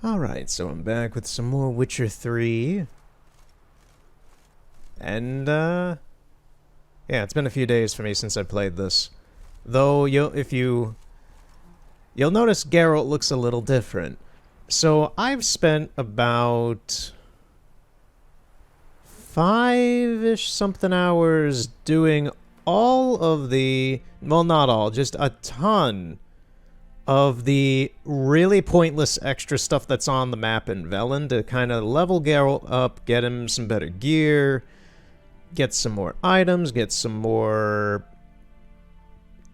Alright, so I'm back with some more Witcher 3. And, yeah, it's been a few days for me since I played this. Though, you'll notice Geralt looks a little different. So, I've spent about 5-ish something hours doing all of the, well, not all, just a ton of the really pointless extra stuff that's on the map in Velen to kind of level Geralt up, get him some better gear, get some more items, get some more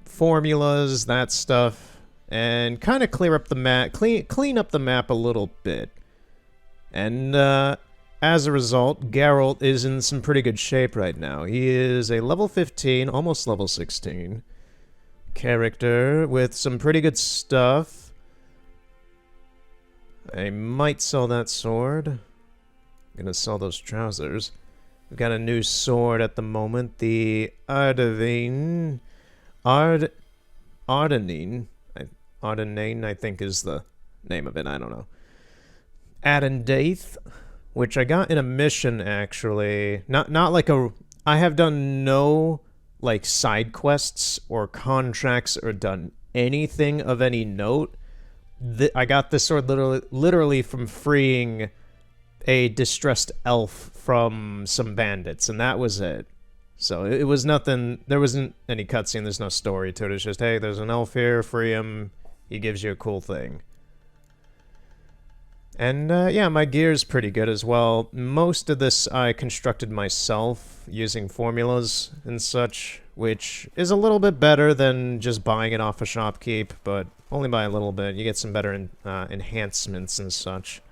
formulas, that stuff, and kind of clear up the map, clean up the map a little bit. And as a result, Geralt is in some pretty good shape right now. He is a level 15, almost level 16 character with some pretty good stuff. I might sell that sword. I'm gonna sell those trousers. We've got a new sword at the moment, the Ardenine, I think is the name of it, I don't know. Adendaith, which I got in a mission, actually. Not like a... I have done no, like, side quests or contracts or done anything of any note. I got this sword literally from freeing a distressed elf from some bandits, and that was it. So it was nothing... There wasn't any cutscene, there's no story to it. It's just, hey, there's an elf here, free him, he gives you a cool thing. And, yeah, my gear's pretty good as well. Most of this I constructed myself using formulas and such, which is a little bit better than just buying it off a shopkeep, but only by a little bit. You get some better enhancements and such.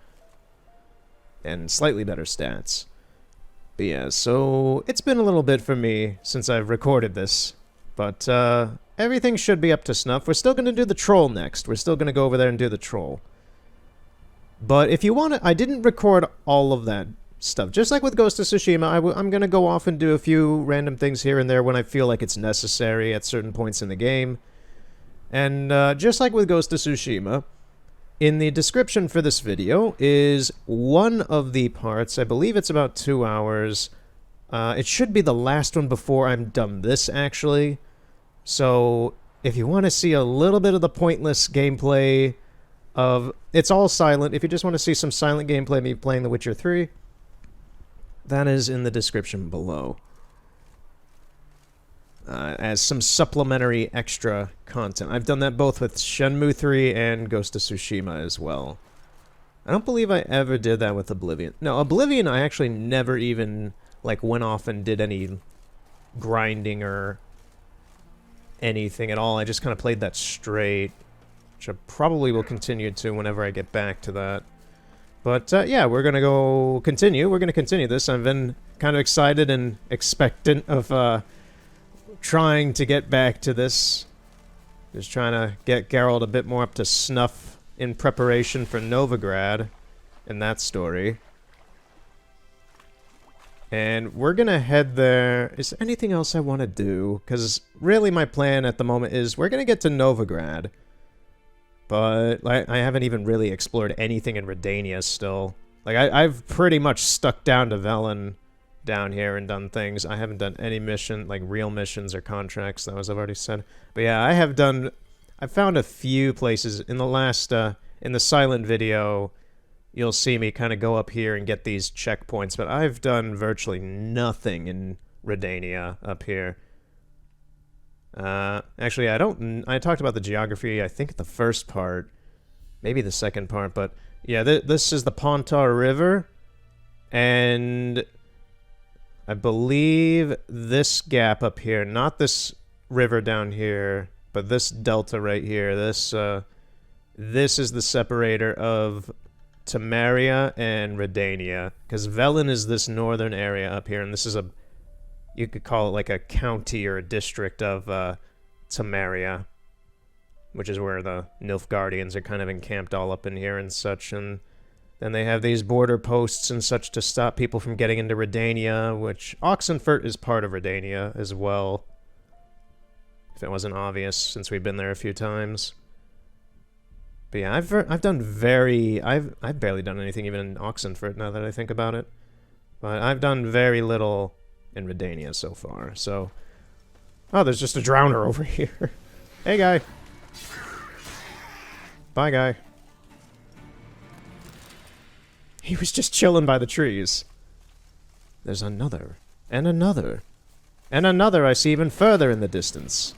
And slightly better stats. But yeah, so it's been a little bit for me since I've recorded this. But, everything should be up to snuff. We're still going to do the troll next. We're still going to go over there and do the troll. But if you want to, I didn't record all of that stuff. Just like with Ghost of Tsushima, I'm going to go off and do a few random things here and there when I feel like it's necessary at certain points in the game. And just like with Ghost of Tsushima, in the description for this video is one of the parts. I believe it's about 2 hours. It should be the last one before I'm done this, actually. So if you want to see a little bit of the pointless gameplay... It's all silent. If you just want to see some silent gameplay of me playing The Witcher 3, that is in the description below. As some supplementary extra content. I've done that both with Shenmue 3 and Ghost of Tsushima as well. I don't believe I ever did that with Oblivion. No, Oblivion I actually never even, like, went off and did any grinding or anything at all. I just kind of played that straight. Which I probably will continue to whenever I get back to that. But, yeah, we're gonna go continue. We're gonna continue this. I've been kind of excited and expectant of, trying to get back to this. Just trying to get Geralt a bit more up to snuff in preparation for Novigrad in that story. And we're gonna head there. Is there anything else I want to do? Because really my plan at the moment is we're gonna get to Novigrad. But I haven't even really explored anything in Redania still. Like, I've pretty much stuck down to Velen down here and done things. I haven't done any mission, like real missions or contracts, that was I've already said. But yeah, I've found a few places. In the last, in the silent video, you'll see me kind of go up here and get these checkpoints. But I've done virtually nothing in Redania up here. Actually, I talked about the geography, I think, the first part. Maybe the second part, but... Yeah, this is the Pontar River. And... I believe this gap up here, not this river down here, but this delta right here, this is the separator of Temeria and Redania. Because Velen is this northern area up here, and this is a... You could call it like a county or a district of Temeria, which is where the Nilfgaardians are kind of encamped all up in here and such. And then they have these border posts and such to stop people from getting into Redania, which Oxenfurt is part of Redania as well. If it wasn't obvious, since we've been there a few times. But yeah, I've barely done anything even in Oxenfurt now that I think about it. But I've done very little in Redania so far. So, oh, there's just a drowner over here. Hey, guy. Bye, guy. He was just chilling by the trees. There's another, and another, and another I see even further in the distance.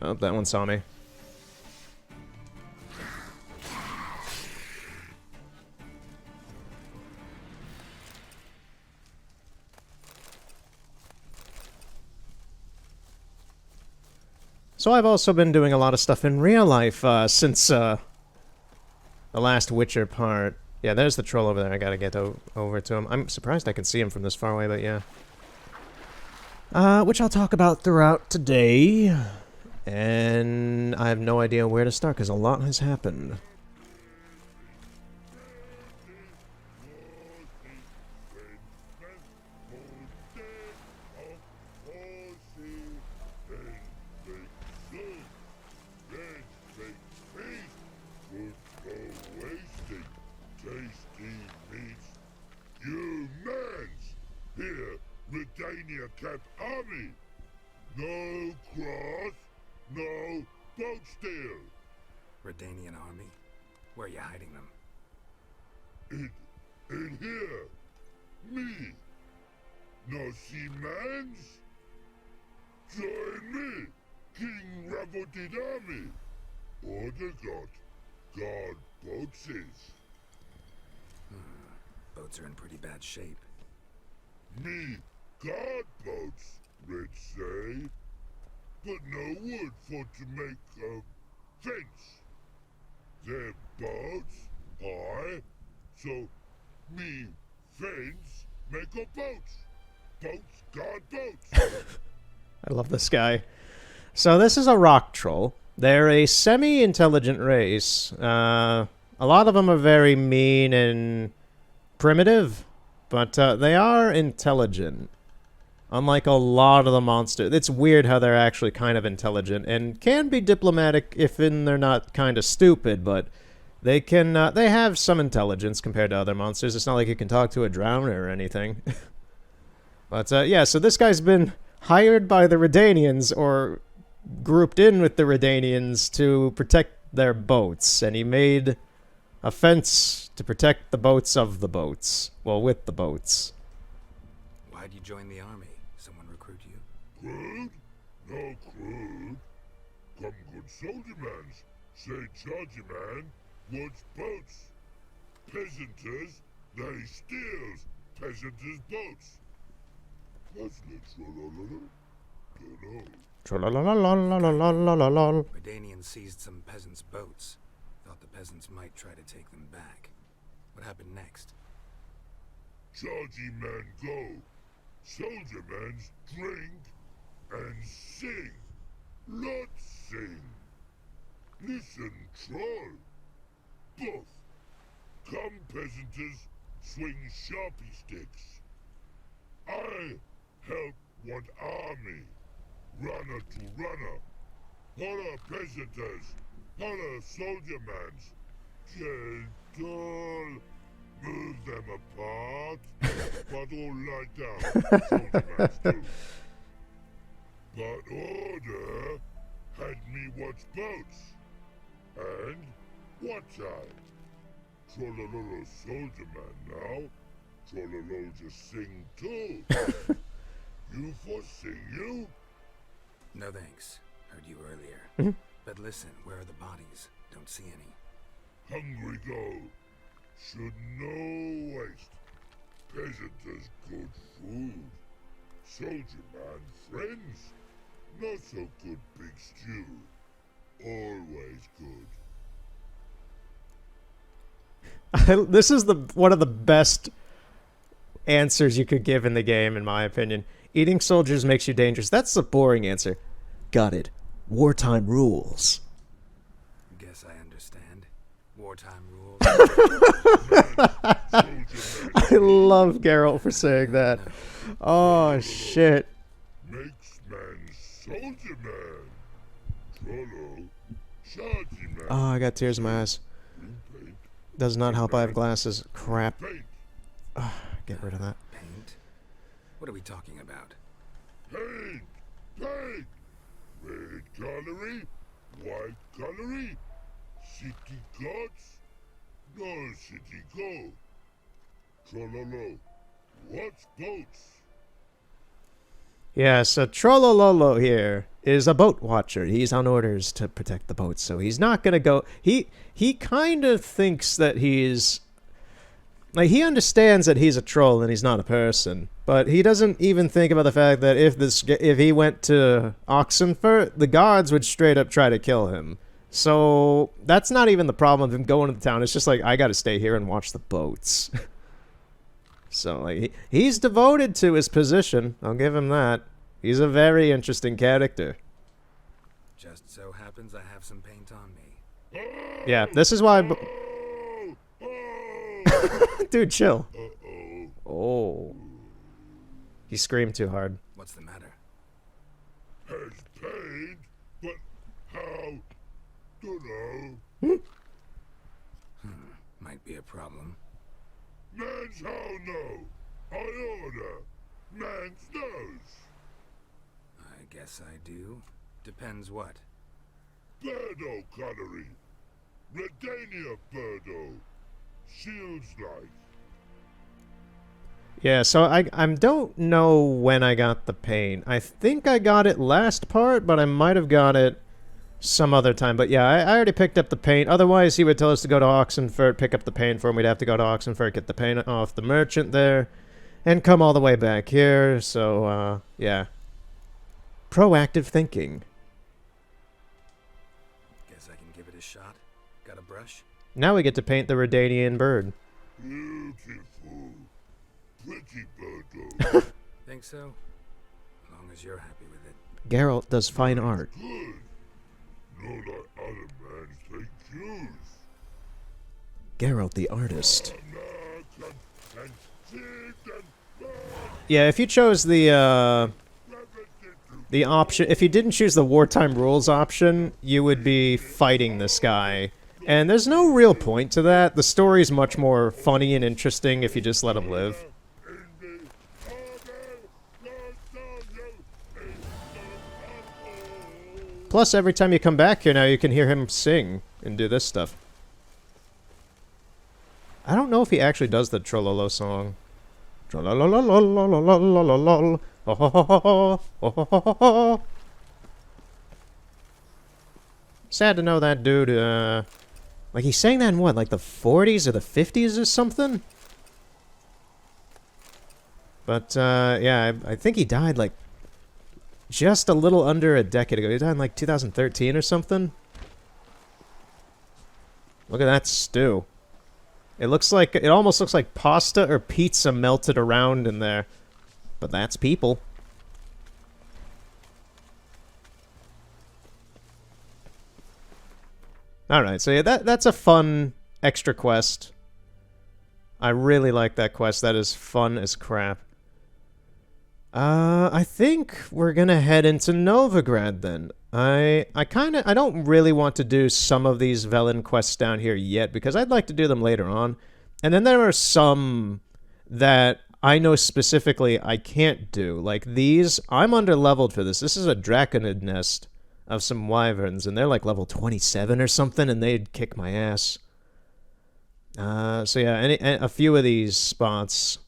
Oh, that one saw me. So I've also been doing a lot of stuff in real life since the last Witcher part. Yeah, there's the troll over there. I gotta get over to him. I'm surprised I can see him from this far away, but yeah. Which I'll talk about throughout today. And I have no idea where to start, because a lot has happened. Redania kept army. No cross, no boat steal. Redanian army? Where are you hiding them? In here. Me. No see mans? Join me, King Ravodid army. Order God boats is. Boats are in pretty bad shape. Me guard boats, Red say. But no wood for to make a fence. Their boats high, so me fence make a boats. Boats guard boats. I love this guy. So this is a rock troll. They're a semi-intelligent race. A lot of them are very mean and primitive, but they are intelligent. Unlike a lot of the monsters. It's weird how they're actually kind of intelligent and can be diplomatic if they're not kind of stupid, but they can, they have some intelligence compared to other monsters. It's not like you can talk to a drowner or anything. But, yeah, so this guy's been hired by the Redanians, or grouped in with the Redanians, to protect their boats, and he made a fence to protect the boats of the boats. Well, with the boats. Why'd you join the army? Someone recruit you? Crude? No crude. Come good soldier mans. Say charger man wants boats. Peasanters, they steals peasanters' boats. What's the trollololo? Dunno. Trollolololololololol. Redanians seized some peasants' boats. Thought the peasants might try to take them back. What happened next? Chargy man go. Soldier mans drink and sing. Lot sing. Listen, troll. Both. Come peasanters swing sharpie sticks. I help one army. Runner to runner. Holla peasanters. Holla soldier mans. Gentle. Move them apart. But all lie down. Soldier mans too. But order had me watch boats. And what I? Trollololo soldier man now. Trollolo just sing too. You for sing you? No thanks. Heard you earlier. But listen, where are the bodies? Don't see any. Hungry go. Should no waste. Peasanters good food. Soldier man friends. Not so good big stew. Always good. This is one of the best answers you could give in the game, in my opinion. Eating soldiers makes you dangerous. That's a boring answer. Got it. Wartime rules. Guess I understand. Wartime rules. I love Geralt for saying that. Oh, shit. Makes man soldier man. Trollo, chargy man. Oh, I got tears in my eyes. Paint, Does not help I have glasses. Crap. paint, Get rid of that. Paint? What are we talking about? paint, paint. Red colory, white colory. City gods, no city go. Trollolo, what's boats? Yeah, so Trollololo here is a boat watcher. He's on orders to protect the boats, so he's not gonna go. He kind of thinks that he's like, he understands that he's a troll and he's not a person, but he doesn't even think about the fact that if he went to Oxenfurt, the guards would straight up try to kill him. So that's not even the problem of him going to the town. It's just like, I got to stay here and watch the boats. So like he's devoted to his position. I'll give him that. He's a very interesting character. Just so happens I have some paint on me. Yeah, this is why. Oh, oh. Dude, chill. Uh-oh. Oh, he screamed too hard. What's the matter? Has paid, but how? Dunno. Might be a problem. Man's how no. I order. Man's knows. I guess I do. Depends what. Birdo colory. Redania Birdo. Shields like. Yeah, so I don't know when I got the paint. I think I got it last part, but I might have got it some other time. But yeah, I already picked up the paint. Otherwise, he would tell us to go to Oxenfurt, pick up the paint for him. We'd have to go to Oxenfurt, get the paint off the merchant there, and come all the way back here. So, yeah. Proactive thinking. Guess I can give it a shot. Got a brush? Now we get to paint the Redanian bird. Beautiful. Pretty Birdo. Think so? As long as you're happy with it. Geralt does fine art. Good. No like other mans take cues. Geralt the artist. American and seed and bird. Yeah, if you chose the option, if you didn't choose the wartime rules option, you would be fighting this guy. And there's no real point to that. The story's much more funny and interesting if you just let him live. Plus, every time you come back here now, you can hear him sing and do this stuff. I don't know if he actually does the Trollolo song. Trollololololololololol. Oh, ho, ho, ho, ho. Oh, ho, ho, ho, ho. Sad to know that dude, like he sang that in what, like the 40s or the 50s or something? But, yeah, I think he died like just a little under a decade ago. He died in like 2013 or something. Look at that stew. It almost looks like pasta or pizza melted around in there. But that's people. Alright, so yeah, that's a fun extra quest. I really like that quest. That is fun as crap. I think we're gonna head into Novigrad then. I don't really want to do some of these Velen quests down here yet because I'd like to do them later on. And then there are some that I know specifically I can't do. Like these, I'm under-leveled for this. This is a Draconid nest of some wyverns, and they're like level 27 or something, and they'd kick my ass. So yeah, a few of these spots,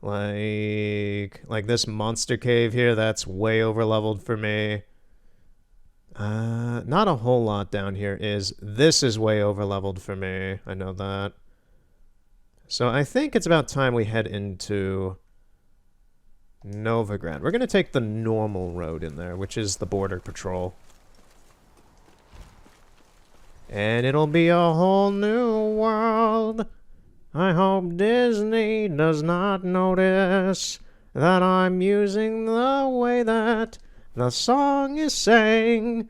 like this monster cave here, that's way over-leveled for me. Not a whole lot down here is. This is way over-leveled for me. I know that. So I think it's about time we head into Novigrad. We're going to take the normal road in there, which is the border patrol. And it'll be a whole new world. I hope Disney does not notice that I'm using the way that the song is sang.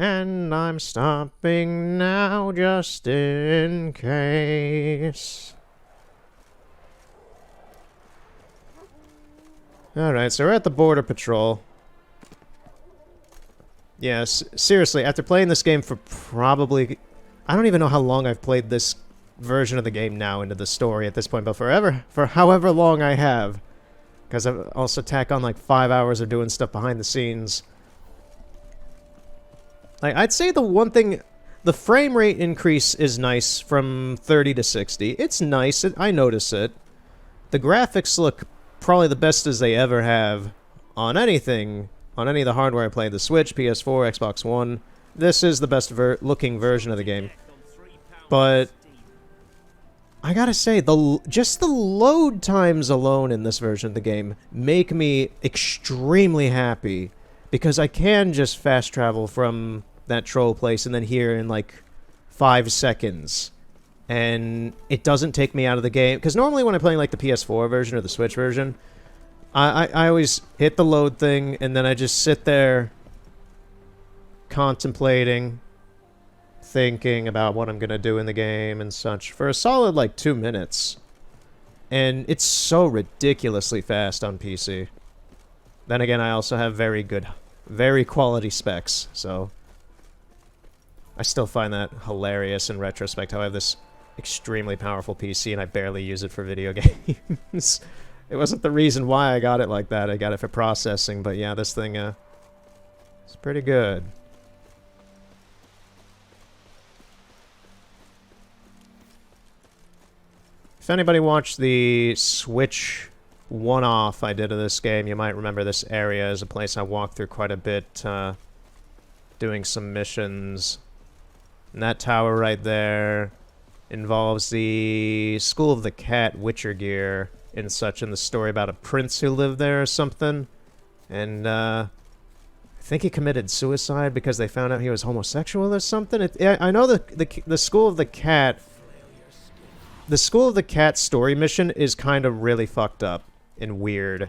And I'm stopping now just in case. Alright, so we're at the Border Patrol. Yes, seriously, after playing this game for probably... I don't even know how long I've played this version of the game now into the story at this point, but for however long I have. Because I've also tacked on like 5 hours of doing stuff behind the scenes. Like, I'd say the one thing... The frame rate increase is nice from 30 to 60. It's nice, I notice it. The graphics look probably the best as they ever have on anything, on any of the hardware I played. The Switch, PS4, Xbox One. This is the best looking version of the game. But I gotta say, just the load times alone in this version of the game make me extremely happy, because I can just fast travel from that troll place and then here in like 5 seconds. And it doesn't take me out of the game. Because normally when I'm playing like the PS4 version or the Switch version, I always hit the load thing and then I just sit there contemplating, thinking about what I'm going to do in the game and such for a solid like 2 minutes. And it's so ridiculously fast on PC. Then again, I also have very quality specs, so I still find that hilarious in retrospect, how I have this extremely powerful PC and I barely use it for video games. It wasn't the reason why I got it like that. I got it for processing, but yeah, this thing, it's pretty good. If anybody watched the Switch one-off I did of this game, you might remember this area is a place I walked through quite a bit, doing some missions. And that tower right there involves the School of the Cat Witcher gear and such in the story about a prince who lived there or something. And, I think he committed suicide because they found out he was homosexual or something. I know the School of the Cat... The School of the Cat story mission is kind of really fucked up and weird.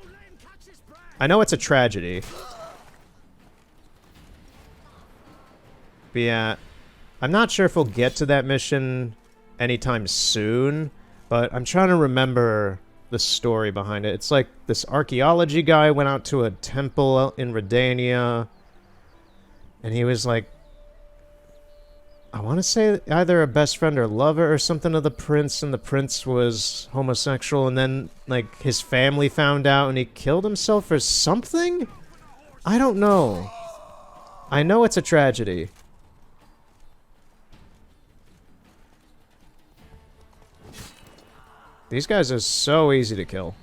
I know it's a tragedy. But yeah, I'm not sure if we'll get to that mission anytime soon, but I'm trying to remember the story behind it. It's like this archaeology guy went out to a temple in Redania, and he was like, I want to say either a best friend or lover or something of the prince, and the prince was homosexual, and then, like, his family found out and he killed himself or something? I don't know. I know it's a tragedy. These guys are so easy to kill.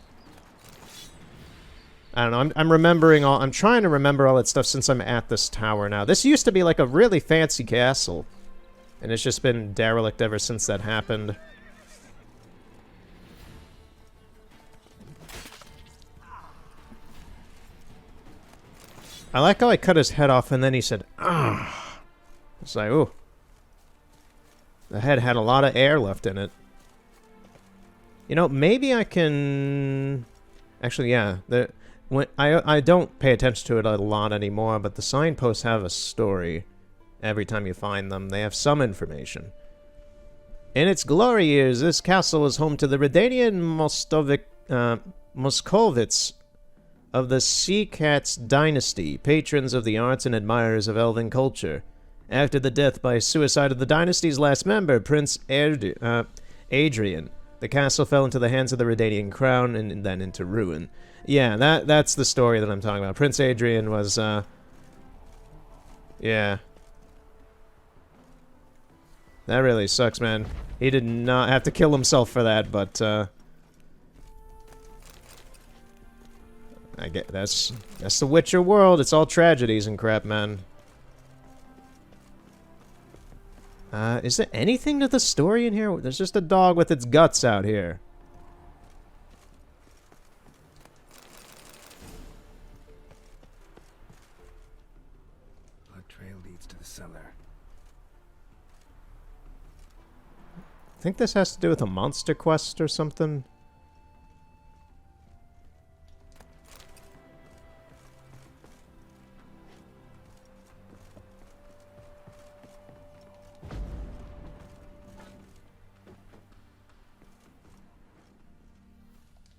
I don't know, I'm trying to remember all that stuff since I'm at this tower now. This used to be like a really fancy castle. And it's just been derelict ever since that happened. I like how I cut his head off and then he said, "Ah." It's like, ooh. The head had a lot of air left in it. You know, maybe I can... Actually, yeah. I don't pay attention to it a lot anymore, but the signposts have a story. Every time you find them, they have some information. In its glory years, this castle was home to the Redanian Moskovits of the Sea Cats dynasty, patrons of the arts and admirers of elven culture. After the death by suicide of the dynasty's last member, Prince Adrian, the castle fell into the hands of the Redanian crown and then into ruin. Yeah, that's the story that I'm talking about. Prince Adrian was, yeah. That really sucks, man. He did not have to kill himself for that, but, I get that's the Witcher world. It's all tragedies and crap, man. Is there anything to the story in here? There's just a dog with its guts out here. Blood trail leads to the cellar. I think this has to do with a monster quest or something.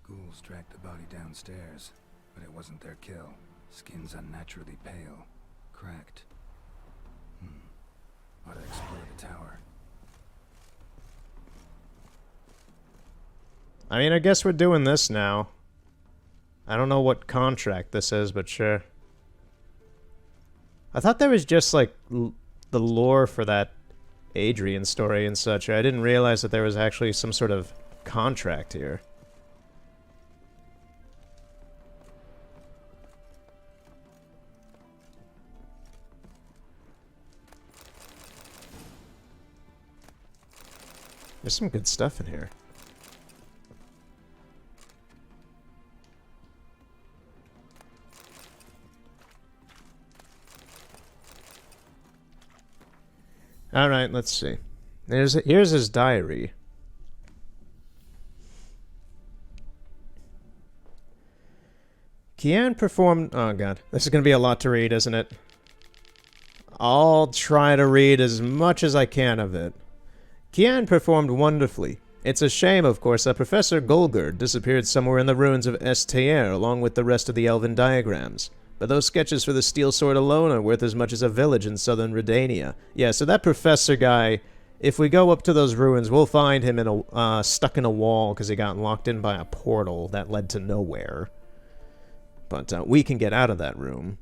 Ghouls dragged the body downstairs. but it wasn't their kill. Skins unnaturally pale, cracked. Ought to explore the tower. I mean, I guess we're doing this now. I don't know what contract this is, but sure. I thought there was just, like, the lore for that Adrian story and such. I didn't realize that there was actually some sort of contract here. There's some good stuff in here. Alright, let's see. Here's his diary. Kian performed... Oh god, this is going to be a lot to read, isn't it? I'll try to read as much as I can of it. Kian performed wonderfully. It's a shame, of course, that Professor Golger disappeared somewhere in the ruins of Estair along with the rest of the elven diagrams. But those sketches for the steel sword alone are worth as much as a village in southern Redania. Yeah, so that professor guy, if we go up to those ruins, we'll find him in a stuck in a wall because he got locked in by a portal that led to nowhere. But we can get out of that room.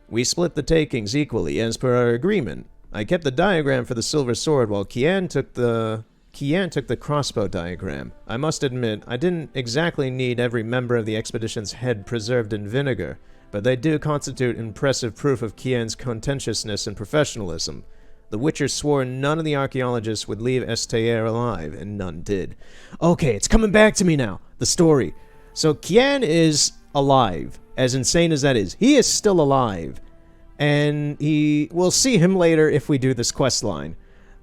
We split the takings equally as per our agreement. I kept the diagram for the silver sword while Kian took the crossbow diagram. I must admit, I didn't exactly need every member of the expedition's head preserved in vinegar, but they do constitute impressive proof of Kian's conscientiousness and professionalism. The Witcher swore none of the archaeologists would leave Estair alive, and none did. Okay, it's coming back to me now, the story. So Kian is alive, as insane as that is. He is still alive, and we'll see him later if we do this quest line.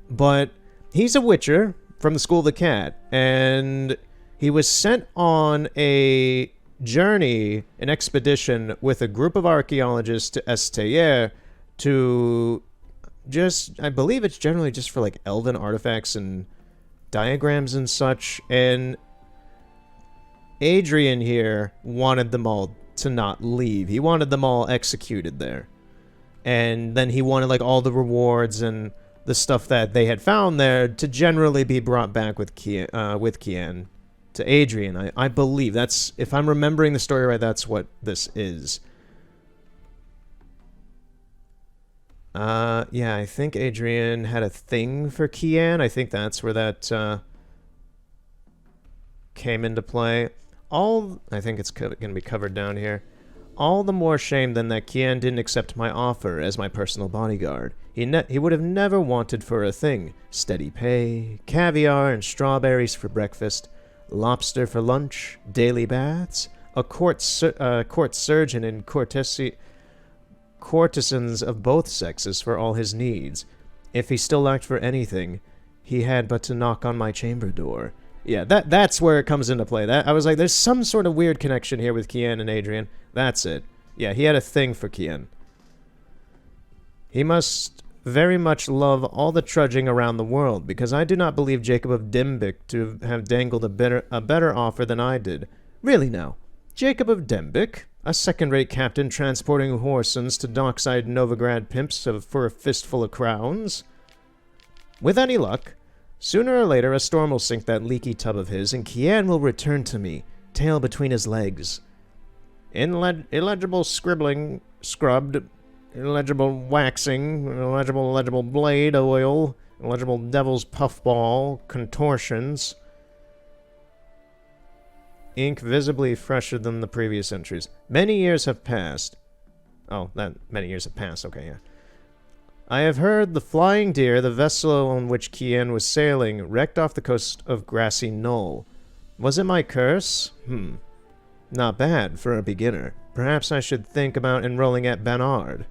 But he's a Witcher from the School of the Cat, and he was sent on a journey, an expedition, with a group of archaeologists to Estair to just, I believe it's generally just for like elven artifacts and diagrams and such, and Adrian here wanted them all to not leave. He wanted them all executed there. And then he wanted like all the rewards and the stuff that they had found there to generally be brought back with Kian to Adrian. I believe that's, if I'm remembering the story right, that's what this is. Yeah, I think Adrian had a thing for Kian. I think that's where that came into play. I think it's going to be covered down here. All the more shame than that Kian didn't accept my offer as my personal bodyguard. He would have never wanted for a thing. Steady pay, caviar and strawberries for breakfast, lobster for lunch, daily baths, a court surgeon and courtesans of both sexes for all his needs. If he still lacked for anything, he had but to knock on my chamber door. Yeah, that's where it comes into play. I was like, there's some sort of weird connection here with Kian and Adrian. That's it. Yeah, he had a thing for Kian. He must very much love all the trudging around the world, because I do not believe Jacob of Dembic to have dangled a better offer than I did. Really now, Jacob of Dembic, a second-rate captain transporting Horsons to dockside Novigrad pimps for a fistful of crowns? With any luck, sooner or later a storm will sink that leaky tub of his, and Kian will return to me, tail between his legs. Illegible scribbling, scrubbed, illegible waxing, illegible blade oil, illegible devil's puffball, contortions. Ink visibly fresher than the previous entries. Many years have passed. Oh, many years have passed, okay, yeah. I have heard the Flying Deer, the vessel on which Kian was sailing, wrecked off the coast of Grassy Knoll. Was it my curse? Not bad for a beginner. Perhaps I should think about enrolling at Banard.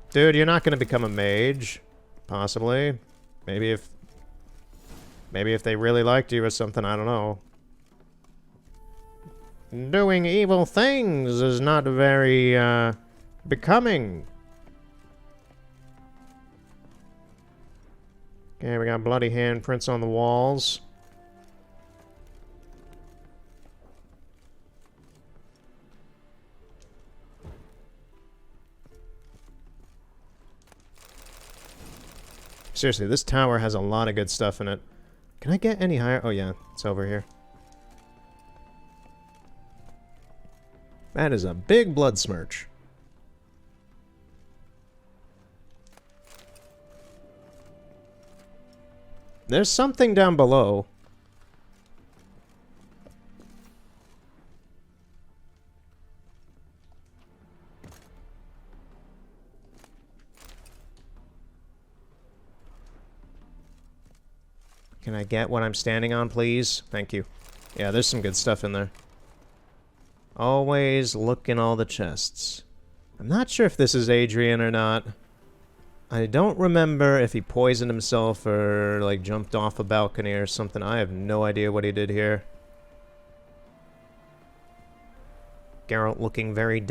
Dude, you're not going to become a mage. Possibly. Maybe if they really liked you or something, I don't know. Doing evil things is not very, becoming. Okay, we got bloody handprints on the walls. Seriously, this tower has a lot of good stuff in it. Can I get any higher? Oh yeah, it's over here. That is a big blood smirch. There's something down below. Can I get what I'm standing on, please? Thank you. Yeah, there's some good stuff in there. Always look in all the chests. I'm not sure if this is Adrian or not. I don't remember if he poisoned himself or, like, jumped off a balcony or something. I have no idea what he did here. Geralt looking very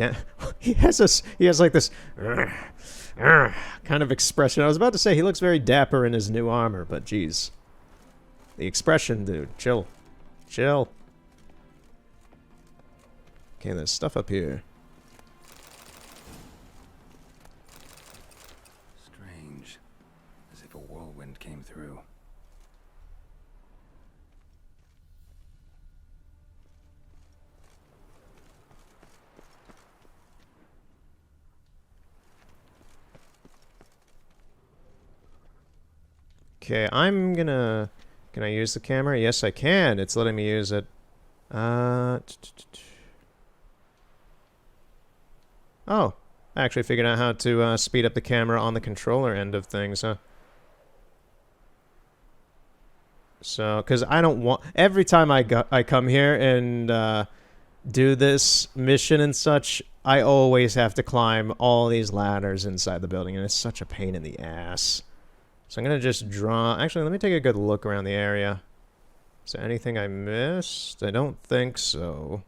he has like this kind of expression. I was about to say he looks very dapper in his new armor, but geez. The expression, dude. Chill. Chill. Okay, there's stuff up here. Strange. As if a whirlwind came through. Okay, I'm gonna... Can I use the camera? Yes, I can. It's letting me use it. Oh. I actually figured out how to speed up the camera on the controller end of things, huh? So, because I don't want... Every time I come here and do this mission and such, I always have to climb all these ladders inside the building, and it's such a pain in the ass. So I'm going to just draw... Actually, let me take a good look around the area. Is there anything I missed? I don't think so.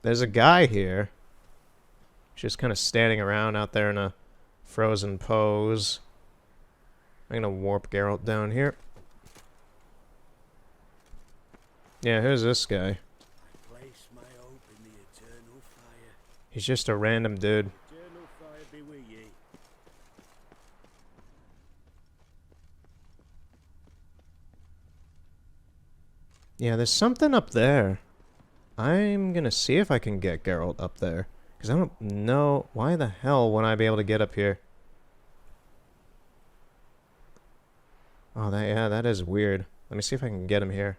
There's a guy here. He's just kind of standing around out there in a frozen pose. I'm going to warp Geralt down here. Yeah, who's this guy? Place my hope in the eternal fire. He's just a random dude. Eternal fire be with ye. Yeah, there's something up there. I'm gonna see if I can get Geralt up there. Because I don't know... Why the hell would I be able to get up here? Oh, yeah, that is weird. Let me see if I can get him here.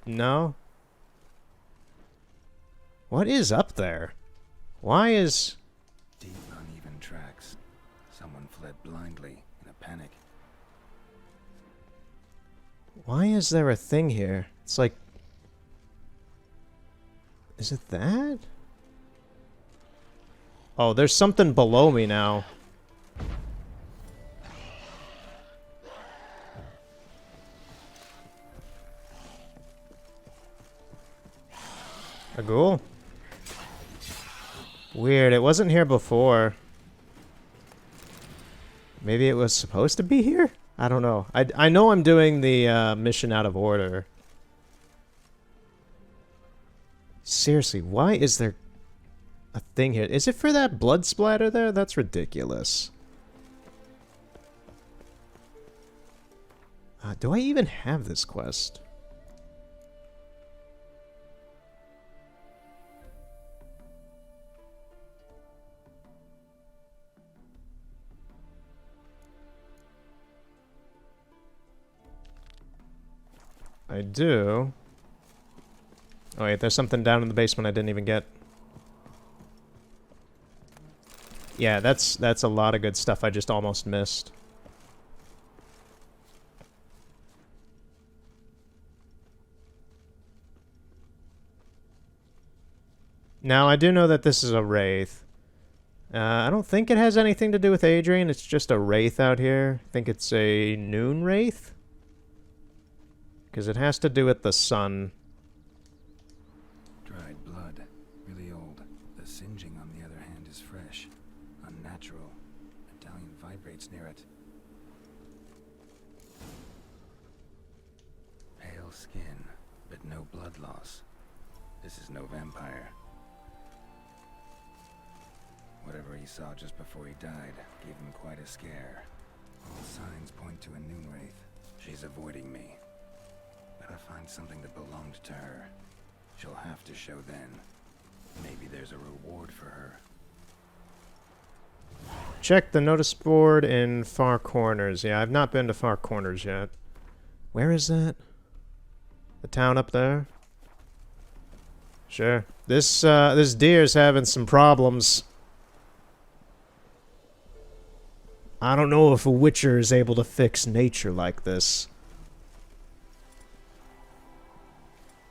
No? What is up there? Why is... Deep, uneven tracks. Someone fled blindly in a panic. Why is there a thing here? It's like... Is it that? Oh, there's something below me now. A ghoul? Weird, it wasn't here before. Maybe it was supposed to be here? I don't know. I know I'm doing the mission out of order. Seriously, why is there a thing here? Is it for that blood splatter there? That's ridiculous. Do I even have this quest? I do. Oh wait, there's something down in the basement I didn't even get. Yeah, that's a lot of good stuff I just almost missed. Now, I do know that this is a wraith. I don't think it has anything to do with Adrian. It's just a wraith out here. I think it's a noon wraith. Because it has to do with the sun. Dried blood. Really old. The singeing, on the other hand, is fresh. Unnatural. Medallion vibrates near it. Pale skin, but no blood loss. This is no vampire. Whatever he saw just before he died gave him quite a scare. All signs point to a Noonwraith. She's avoiding me. Gotta find something that belonged to her. She'll have to show then. Maybe there's a reward for her. Check the notice board in Far Corners. Yeah, I've not been to Far Corners yet. Where is that? The town up there? Sure. This deer's having some problems. I don't know if a Witcher is able to fix nature like this.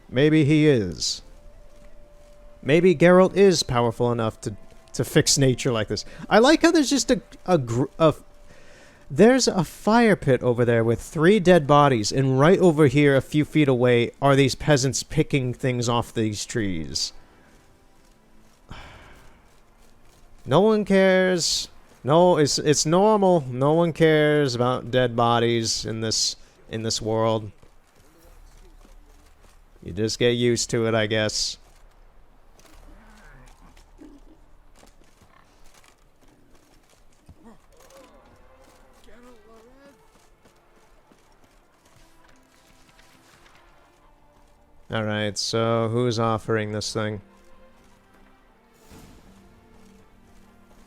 Maybe he is. Maybe Geralt is powerful enough to fix nature like this. I like how there's just there's a fire pit over there with 3 dead bodies, and right over here, a few feet away, are these peasants picking things off these trees. No one cares. No, it's normal. No one cares about dead bodies in this world. You just get used to it, I guess. Alright, so who's offering this thing?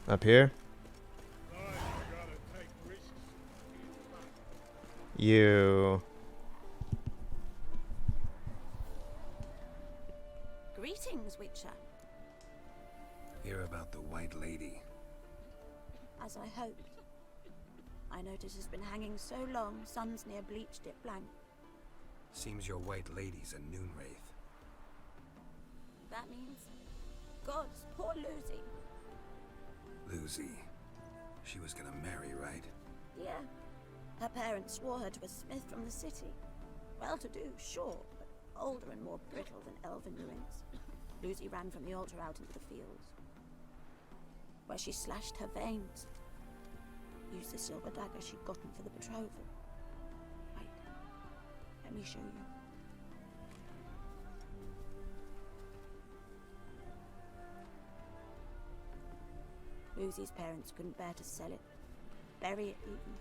Up here? You. Greetings, Witcher. Hear about the White Lady. As I hoped. I notice it's been hanging so long, sun's near bleached it blank. Seems your White Lady's a Noonwraith. That means... Gods, poor Lucy. Lucy. She was gonna marry, right? Yeah. Her parents swore her to a smith from the city. Well-to-do, sure, but older and more brittle than elven ruins. Lucy ran from the altar out into the fields, where she slashed her veins. Used the silver dagger she'd gotten for the betrothal. Wait, let me show you. Lucy's parents couldn't bear to sell it, bury it even.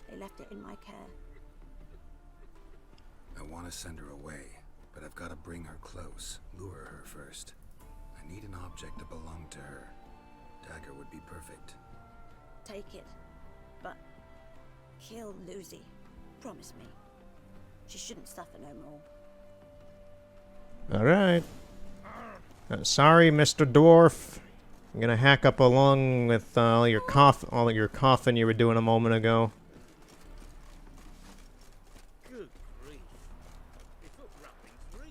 They left it in my care. I want to send her away, but I've got to bring her close, lure her first. I need an object that belonged to her. Dagger would be perfect. Take it, but kill Lucy. Promise me. She shouldn't suffer no more. Alright. Sorry, Mr. Dwarf. I'm gonna hack up along with all your coughing you were doing a moment ago. Good grief. It's up wrapping 3.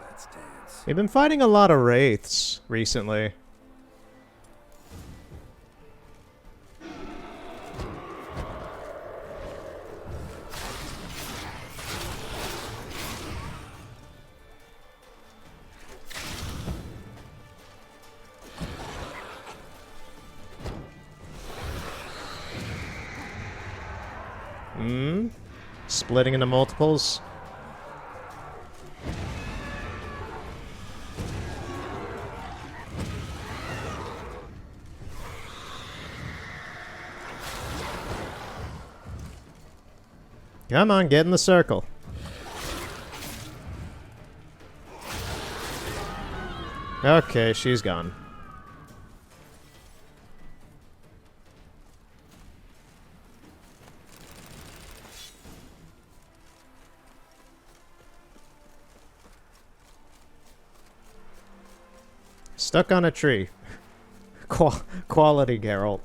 Let's dance. We've been fighting a lot of wraiths recently. Splitting into multiples. Come on, get in the circle. Okay, she's gone. Stuck on a tree. Quality Geralt.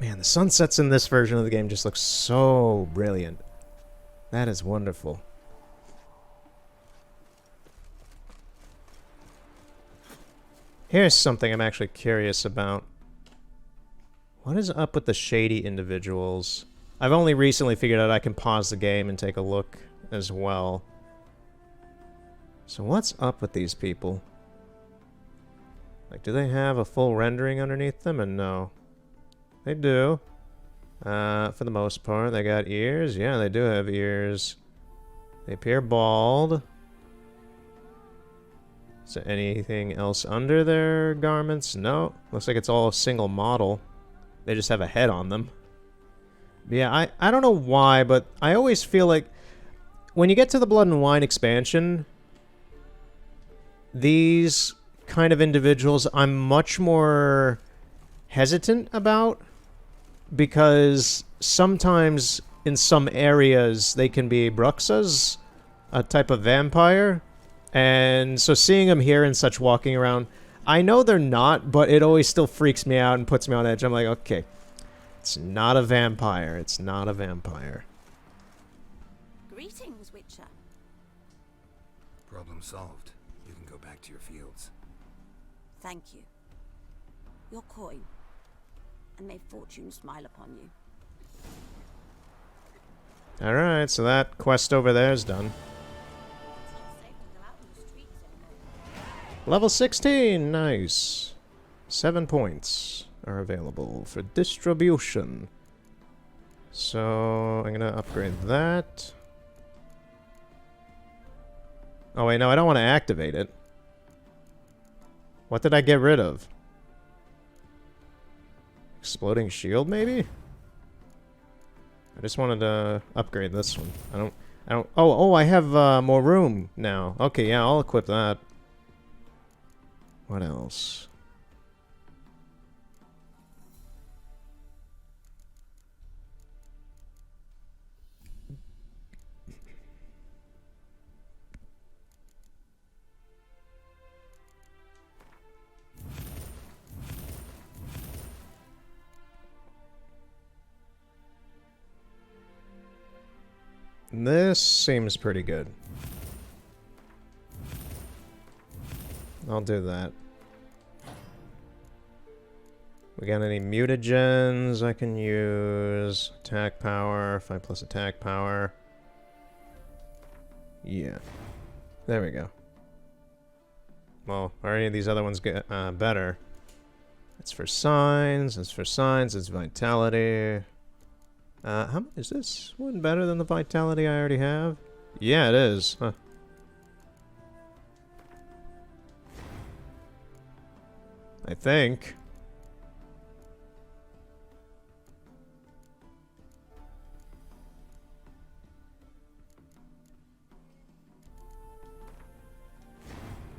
Man, the sunsets in this version of the game just look so brilliant. That is wonderful. Here's something I'm actually curious about. What is up with the shady individuals? I've only recently figured out I can pause the game and take a look as well. So what's up with these people? Like, do they have a full rendering underneath them? And no. They do. For the most part. They got ears? Yeah, they do have ears. They appear bald. Is there anything else under their garments? No. Looks like it's all a single model. They just have a head on them. Yeah, I don't know why, but I always feel like when you get to the Blood and Wine expansion, these kind of individuals I'm much more hesitant about, because sometimes in some areas they can be Bruxas, a type of vampire, and so seeing them here and such walking around, I know they're not, but it always still freaks me out and puts me on edge. I'm like, okay, it's not a vampire. It's not a vampire. Greetings, Witcher. Problem solved. You can go back to your fields. Thank you. Your coin. And may fortune smile upon you. Alright, so that quest over there is done. It's not safe to go out on the streets anymore. Level 16, nice. 7 points are available for distribution. So, I'm gonna upgrade that. Oh wait, no, I don't want to activate it. What did I get rid of? Exploding shield, maybe? I just wanted to upgrade this one. I don't, oh, I have more room now. Okay, yeah, I'll equip that. What else? This seems pretty good. I'll do that. We got any mutagens I can use? Attack power, 5+ attack power. Yeah. There we go. Well, are any of these other ones get better? It's for signs, it's vitality. How is this one better than the vitality I already have? Yeah, it is. Huh. I think.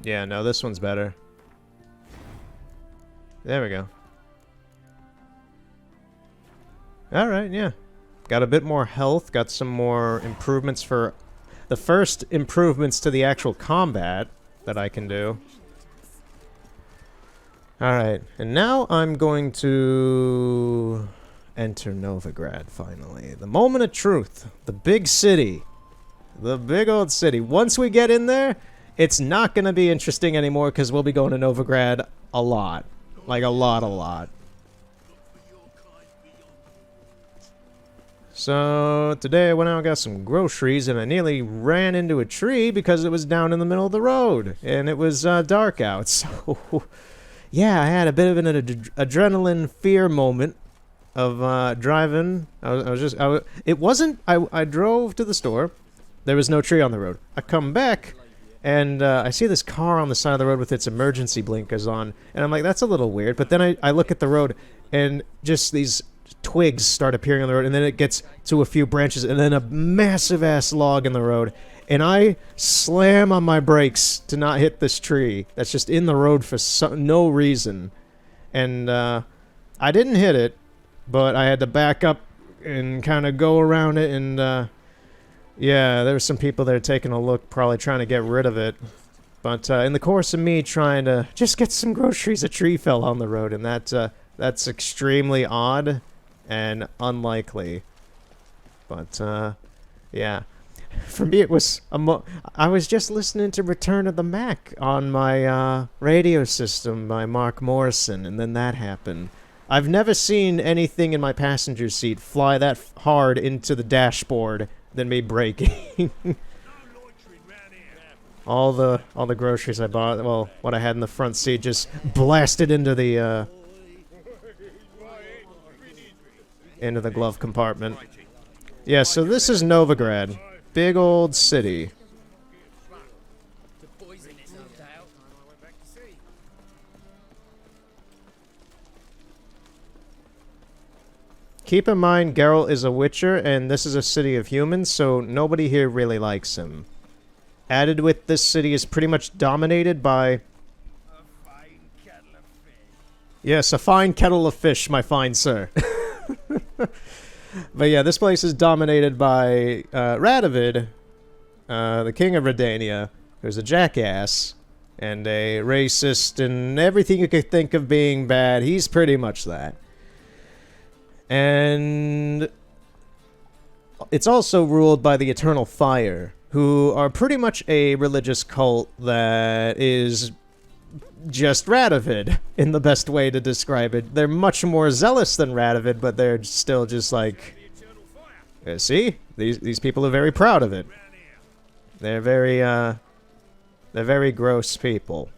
Yeah, no, this one's better. There we go. Alright, yeah. Got a bit more health, got some more improvements for... The first improvements to the actual combat that I can do. Alright, and now I'm going to enter Novigrad, finally. The moment of truth. The big city. The big old city. Once we get in there, it's not going to be interesting anymore because we'll be going to Novigrad a lot. Like a lot. So, today I went out and got some groceries, and I nearly ran into a tree because it was down in the middle of the road, and it was dark out, so... Yeah, I had a bit of an adrenaline fear moment of driving. I drove to the store, there was no tree on the road. I come back, and I see this car on the side of the road with its emergency blinkers on, and I'm like, that's a little weird, but then I look at the road, and just these... twigs start appearing on the road, and then it gets to a few branches, and then a massive ass log in the road, and I slam on my brakes to not hit this tree that's just in the road for no reason, and I didn't hit it, but I had to back up and kind of go around it, and yeah, there were some people there taking a look, probably trying to get rid of it, but in the course of me trying to just get some groceries, a tree fell on the road, and that's extremely odd. and unlikely. But, yeah. For me, it was I was just listening to Return of the Mac on my radio system by Mark Morrison, and then that happened. I've never seen anything in my passenger seat fly that hard into the dashboard than me braking. all the groceries I bought, well, what I had in the front seat, just blasted into the glove compartment. Yeah, so this is Novigrad. Big old city. Keep in mind, Geralt is a witcher, and this is a city of humans, so nobody here really likes him. Added with, this city is pretty much dominated by... Yes, a fine kettle of fish, my fine sir. But yeah, this place is dominated by Radovid, the king of Redania, who's a jackass, and a racist, and everything you could think of being bad, he's pretty much that. And it's also ruled by the Eternal Fire, who are pretty much a religious cult that is just Radovid, in the best way to describe it. They're much more zealous than Radovid, but they're still just like... see? These people are very proud of it. They're very gross people.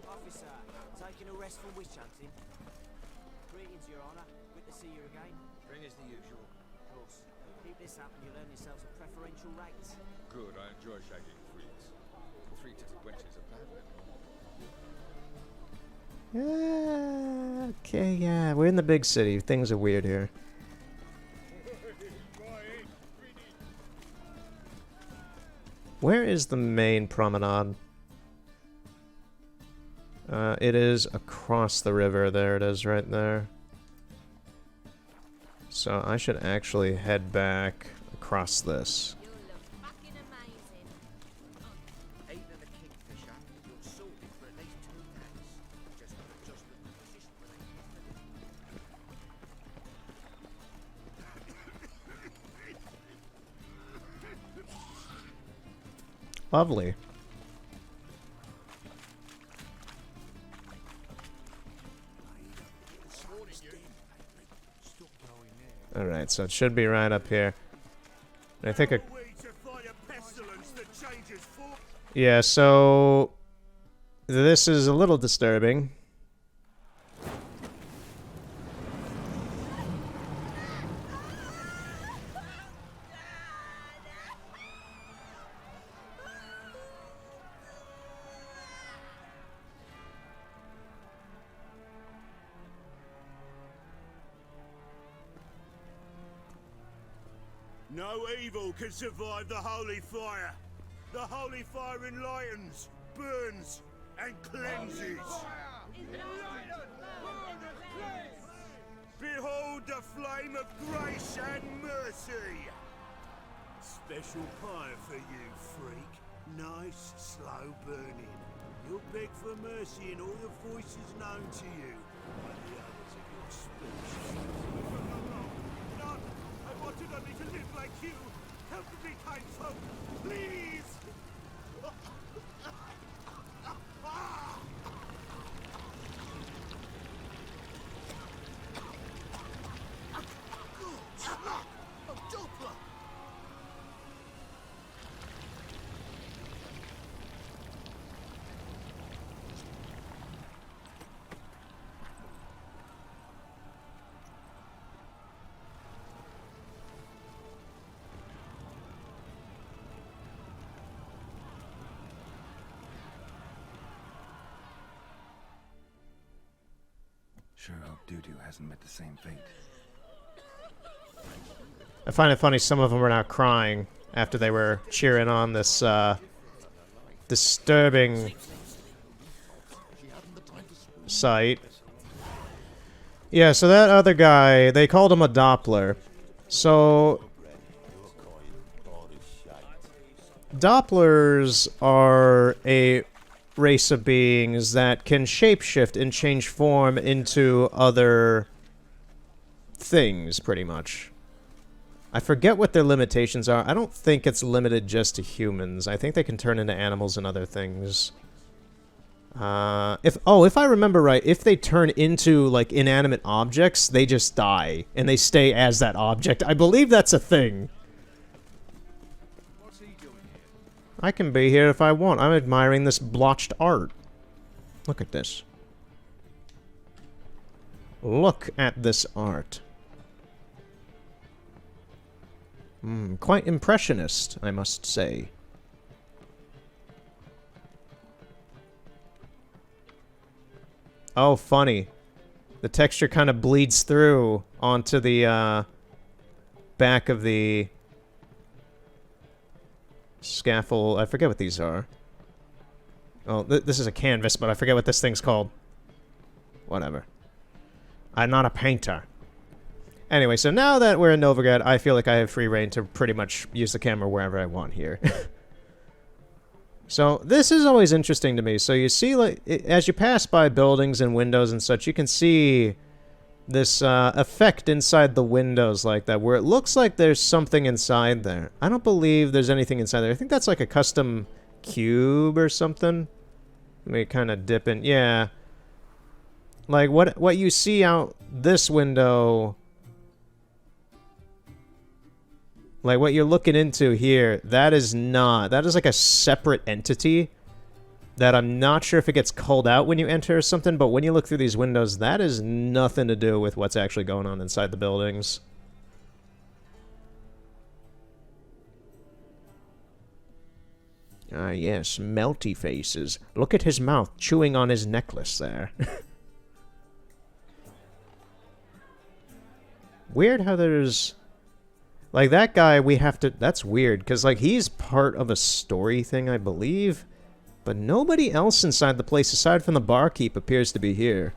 Officer, taking a rest from witch hunting. Greetings, Your Honor. Good to see you again. Bring us the usual. Of course. Keep this up and you'll earn yourselves a preferential rate. Good, I enjoy shagging freaks. 3-titted wenches are bad men. Okay, yeah, we're in the big city. Things are weird here. Where is the main promenade? It is across the river. There it is, right there. So I should actually head back across this. You look fucking amazing. Even the kingfisher, you're sorted for at least 2 days. Just got to adjust the position Lovely. Alright, so it should be right up here. I think a... Yeah, so... This is a little disturbing. No evil can survive the holy fire. The holy fire enlightens, burns, and cleanses. Behold the flame of grace and mercy. Special pie for you, freak. Nice, slow burning. You'll beg for mercy in all the voices known to you by the others of your species. None! I wanted only to live like you. Help me, kind folk, please! Sure hope Dudu hasn't met the same fate. I find it funny some of them are now crying after they were cheering on this, disturbing sight. Yeah, so that other guy, they called him a Doppler. So... Dopplers are a race of beings that can shapeshift and change form into other things, pretty much. I forget what their limitations are. I don't think it's limited just to humans. I think they can turn into animals and other things. If I remember right, if they turn into, like, inanimate objects, they just die, and they stay as that object. I believe that's a thing. What's he doing here? I can be here if I want. I'm admiring this blotched art. Look at this. Look at this art. Quite impressionist, I must say. Oh, funny. The texture kind of bleeds through onto the back of the scaffold. I forget what these are. Oh, this is a canvas, but I forget what this thing's called. Whatever. I'm not a painter. Anyway, so now that we're in Novigrad, I feel like I have free reign to pretty much use the camera wherever I want here. So, this is always interesting to me. So you see, like, as you pass by buildings and windows and such, you can see this effect inside the windows like that, where it looks like there's something inside there. I don't believe there's anything inside there. I think that's like a custom cube or something. Let me kind of dip in. Yeah. Like, what you see out this window... Like, what you're looking into here, that is like a separate entity that I'm not sure if it gets culled out when you enter or something, but when you look through these windows, that is nothing to do with what's actually going on inside the buildings. Ah, yes, melty faces. Look at his mouth chewing on his necklace there. Weird how there's... Like, that guy, we have to... That's weird, because, like, he's part of a story thing, I believe. But nobody else inside the place, aside from the barkeep, appears to be here.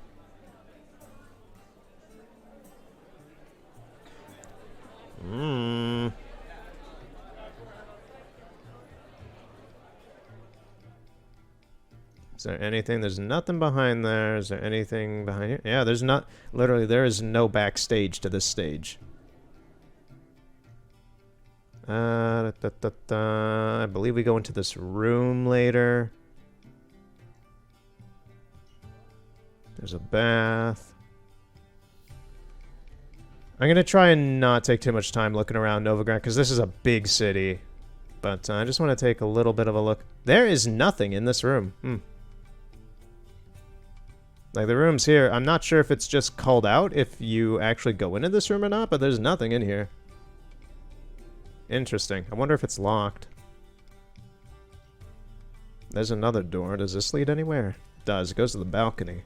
Is there anything? There's nothing behind there. Is there anything behind here? Yeah, there's not... Literally, there is no backstage to this stage. I believe we go into this room later. There's a bath. I'm gonna try and not take too much time looking around Novigrad, because this is a big city. But I just want to take a little bit of a look. There is nothing in this room. Like, the room's here. I'm not sure if it's just called out if you actually go into this room or not, but there's nothing in here. Interesting. I wonder if it's locked. There's another door. Does this lead anywhere? It does. It goes to the balcony.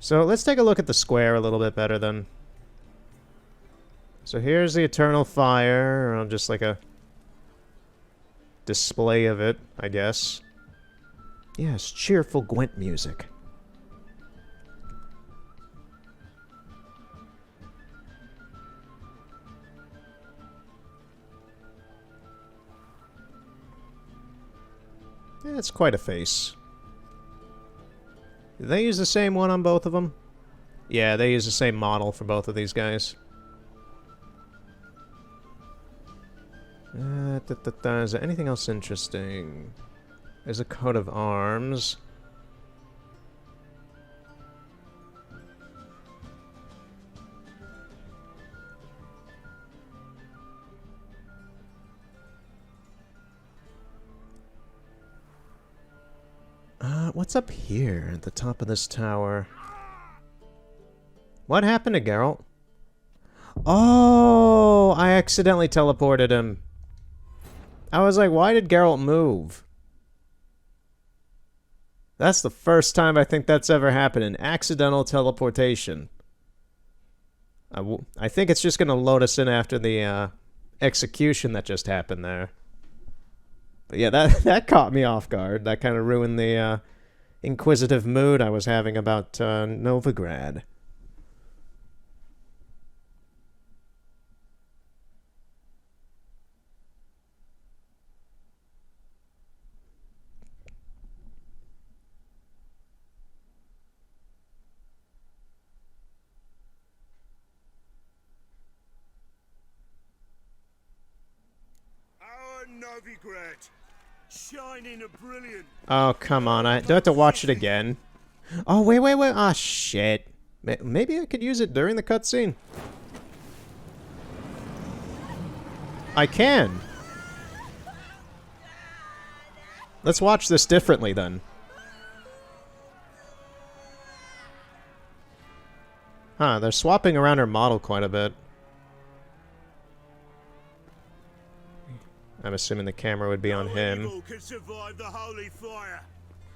So let's take a look at the square a little bit better then. So here's the Eternal Fire, or just like a display of it, I guess. Yes, cheerful Gwent music. Yeah, it's quite a face. Did they use the same one on both of them? Yeah, they use the same model for both of these guys. Is there anything else interesting? There's a coat of arms. What's up here at the top of this tower? What happened to Geralt? Oh, I accidentally teleported him. I was like, why did Geralt move? That's the first time I think that's ever happened, an accidental teleportation. I think it's just going to load us in after the execution that just happened there. But yeah, that caught me off guard. That kind of ruined the inquisitive mood I was having about Novigrad. Novigrad, shining a brilliant. Oh, come on. I do I have to watch it again. Oh, wait. Ah, shit. Maybe I could use it during the cutscene. I can. Let's watch this differently, then. Huh, they're swapping around her model quite a bit. I'm assuming the camera would be on him. Evil can survive the holy fire.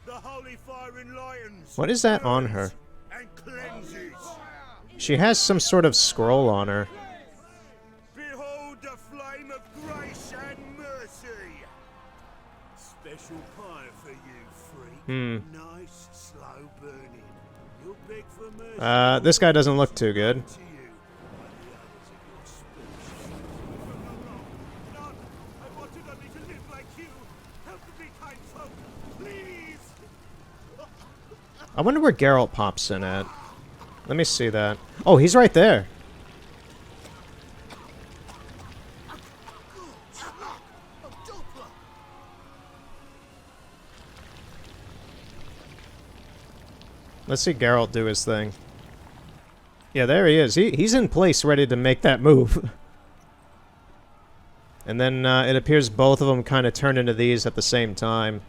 The holy fire enlightens. What is that on her? And cleanses. She has some sort of scroll on her. Behold the flame of grace and mercy. Special pie for you, freak. Nice, slow burning. You'll beg for mercy. This guy doesn't look too good. To you, like the others of your species. None. I wanted only to live like you. Help me, kind folk, please. I wonder where Geralt pops in at. Let me see that. Oh, he's right there. Let's see Geralt do his thing. Yeah, there he is. He's in place, ready to make that move. And then it appears both of them kind of turn into these at the same time.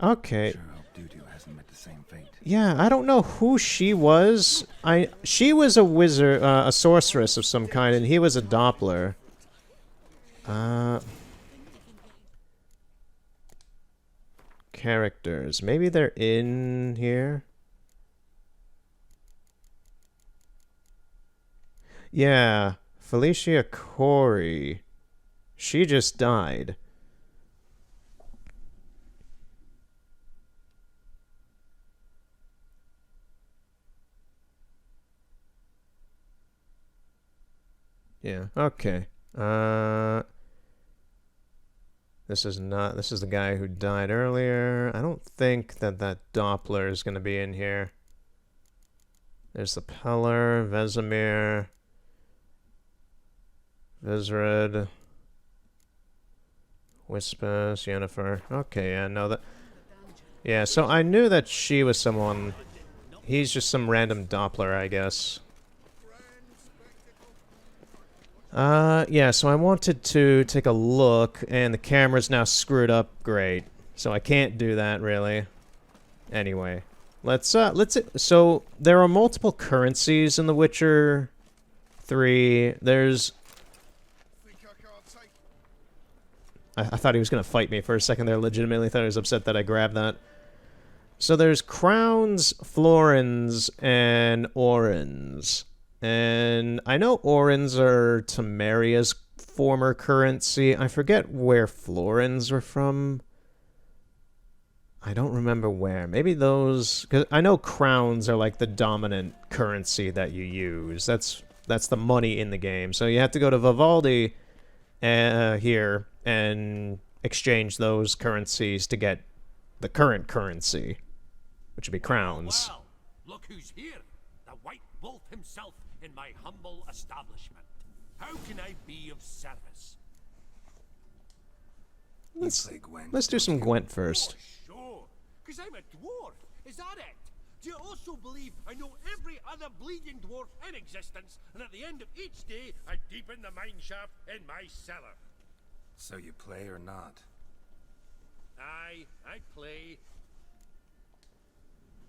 Okay. Sure hope Dudu hasn't met the same fate. Yeah, I don't know who she was. She was a wizard, a sorceress of some kind, and he was a Doppler. Characters. Maybe they're in here. Yeah, Felicia Corey. She just died. Yeah, okay. This is the guy who died earlier. I don't think that Doppler is going to be in here. There's the Peller, Vesemir, Vizred, Wispus, Yennefer. Okay, yeah, no, that... Yeah, so I knew that she was someone... He's just some random Doppler, I guess. Yeah, so I wanted to take a look, and the camera's now screwed up. Great. So I can't do that, really. Anyway. So, there are multiple currencies in The Witcher 3. There's... I thought he was going to fight me for a second there. Legitimately thought he was upset that I grabbed that. So there's crowns, florins, and orens. And I know orens are Temeria's former currency. I forget where florins were from. I don't remember where. Maybe those... Cause I know crowns are like the dominant currency that you use. That's the money in the game. So you have to go to Vivaldi here and exchange those currencies to get the current currency, which would be crowns. Well, look who's here. The White Wolf himself in my humble establishment. How can I be of service? Let's do some Gwent first. Oh, sure. Because I'm a dwarf. Is that it? Do you also believe I know every other bleeding dwarf in existence, and at the end of each day, I deepen the mine shaft in my cellar? So you play or not? Aye, I play.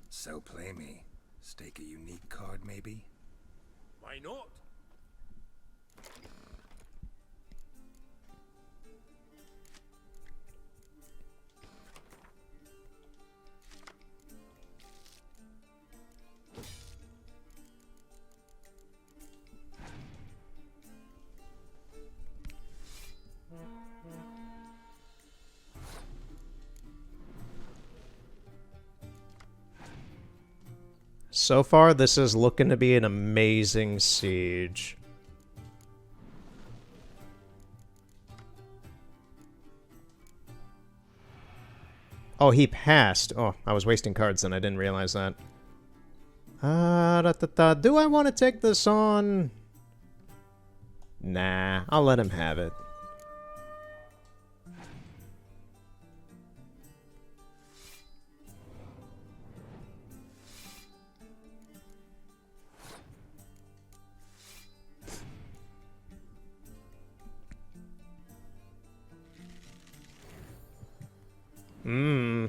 So play me. Stake a unique card, maybe? Why not? So far, this is looking to be an amazing siege. Oh, he passed. Oh, I was wasting cards and I didn't realize that. Do I want to take this on? Nah, I'll let him have it. Hmm.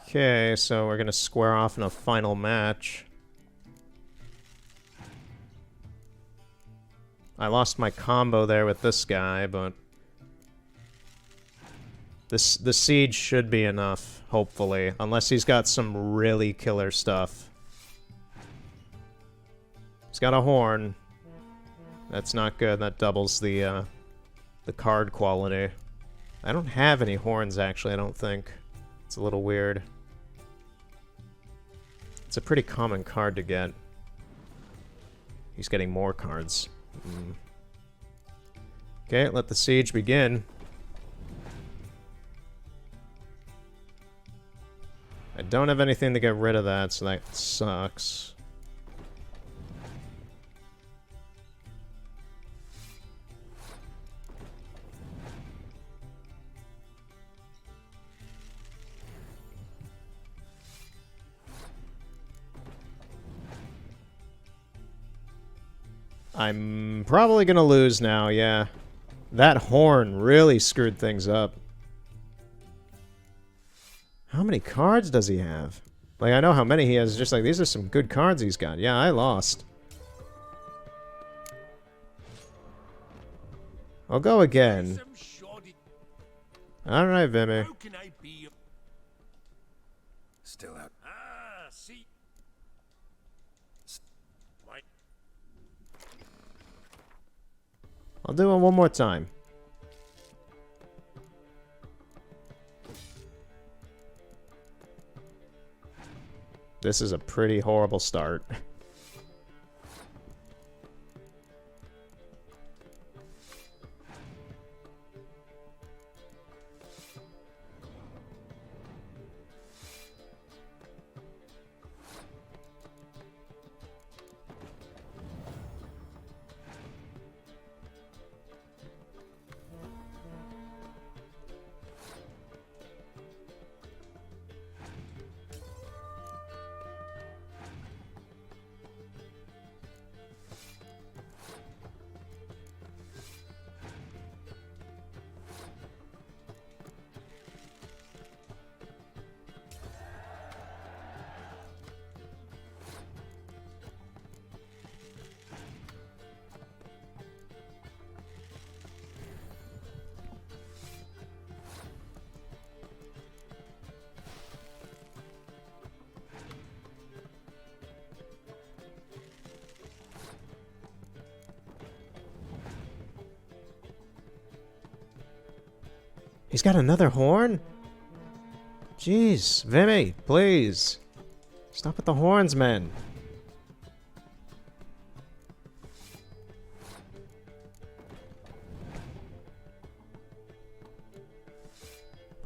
Okay, so we're gonna square off in a final match. I lost my combo there with this guy, but the siege should be enough, hopefully, unless he's got some really killer stuff. He's got a horn. That's not good. That doubles the card quality. I don't have any horns, actually, I don't think. It's a little weird. It's a pretty common card to get. He's getting more cards. Okay, let the siege begin. I don't have anything to get rid of that, so that sucks. I'm probably gonna lose now, yeah. That horn really screwed things up. How many cards does he have? Like, I know how many he has, just like, these are some good cards he's got. Yeah, I lost. I'll go again. Alright, Vimy. How can I be? Still out. Ah, see. Right. I'll do it one more time. This is a pretty horrible start. He's got another horn? Jeez, Vimy, please. Stop with the horns, man.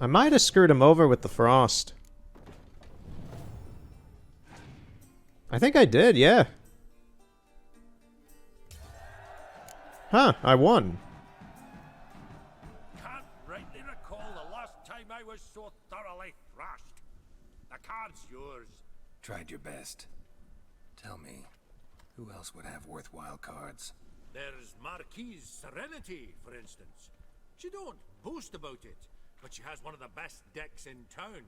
I might have screwed him over with the frost. I think I did, yeah. Huh, I won. Can't rightly recall the last time I was so thoroughly thrashed. The card's yours. Tried your best. Tell me, who else would have worthwhile cards? There's Marquise Serenity, for instance. She don't boast about it, but she has one of the best decks in town,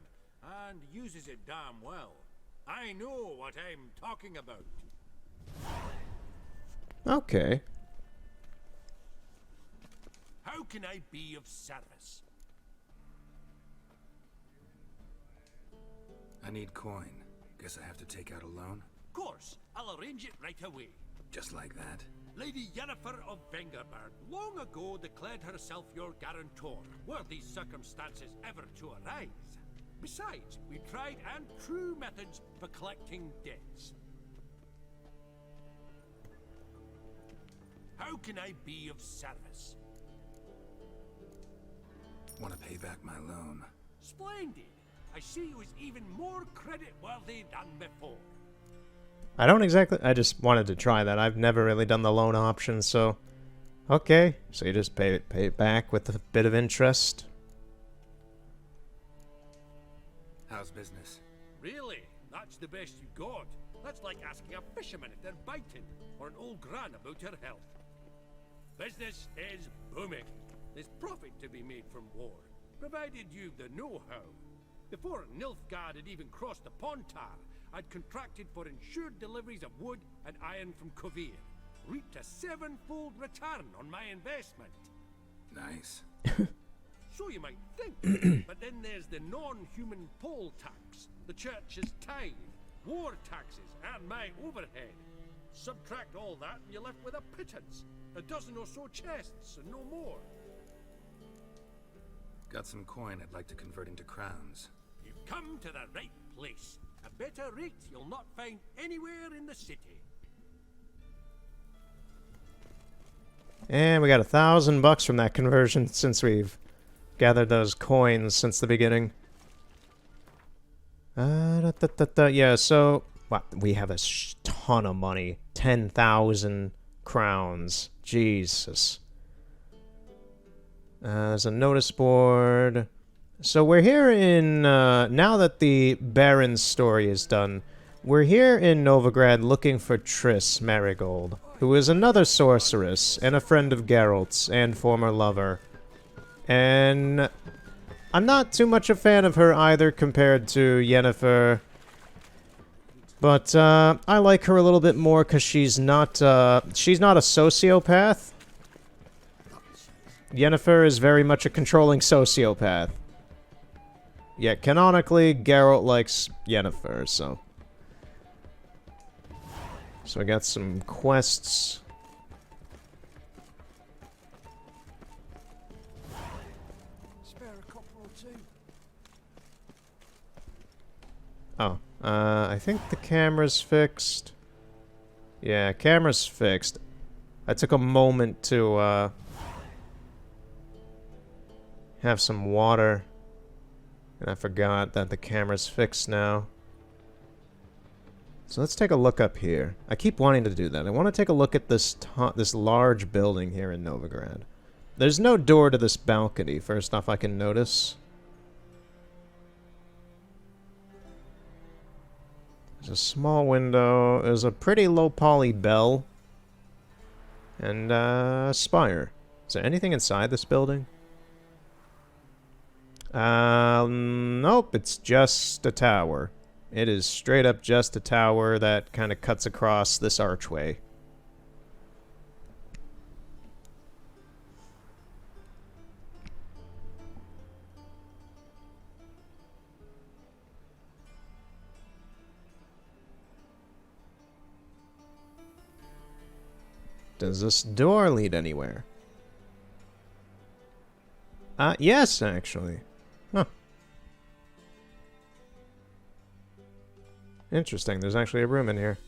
and uses it damn well. I know what I'm talking about. Okay. How can I be of service? I need coin. Guess I have to take out a loan? Of course, I'll arrange it right away. Just like that? Lady Yennefer of Vengerberg long ago declared herself your guarantor, were these circumstances ever to arise. Besides, we tried and true methods for collecting debts. How can I be of service? Want to pay back my loan. Splendid. I see you as even more credit worthy than before. I don't exactly... I just wanted to try that. I've never really done the loan option, so... Okay, so you just pay it back with a bit of interest. How's business? Really? That's the best you got? That's like asking a fisherman if they're biting, or an old gran about her health. Business is booming. There's profit to be made from war, provided you've the know-how. Before Nilfgaard had even crossed the Pontar, I'd contracted for insured deliveries of wood and iron from Kovir. Reaped a 7-fold return on my investment. Nice. So you might think, but then there's the non-human poll tax, the church's tithe, war taxes, and my overhead. Subtract all that and you're left with a pittance. A dozen or so chests and no more. Got some coin I'd like to convert into crowns. You've come to the right place. A better rate you'll not find anywhere in the city. And we got $1,000 from that conversion since we've gathered those coins since the beginning. Yeah, so... Wow, we have a ton of money. 10,000 crowns. Jesus. There's a notice board. So we're here in... now that the Baron's story is done, we're here in Novigrad looking for Triss Marigold, who is another sorceress and a friend of Geralt's and former lover. And I'm not too much a fan of her either compared to Yennefer. But I like her a little bit more because she's not a sociopath. Yennefer is very much a controlling sociopath. Yet canonically, Geralt likes Yennefer, so... So I got some quests. Spare a copper or two. Oh, I think the camera's fixed. Yeah, camera's fixed. I took a moment to, have some water. And I forgot that the camera's fixed now. So let's take a look up here. I keep wanting to do that. I want to take a look at this this large building here in Novigrad. There's no door to this balcony, first off I can notice. There's a small window. There's a pretty low poly bell. And a spire. Is there anything inside this building? Nope, it's just a tower. It is straight up just a tower that kind of cuts across this archway. Does this door lead anywhere? Yes, actually. Huh. Interesting, there's actually a room in here.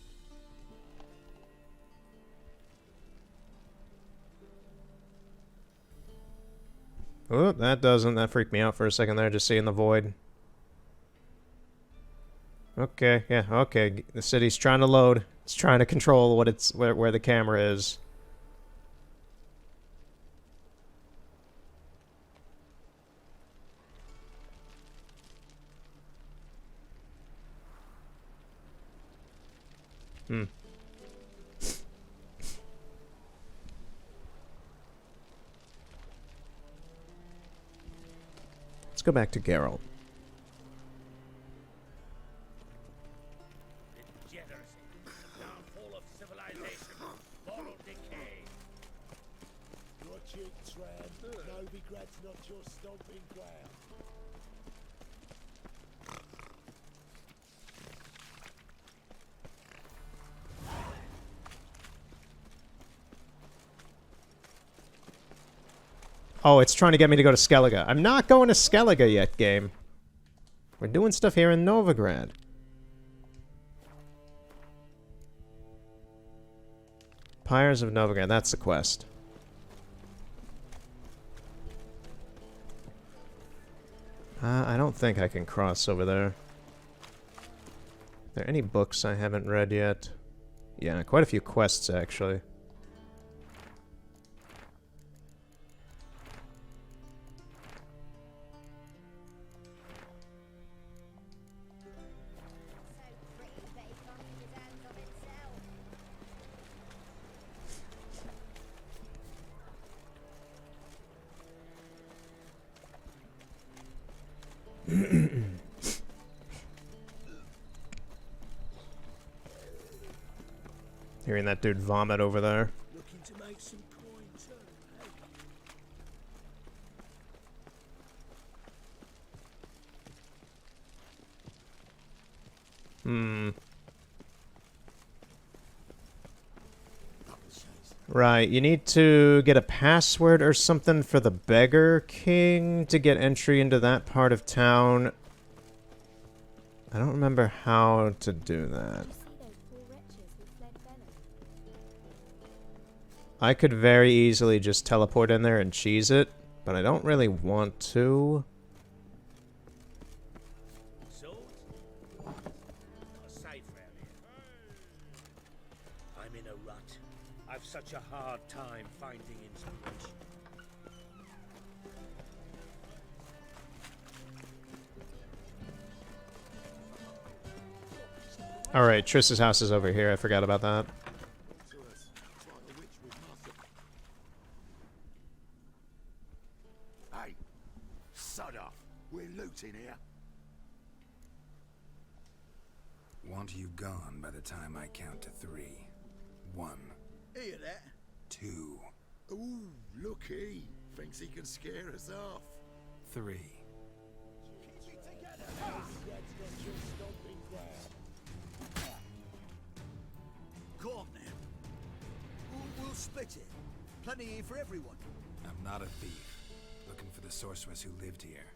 Oh, that doesn't. That freaked me out for a second there, just seeing the void. Okay, yeah, okay. The city's trying to load. It's trying to control what it's where the camera is. Hmm. Let's go back to Geralt. Degeneracy, downfall of civilization, moral decay. Watch it, Tram. Novigrad's not your stomping ground. Oh, it's trying to get me to go to Skellige. I'm not going to Skellige yet, game. We're doing stuff here in Novigrad. Pyres of Novigrad, that's the quest. I don't think I can cross over there. Are there any books I haven't read yet? Yeah, quite a few quests, actually. Hearing that dude vomit over there. Looking to make some coin too, eh? Right, you need to get a password or something for the Beggar King to get entry into that part of town. I don't remember how to do that. I could very easily just teleport in there and cheese it, but I don't really want to. Swords? Not safe round here. I'm in a rut. I've such a hard time finding inspiration. Alright, Triss's house is over here. I forgot about that. Hey, sod off. We're looting here. Want you gone by the time I count to 3. 1, Hear that? 2, Ooh, looky. Thinks he can scare us off. 3. Go on then. We'll split it. Plenty here for everyone. I'm not a thief. Looking for the sorceress who lived here.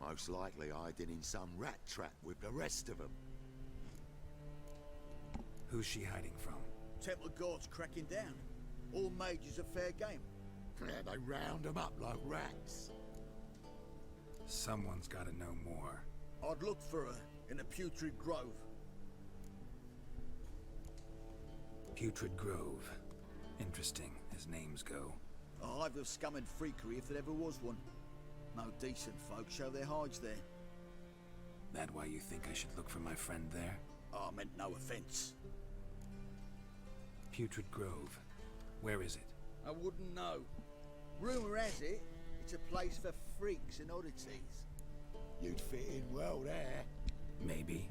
Most likely hiding in some rat trap with the rest of them. Who's she hiding from? Temple Guard's cracking down. All mages are fair game. Yeah, they round them up like rats. Someone's gotta know more. I'd look for her in the Putrid Grove. Putrid Grove. Interesting, as names go. A hive of scum and freakery if there ever was one. No decent folk show their hides there. That why you think I should look for my friend there? Oh, I meant no offense. Putrid Grove. Where is it? I wouldn't know. Rumor has it, it's a place for freaks and oddities. You'd fit in well there. Maybe.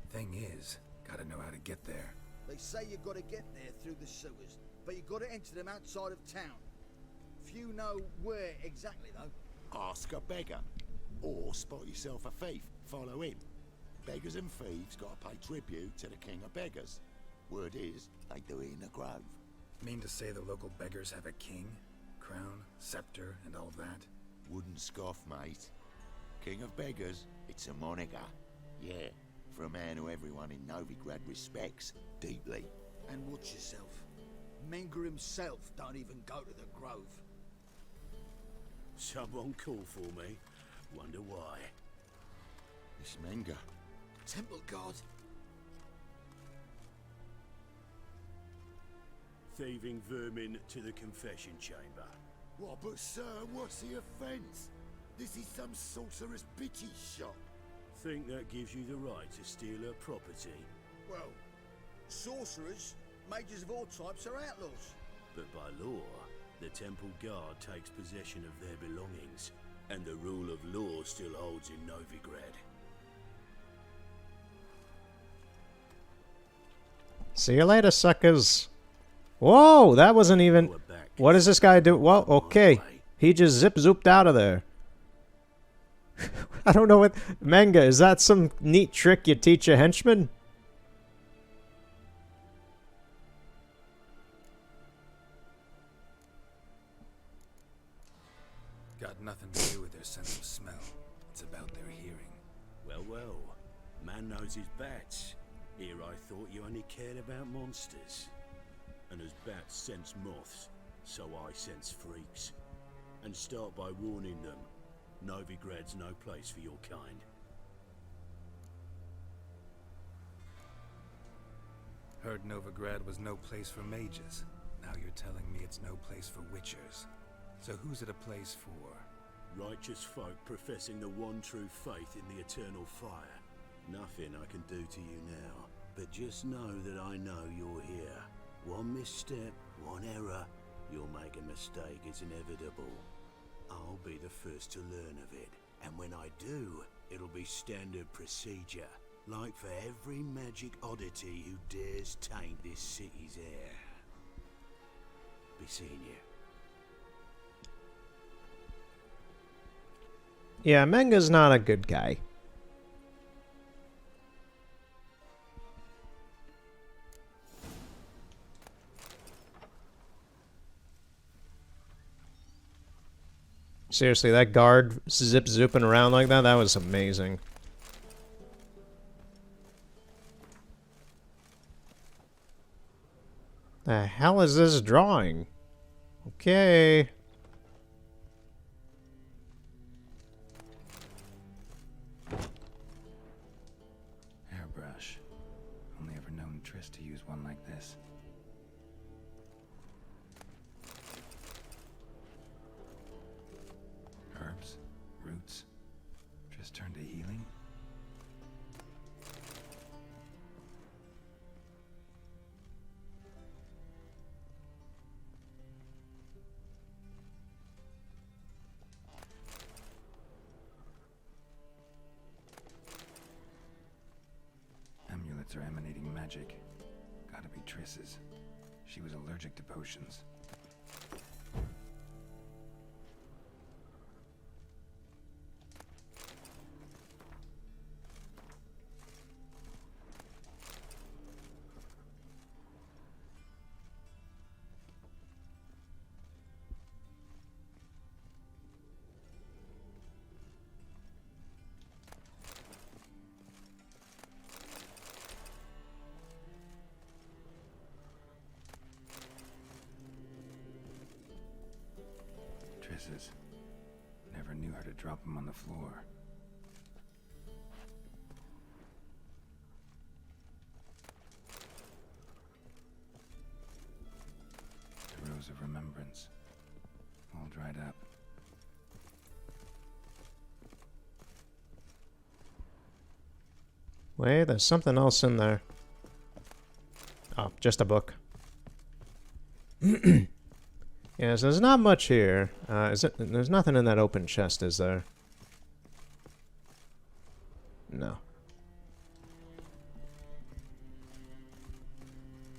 Thing is, gotta know how to get there. They say you gotta get there through the sewers, but you gotta enter them outside of town. Few know where exactly though. Ask a beggar. Or spot yourself a thief. Follow him. Beggars and thieves gotta pay tribute to the king of beggars. Word is, they do it in the grove. Mean to say the local beggars have a king? Crown, scepter, and all that? Wouldn't scoff, mate. King of beggars, it's a moniker. Yeah, for a man who everyone in Novigrad respects deeply. And watch yourself. Menger himself don't even go to the grove. Someone call for me. Wonder why. It's Menger. Temple Guard. Thieving vermin to the confession chamber. What, but sir, what's the offence? This is some sorcerer's bitty shop. Think that gives you the right to steal her property? Well, sorcerers, mages of all types are outlaws. But by law, the Temple Guard takes possession of their belongings, and the rule of law still holds in Novigrad. See you later, suckers. Whoa, that wasn't even... What does this guy do? Well, okay. He just zip-zooped out of there. I don't know what... Manga, is that some neat trick you teach a henchman? Got nothing to do with their sense of smell. It's about their hearing. Well, well. Man knows his bats. Here I thought you only cared about monsters. And as bats sense moths, so I sense freaks. And start by warning them. Novigrad's no place for your kind. Heard Novigrad was no place for mages. Now you're telling me it's no place for witchers. So who's it a place for? Righteous folk professing the one true faith in the eternal fire. Nothing I can do to you now, but just know that I know you're here. One misstep, one error, you'll make a mistake, it's inevitable. I'll be the first to learn of it, and when I do, it'll be standard procedure. Like for every magic oddity who dares taint this city's air. Be seeing you. Yeah, Menga's not a good guy. Seriously, that guard zip-zooping around like that was amazing. The hell is this drawing? Okay. Airbrush. Only ever known Triss to use one like this. Herbs, roots. Triss turned to healing. Amulets are emanating magic. Gotta be Triss's. She was allergic to potions. Triss's. Never knew her to drop them on the floor. The Rose of Remembrance. All dried up. Wait, there's something else in there. Oh, just a book. Yes, there's not much here. There's nothing in that open chest, is there? No.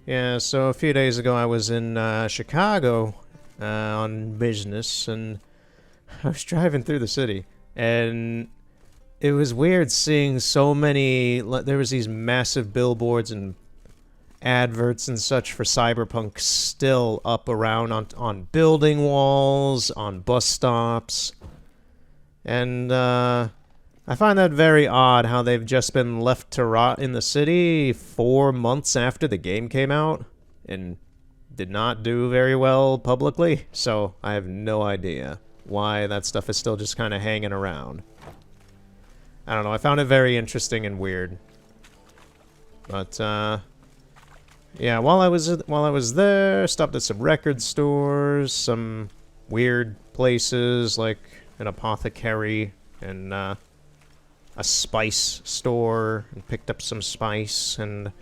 Yeah, so a few days ago I was in Chicago on business, and I was driving through the city, and it was weird seeing so many... There was these massive billboards and adverts and such for Cyberpunk still up around on building walls, on bus stops. And I find that very odd how they've just been left to rot in the city 4 months after the game came out and did not do very well publicly. So I have no idea why that stuff is still just kind of hanging around. I don't know, I found it very interesting and weird. But yeah, while I was there, stopped at some record stores, some weird places like an apothecary and a spice store, and picked up some spice, and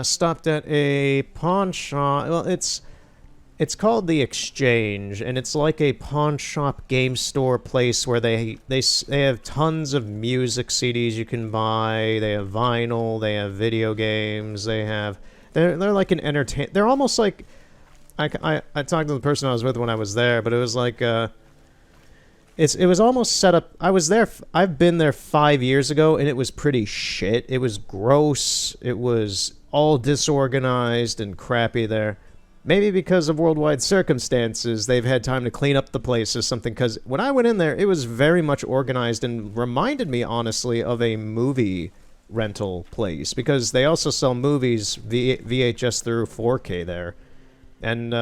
stopped at a pawn shop. Well, it's called The Exchange, and it's like a pawn shop game store place where they have tons of music CDs you can buy. They have vinyl, they have video games, They're like an they're almost like... I talked to the person I was with when I was there, but it was like... It was almost set up... I've been there 5 years ago, and it was pretty shit. It was gross. It was all disorganized and crappy there. Maybe because of worldwide circumstances, they've had time to clean up the place or something, because when I went in there, it was very much organized and reminded me, honestly, of a movie rental place, because they also sell movies VHS through 4K there. And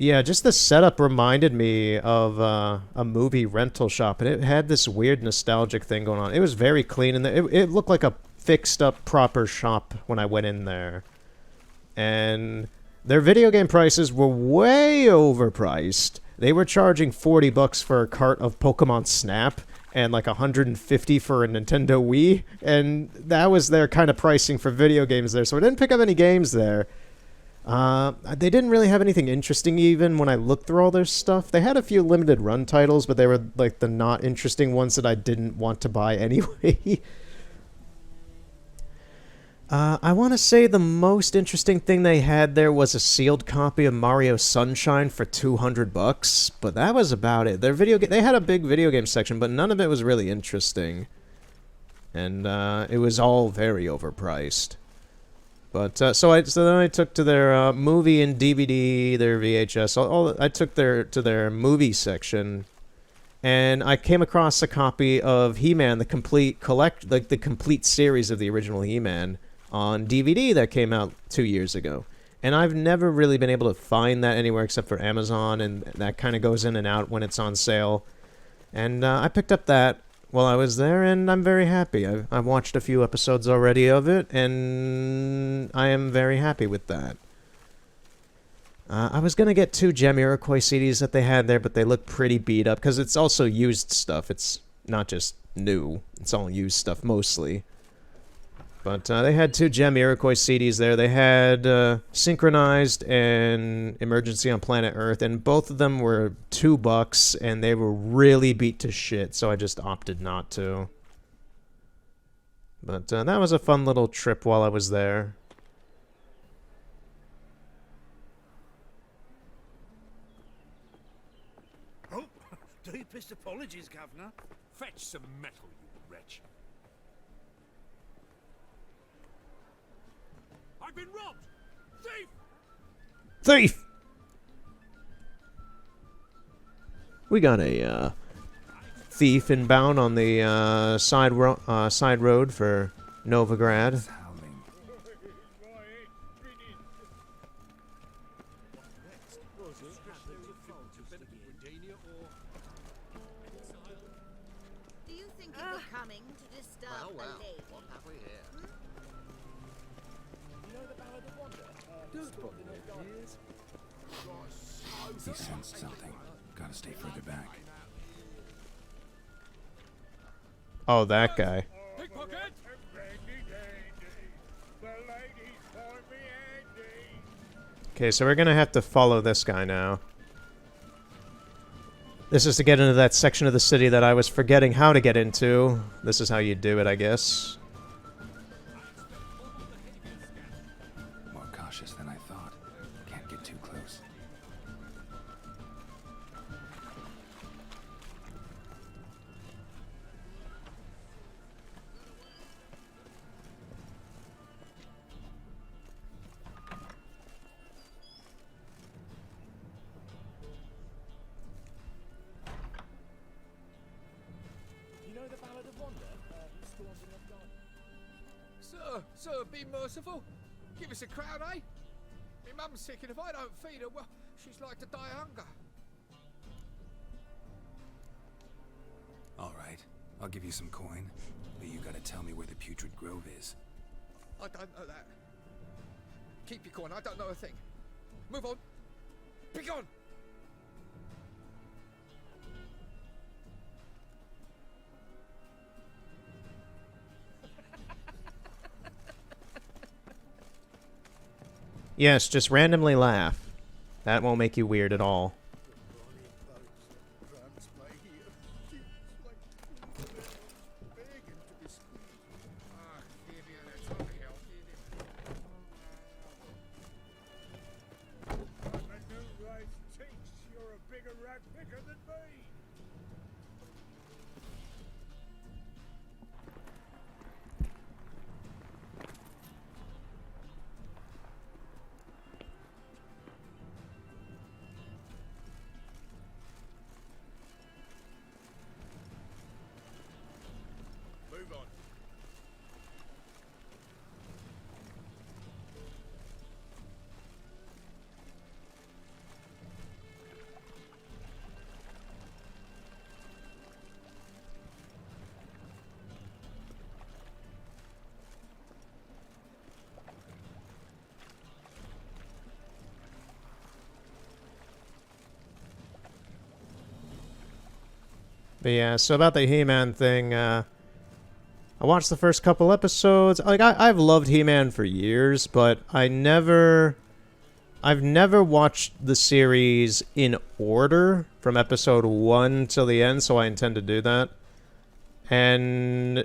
Yeah, just the setup reminded me of a movie rental shop, and it had this weird nostalgic thing going on. It was very clean, and it looked like a fixed-up, proper shop when I went in there. And their video game prices were way overpriced. They were charging $40 for a cart of Pokemon Snap, and like $150 for a Nintendo Wii, and that was their kind of pricing for video games there. So I didn't pick up any games there. They didn't really have anything interesting even when I looked through all their stuff. They had a few limited run titles, but they were like the not interesting ones that I didn't want to buy anyway. I want to say the most interesting thing they had there was a sealed copy of Mario Sunshine for $200, but that was about it. They had a big video game section, but none of it was really interesting. And it was all very overpriced. But so then I took to their movie and DVD, their VHS. I took to their movie section, and I came across a copy of He-Man, the complete series of the original He-Man on DVD that came out 2 years ago. And I've never really been able to find that anywhere except for Amazon, and that kind of goes in and out when it's on sale. And I picked up that while I was there, and I'm very happy. I've watched a few episodes already of it, and I am very happy with that. I was going to get 2 Jamiroquai CDs that they had there, but they look pretty beat up, because it's also used stuff. It's not just new. It's all used stuff, mostly. But they had 2 Jamiroquai CDs there. They had Synchronized and Emergency on Planet Earth, and both of them were $2, and they were really beat to shit, so I just opted not to. But that was a fun little trip while I was there. Oh, deepest apologies, Governor. Fetch some metal, you wretch. I've been robbed! Thief! Thief! We got a thief inbound on the side road for Novigrad. It's howling. Do you think it was coming to disturb the lady? What have we here? He sensed something. Gotta stay further back. Oh, that guy. Pickpocket! Okay, so we're gonna have to follow this guy now. This is to get into that section of the city that I was forgetting how to get into. This is how you do it, I guess. More cautious than I thought. Can't get too close. Sir, be merciful. Give us a crown, eh? My mum's sick, and if I don't feed her, well, she's like to die of hunger. All right, I'll give you some coin, but you gotta tell me where the Putrid Grove is. I don't know that. Keep your coin, I don't know a thing. Move on. Be gone! Yes, just randomly laugh. That won't make you weird at all. You're a bigger rat picker than me. But yeah, so about the He-Man thing, I watched the first couple episodes. Like, I've loved He-Man for years, but I've never watched the series in order from episode 1 till the end, so I intend to do that. And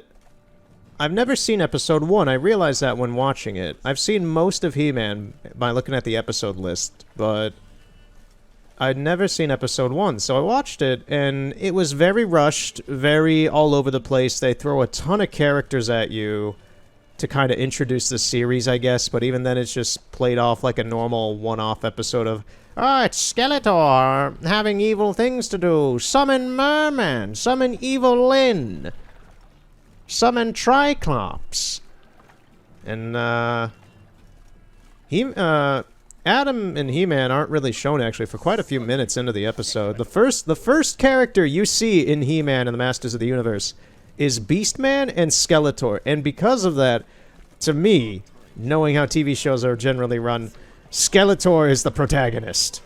I've never seen episode 1. I realized that when watching it. I've seen most of He-Man by looking at the episode list, but I'd never seen episode 1. So I watched it, and it was very rushed, very all over the place. They throw a ton of characters at you to kind of introduce the series, I guess, but even then it's just played off like a normal one-off episode of, oh, it's Skeletor having evil things to do. Summon Merman. Summon Evil Lyn. Summon Triclops. And, Adam and He-Man aren't really shown, actually, for quite a few minutes into the episode. The first character you see in He-Man and the Masters of the Universe is Beastman and Skeletor. And because of that, to me, knowing how TV shows are generally run, Skeletor is the protagonist.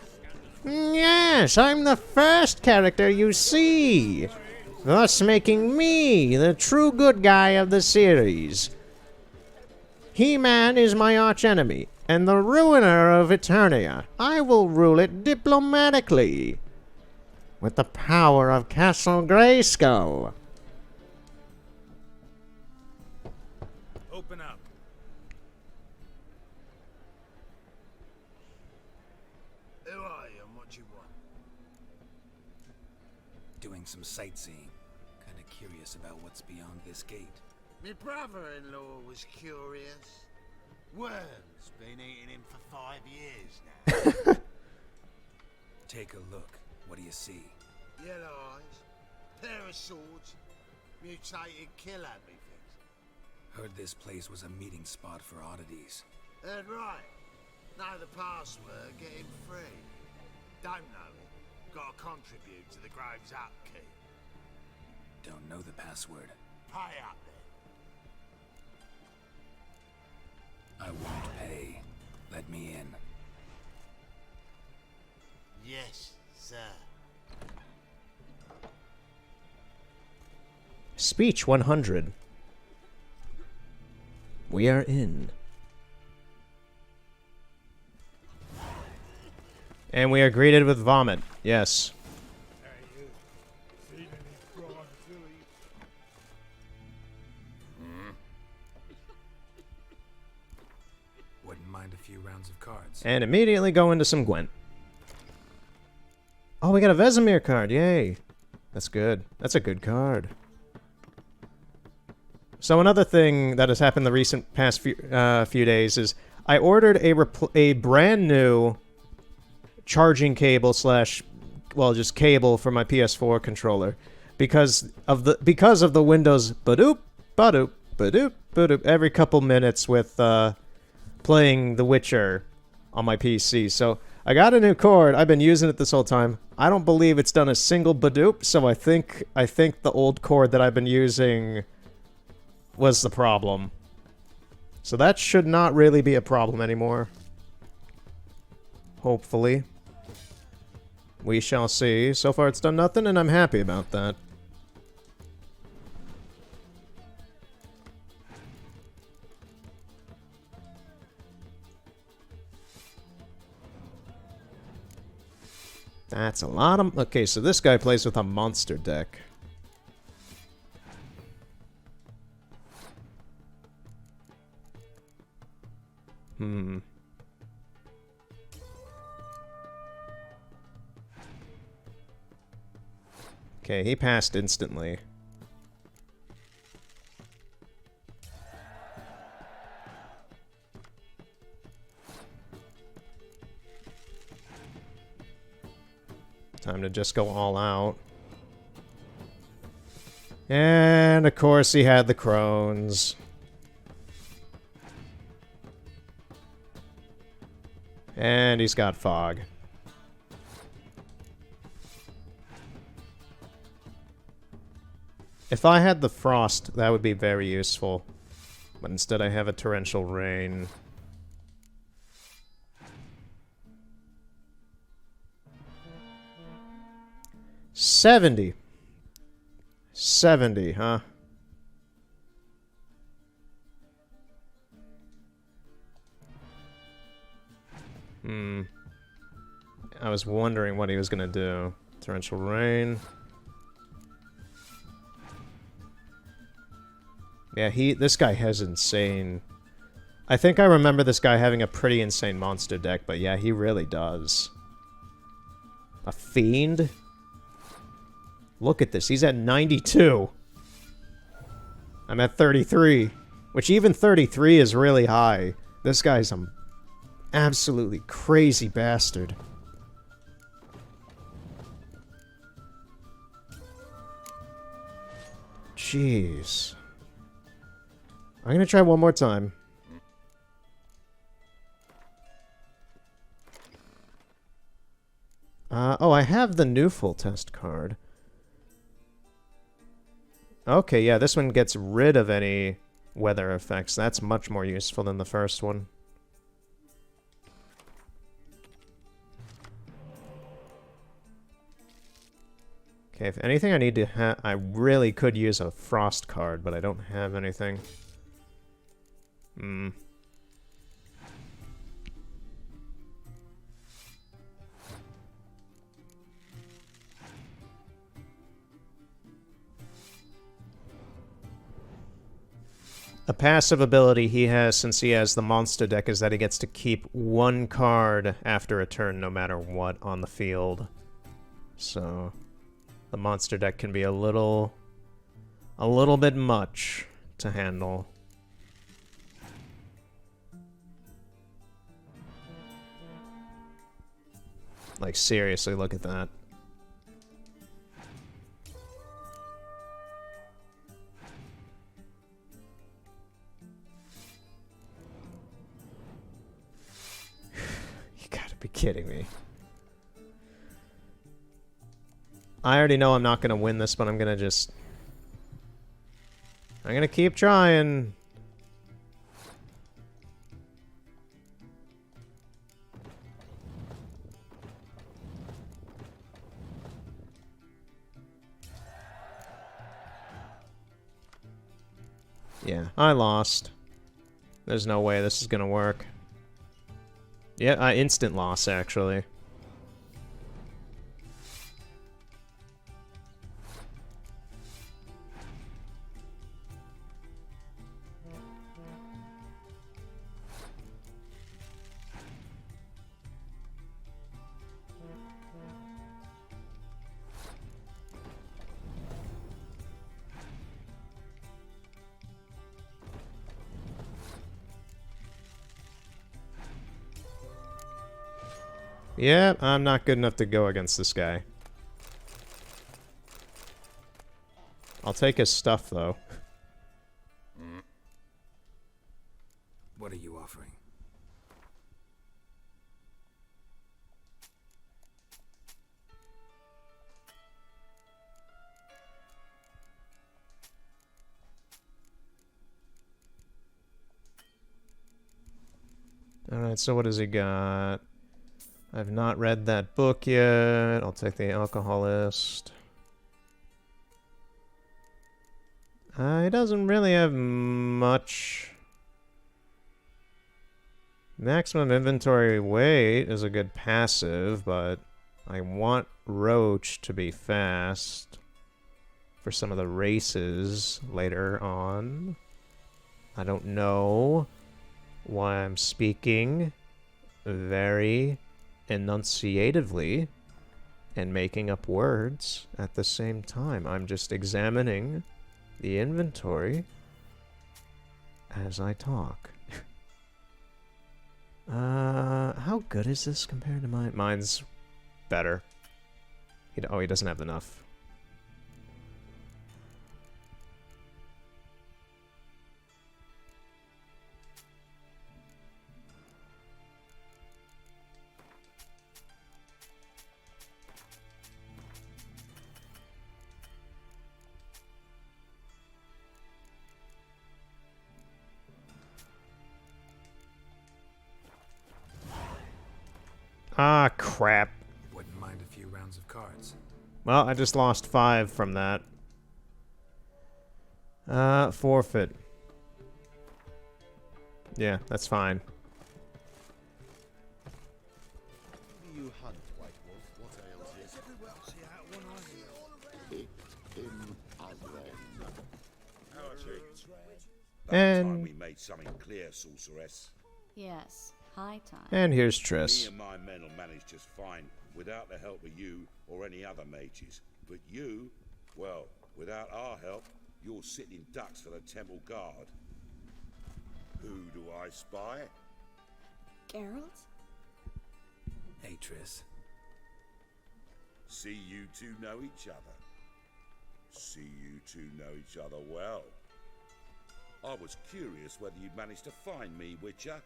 Yes, I'm the first character you see, thus making me the true good guy of the series. He-Man is my archenemy, and the ruiner of Eternia. I will rule it diplomatically, with the power of Castle Grayskull. Open up. Who are you and what do you want? Doing some sightseeing. Kinda curious about what's beyond this gate. My brother-in-law was curious. Worms been eating him for 5 years now. Take a look. What do you see? Yellow eyes, pair of swords, mutated killer me things. Heard this place was a meeting spot for oddities. Heard right. Know the password, get him free. Don't know it. Gotta contribute to the Grove's upkeep. Don't know the password. Pay up then. I won't pay. Let me in. Yes, sir. Speech 100. We are in. And we are greeted with vomit. Yes. Wouldn't mind a few rounds of cards. And immediately go into some Gwent. Oh, we got a Vesemir card. Yay. That's good. That's a good card. So another thing that has happened the recent past few days is I ordered a brand new charging cable slash, well, just cable for my PS4 controller because of the Windows badoop badoop badoop badoop every couple minutes with playing The Witcher on my PC. So I got a new cord. I've been using it this whole time. I don't believe it's done a single badoop, so I think the old cord that I've been using was the problem. So that should not really be a problem anymore. Hopefully. We shall see. So far it's done nothing, and I'm happy about that. That's a lot of... Okay, so this guy plays with a monster deck. Okay, he passed instantly. Time to just go all out. And, of course, he had the crones. And he's got fog. If I had the frost, that would be very useful. But instead I have a torrential rain. $70. 70, huh? I was wondering what he was gonna do. Torrential rain. Yeah, this guy has insane... I think I remember this guy having a pretty insane monster deck, but yeah, he really does. A fiend? Look at this, he's at 92. I'm at 33. Which even 33 is really high. This guy's an absolutely crazy bastard. Jeez. I'm gonna try one more time. Oh, I have the new full test card. Okay, yeah, this one gets rid of any weather effects. That's much more useful than the first one. Okay, if anything I need to have... I really could use a frost card, but I don't have anything. A passive ability he has, since he has the monster deck, is that he gets to keep one card after a turn no matter what on the field. So the monster deck can be a little bit much to handle. Like, seriously, look at that. You gotta be kidding me. I already know I'm not gonna win this, but I'm gonna keep trying. Yeah, I lost. There's no way this is gonna work. Yeah, instant loss, actually. Yeah, I'm not good enough to go against this guy. I'll take his stuff, though. What are you offering? Alright, so what has he got? I've not read that book yet. I'll take the Alcoholist. He doesn't really have much. Maximum inventory weight is a good passive, but I want Roach to be fast for some of the races later on. I don't know why I'm speaking very enunciatively and making up words at the same time. I'm just examining the inventory as I talk. How good is this compared to mine? Mine's better. He doesn't have enough. Ah, crap. Wouldn't mind a few rounds of cards. Well, I just lost 5 from that. Forfeit. Yeah, that's fine. Do you hunt, White Wolf? What ails you? And- Time we made something clear, sorceress. Yes, high time. And here's Me Triss. and my men will manage just fine without the help of you or any other mages. But you, well, without our help, you're sitting ducks for the temple guard. Who do I spy? Geralt? Hey, Triss. See you two know each other. See you two know each other well. I was curious whether you'd managed to find me, Witcher.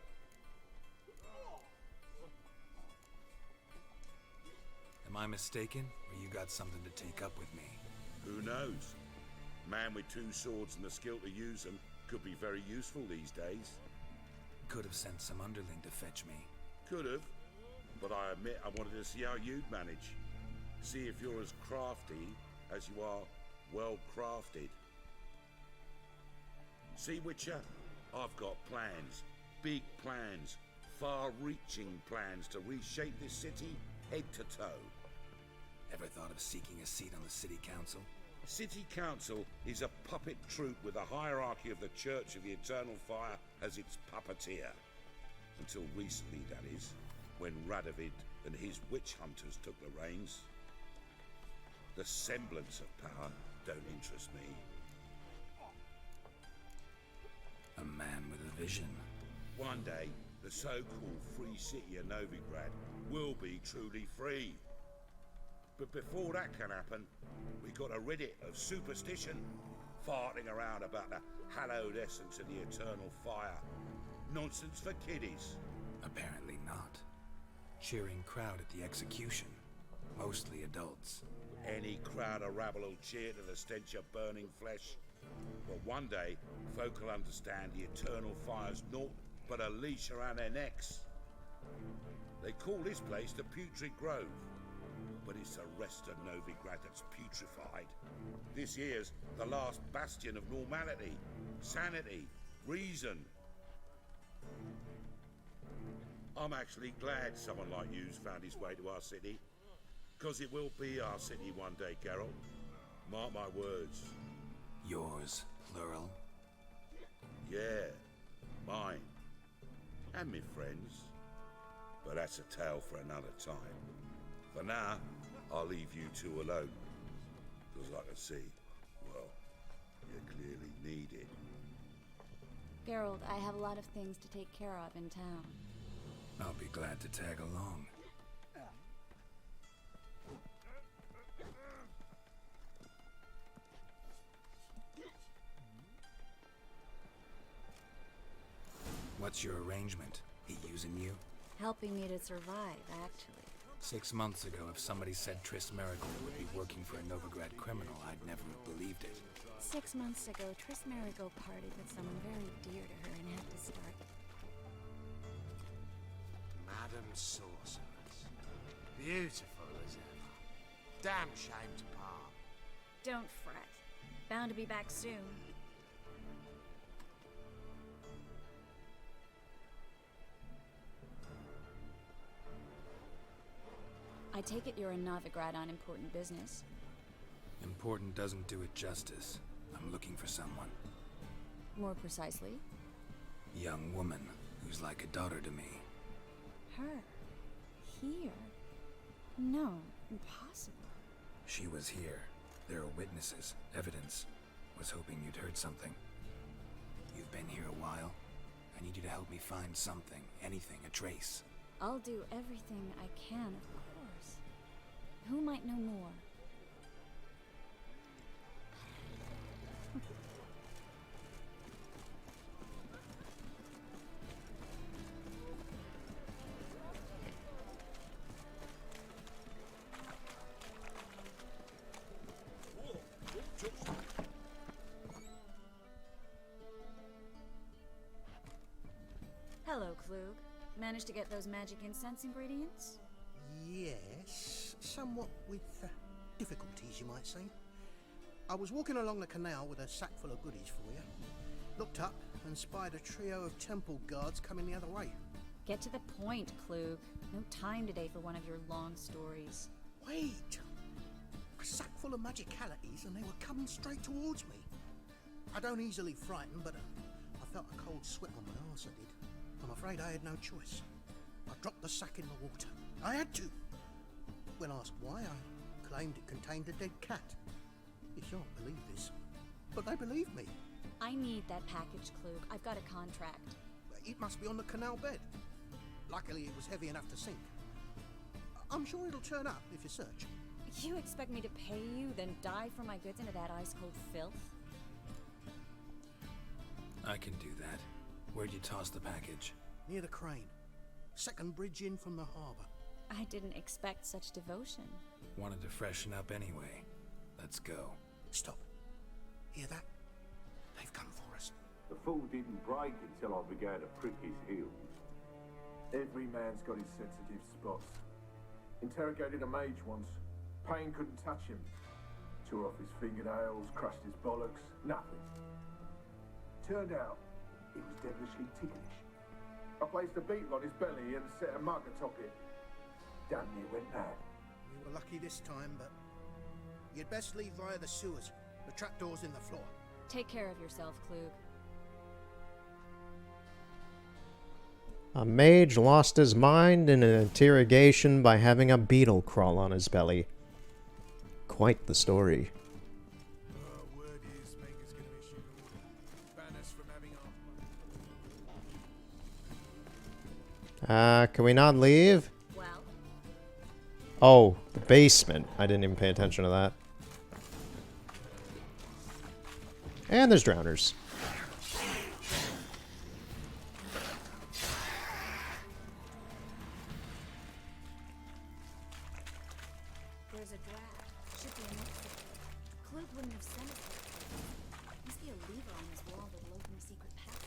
Am I mistaken, or you got something to take up with me? Who knows? Man with two swords and the skill to use them could be very useful these days. Could have sent some underling to fetch me. Could have, but I admit I wanted to see how you'd manage. See if you're as crafty as you are well crafted. See, Witcher, I've got plans, big plans, far-reaching plans to reshape this city head to toe. Ever thought of seeking a seat on the city council? City Council is a puppet troupe with a hierarchy of the Church of the Eternal Fire as its puppeteer. Until recently, that is, when Radovid and his witch hunters took the reins. The semblance of power don't interest me. A man with a vision. One day, the so-called free city of Novigrad will be truly free. But before that can happen, we got to rid it of superstition, farting around about the hallowed essence of the eternal fire. Nonsense for kiddies. Apparently not. Cheering crowd at the execution. Mostly adults. Any crowd of rabble will cheer to the stench of burning flesh. But one day, folk will understand the eternal fire's naught but a leash around their necks. They call this place the Putrid Grove, but it's the rest of Novigrad that's putrefied. This here's the last bastion of normality, sanity, reason. I'm actually glad someone like you's found his way to our city, because it will be our city one day, Geralt. Mark my words. Yours, plural. Yeah, mine. And me friends. But that's a tale for another time. For now, I'll leave you two alone. Because I can see, well, you clearly need it. Geralt, I have a lot of things to take care of in town. I'll be glad to tag along. What's your arrangement? He using you? Helping me to survive, actually. 6 months ago, if somebody said Triss Merigold would be working for a Novigrad criminal, I'd never have believed it. 6 months ago, Triss Merigold partied with someone very dear to her and had to start. Madam Sorceress. Beautiful as ever. Damn shame to part. Don't fret. Bound to be back soon. I take it you're in Novigrad on important business. Important doesn't do it justice. I'm looking for someone. More precisely, Young woman who's like a daughter to me. her. Here. No, impossible. She was here. There are witnesses, evidence. Was hoping you'd heard something. You've been here a while. I need you to help me find something, anything, a trace. I'll do everything I can, of course. Who might know more? Hello, Klug. Managed to get those magic incense ingredients? Yes, somewhat with difficulties, you might say. I was walking along the canal with a sack full of goodies for you. Looked up and spied a trio of temple guards coming the other way. Get to the point, Klug. No time today for one of your long stories. Wait! A sack full of magicalities and they were coming straight towards me. I don't easily frighten, but I felt a cold sweat on my arse, I did. I'm afraid I had no choice. I dropped the sack in the water. I had to. When asked why, I claimed it contained a dead cat. You shan't believe this, but they believed me. I need that package, Klug. I've got a contract. It must be on the canal bed. Luckily, it was heavy enough to sink. I'm sure it'll turn up if you search. You expect me to pay you, then dive for my goods into that ice-cold filth? I can do that. Where'd you toss the package? Near the crane. Second bridge in from the harbour. I didn't expect such devotion. Wanted to freshen up anyway. Let's go. Stop. Hear that? They've come for us. The fall didn't break until I began to prick his heels. Every man's got his sensitive spots. Interrogated a mage once. Pain couldn't touch him. Tore off his fingernails, crushed his bollocks. Nothing. Turned out, he was devilishly ticklish. I placed a beetle on his belly and set a mug atop it. Damn near went mad. We were lucky this time, but you'd best leave via the sewers. The trapdoor's in the floor. Take care of yourself, Klug. A mage lost his mind in an interrogation by having a beetle crawl on his belly. Quite the story. Word is Maker's gonna issue an order. Ban us from having our... Can we not leave? Well? Oh, the basement. I didn't even pay attention to that. And there's drowners. There's a draft. Should be enough for it. Klug wouldn't have sent us there. Must be a lever on his wall that'll open the secret passage.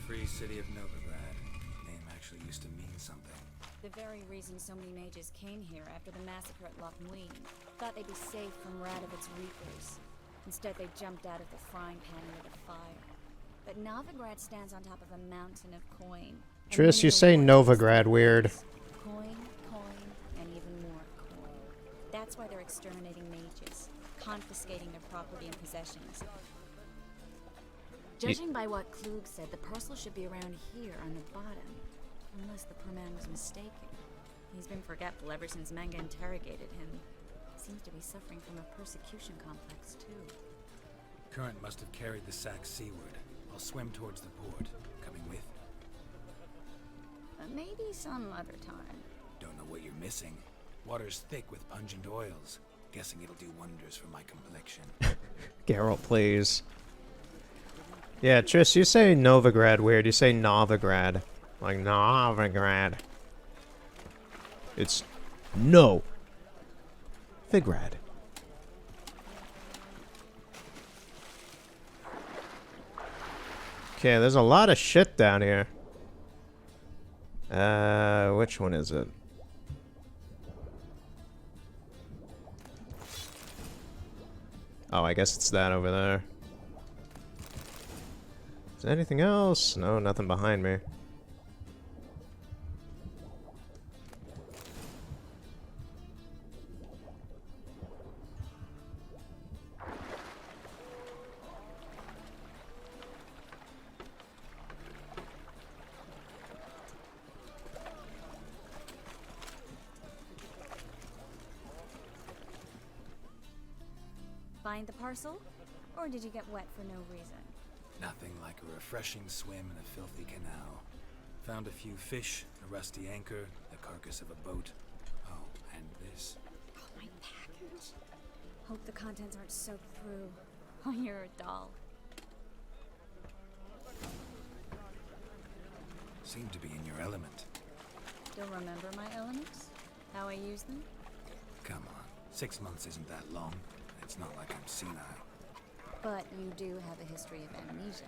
Free City of Novigrad. Name actually used to mean something. The very reason so many mages came here after the massacre at Loch Muin. Thought they'd be safe from Radovid's reapers. Instead, they jumped out of the frying pan into the fire. But Novigrad stands on top of a mountain of coin. Triss, you say Novigrad weird. Coin, coin, and even more coin. That's why they're exterminating mages, confiscating their property and possessions. Judging by what Klug said, the parcel should be around here on the bottom. Unless the poor man was mistaken. He's been forgetful ever since Manga interrogated him. Seems to be suffering from a persecution complex, too. Current must have carried the sack seaward. I'll swim towards the port. Coming with? Maybe some other time. Don't know what you're missing. Water's thick with pungent oils. Guessing it'll do wonders for my complexion. Geralt, please. Yeah, Triss, you say Novigrad weird. You say Novigrad. Like Novigrad. It's no. Vigrad. Okay, there's a lot of shit down here. Which one is it? Oh, I guess it's that over there. Is there anything else? No, nothing behind me. Find the parcel? Or did you get wet for no reason? Nothing like a refreshing swim in a filthy canal. Found a few fish, a rusty anchor, the carcass of a boat. Oh, and this. Oh, my package. Hope the contents aren't soaked through. Oh, you're a doll. Seem to be in your element. Still remember my elements? How I use them? Come on, 6 months isn't that long. It's not like I'm senile. But you do have a history of amnesia.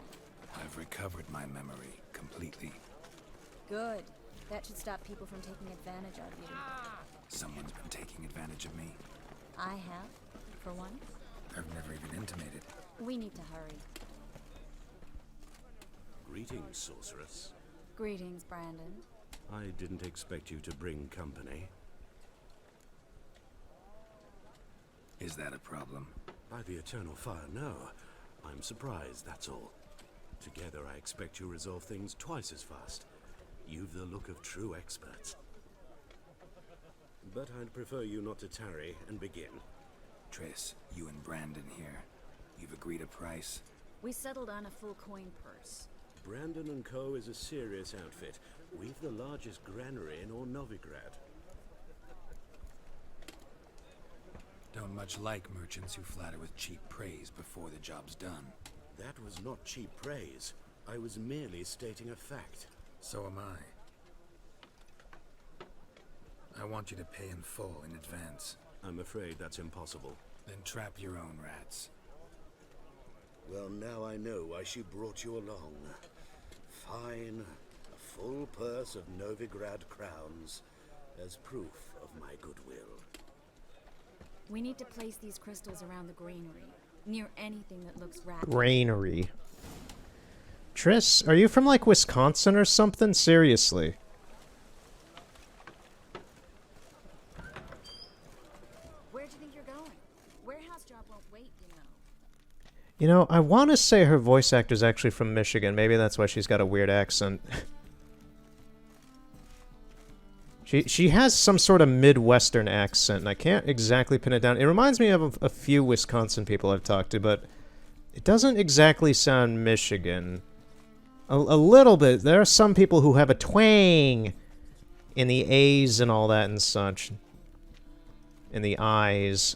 I've recovered my memory completely. Good. That should stop people from taking advantage of you. Someone's been taking advantage of me. I have, for once. I've never even intimated. We need to hurry. Greetings, sorceress. Greetings, Brandon. I didn't expect you to bring company. Is that a problem? By the eternal fire, no. I'm surprised, that's all. Together, I expect you resolve things twice as fast. You've the look of true experts. But I'd prefer you not to tarry and begin. Triss, you and Brandon here. You've agreed a price? We settled on a full coin purse. Brandon & Co. is a serious outfit. We've the largest granary in all Novigrad. Don't much like merchants who flatter with cheap praise before the job's done. That was not cheap praise. I was merely stating a fact. So am I. I want you to pay in full in advance. I'm afraid that's impossible. Then trap your own rats. Well, now I know why she brought you along. Fine. A full purse of Novigrad crowns as proof of my goodwill. We need to place these crystals around the granary, near anything that looks rat. Granary. Triss, are you from like Wisconsin or something? Seriously. Where do you think you're going? Warehouse job won't wait, you know. You know, I want to say her voice actor's actually from Michigan. Maybe that's why she's got a weird accent. She has some sort of Midwestern accent, and I can't exactly pin it down. It reminds me of a few Wisconsin people I've talked to, but it doesn't exactly sound Michigan. A little bit. There are some people who have a twang in the A's and all that and such. In the I's.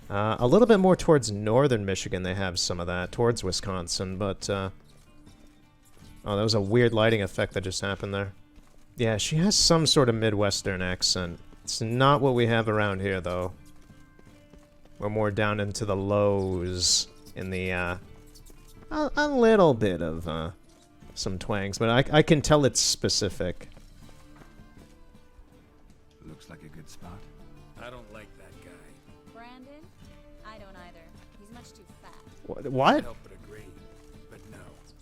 A little bit more towards northern Michigan they have some of that. Towards Wisconsin, but... oh, that was a weird lighting effect that just happened there. Yeah, she has some sort of Midwestern accent. It's not what we have around here, though. We're more down into the lows in the, a little bit of, some twangs, but I can tell it's specific. Looks like a good spot. I don't like that guy. Brandon? I don't either. He's much too fat. What? Can't help but agree. But no.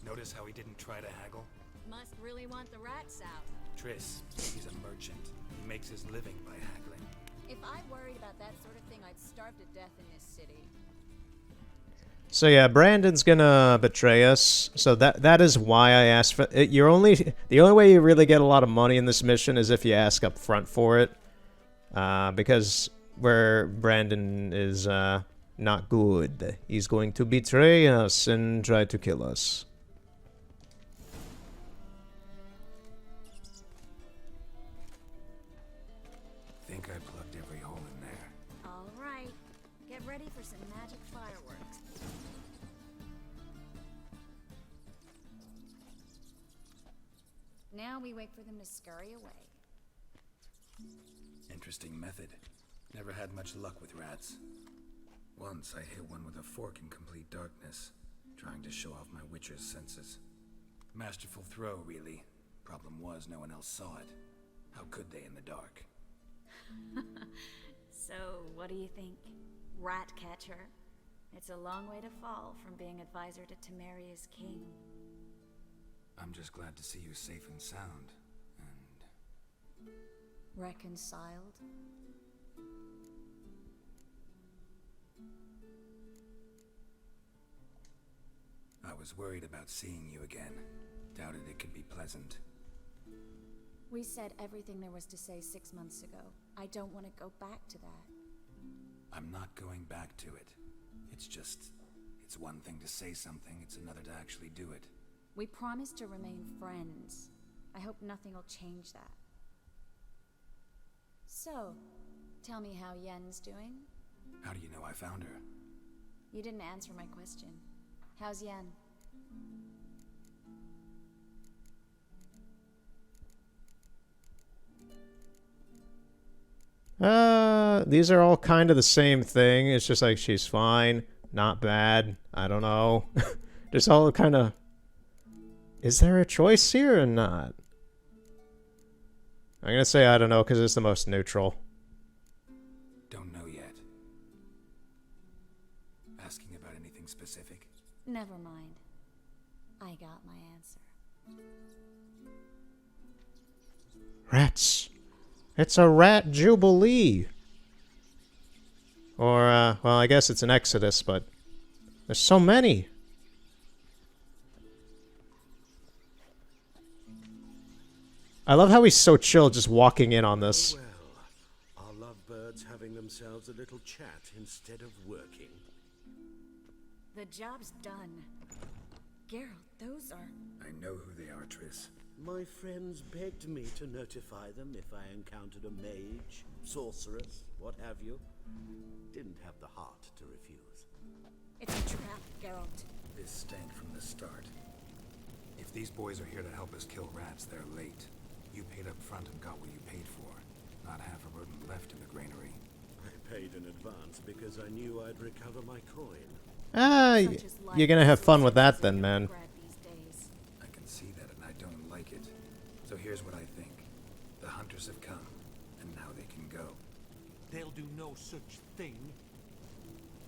Notice how he didn't try to haggle? Must really want the rats out. Triss, he's a merchant. He makes his living by haggling. If I worried about that sort of thing, I'd starve to death in this city. So yeah, Brandon's gonna betray us. So that is why I asked for it. The only way you really get a lot of money in this mission is if you ask up front for it. Because where Brandon is not good, he's going to betray us and try to kill us. Think I plugged every hole in there. All right, get ready for some magic fireworks. Now we wait for them to scurry away. Interesting method. Never had much luck with rats. Once I hit one with a fork in complete darkness, trying to show off my witcher's senses. Masterful throw, really. Problem was, no one else saw it. How could they in the dark? So, what do you think? Rat catcher? It's a long way to fall from being advisor to Temeria's king. I'm just glad to see you safe and sound. And... reconciled? I was worried about seeing you again. Doubted it could be pleasant. We said everything there was to say 6 months ago. I don't want to go back to that. I'm not going back to it. It's just... it's one thing to say something, it's another to actually do it. We promised to remain friends. I hope nothing will change that. So, tell me how Yen's doing? How do you know I found her? You didn't answer my question. How's Yen? These are all kind of the same thing. It's just like she's fine, not bad. I don't know. Just all kind of... Is there a choice here or not? I'm gonna say I don't know because it's the most neutral. Don't know yet. Asking about anything specific? Never mind. I got my answer. Rats. It's a rat jubilee. Or, well, I guess it's an exodus, but there's so many. I love how he's so chill just walking in on this. Well, are lovebirds having themselves a little chat instead of working? The job's done. Geralt, those are... I know who they are, Triss. My friends begged me to notify them if I encountered a mage, sorceress, what have you. Didn't have the heart to refuse. It's a trap, Geralt. This stank from the start. If these boys are here to help us kill rats, they're late. You paid up front and got what you paid for. Not half a rodent left in the granary. I paid in advance because I knew I'd recover my coin. You're gonna have fun with that then, man. I can see that and I don't like it. So here's what I think. The hunters have come, and now they can go. They'll do no such thing.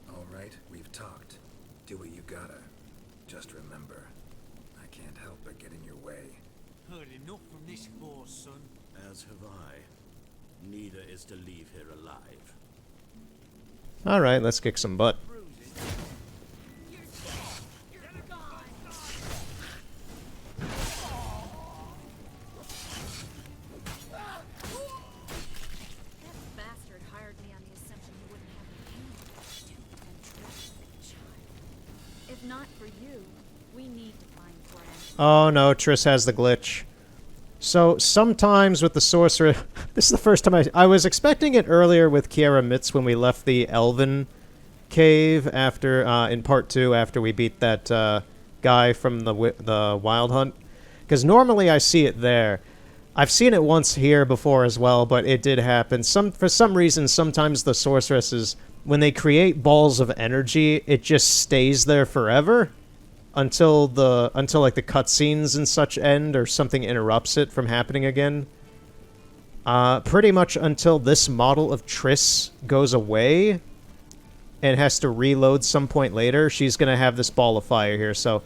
All right, we've talked. Do what you gotta. Just remember, I can't help but get in your way. Heard enough from this horse, son. As have I. Neither is to leave here alive. Alright, let's kick some butt. Oh no, Triss has the glitch. So sometimes with the sorcerer, this is the first time I was expecting it earlier with Kiera Mitz when we left the Elven cave after in part 2 after we beat that guy from the Wild Hunt, because normally I see it there. I've seen it once here before as well, but it did happen. For some reason, sometimes the sorceresses, when they create balls of energy, it just stays there forever. Until like the cutscenes and such end or something interrupts it from happening again. Pretty much until this model of Triss goes away and has to reload some point later, she's gonna have this ball of fire here. So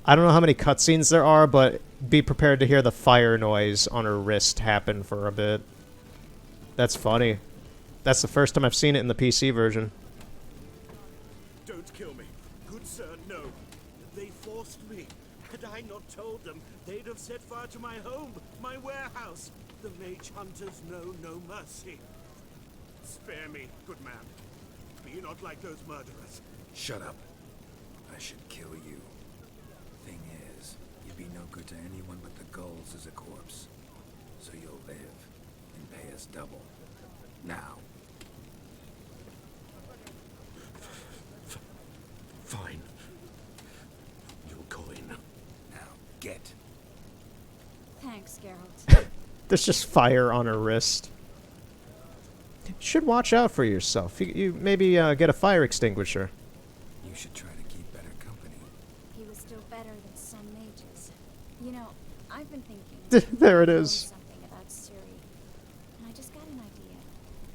I don't know how many cutscenes there are, but be prepared to hear the fire noise on her wrist happen for a bit. That's funny. That's the first time I've seen it in the PC version. Don't kill me. Good sir, no. They forced me. Had I not told them, they'd have set fire to my home, my warehouse. The mage hunters know no mercy. Spare me, good man. Be not like those murderers. Shut up. I should kill you. Thing is, you'd be no good to anyone but the gulls as a corpse. So you'll live and pay us double. Now. Fine. Your coin. Now, get. Thanks, Geralt. There's just fire on her wrist. You should watch out for yourself. You maybe get a fire extinguisher. You should try to keep better company. He was still better than some mages. You know, I've been thinking... There it is. ...something about Ciri. And I just got an idea.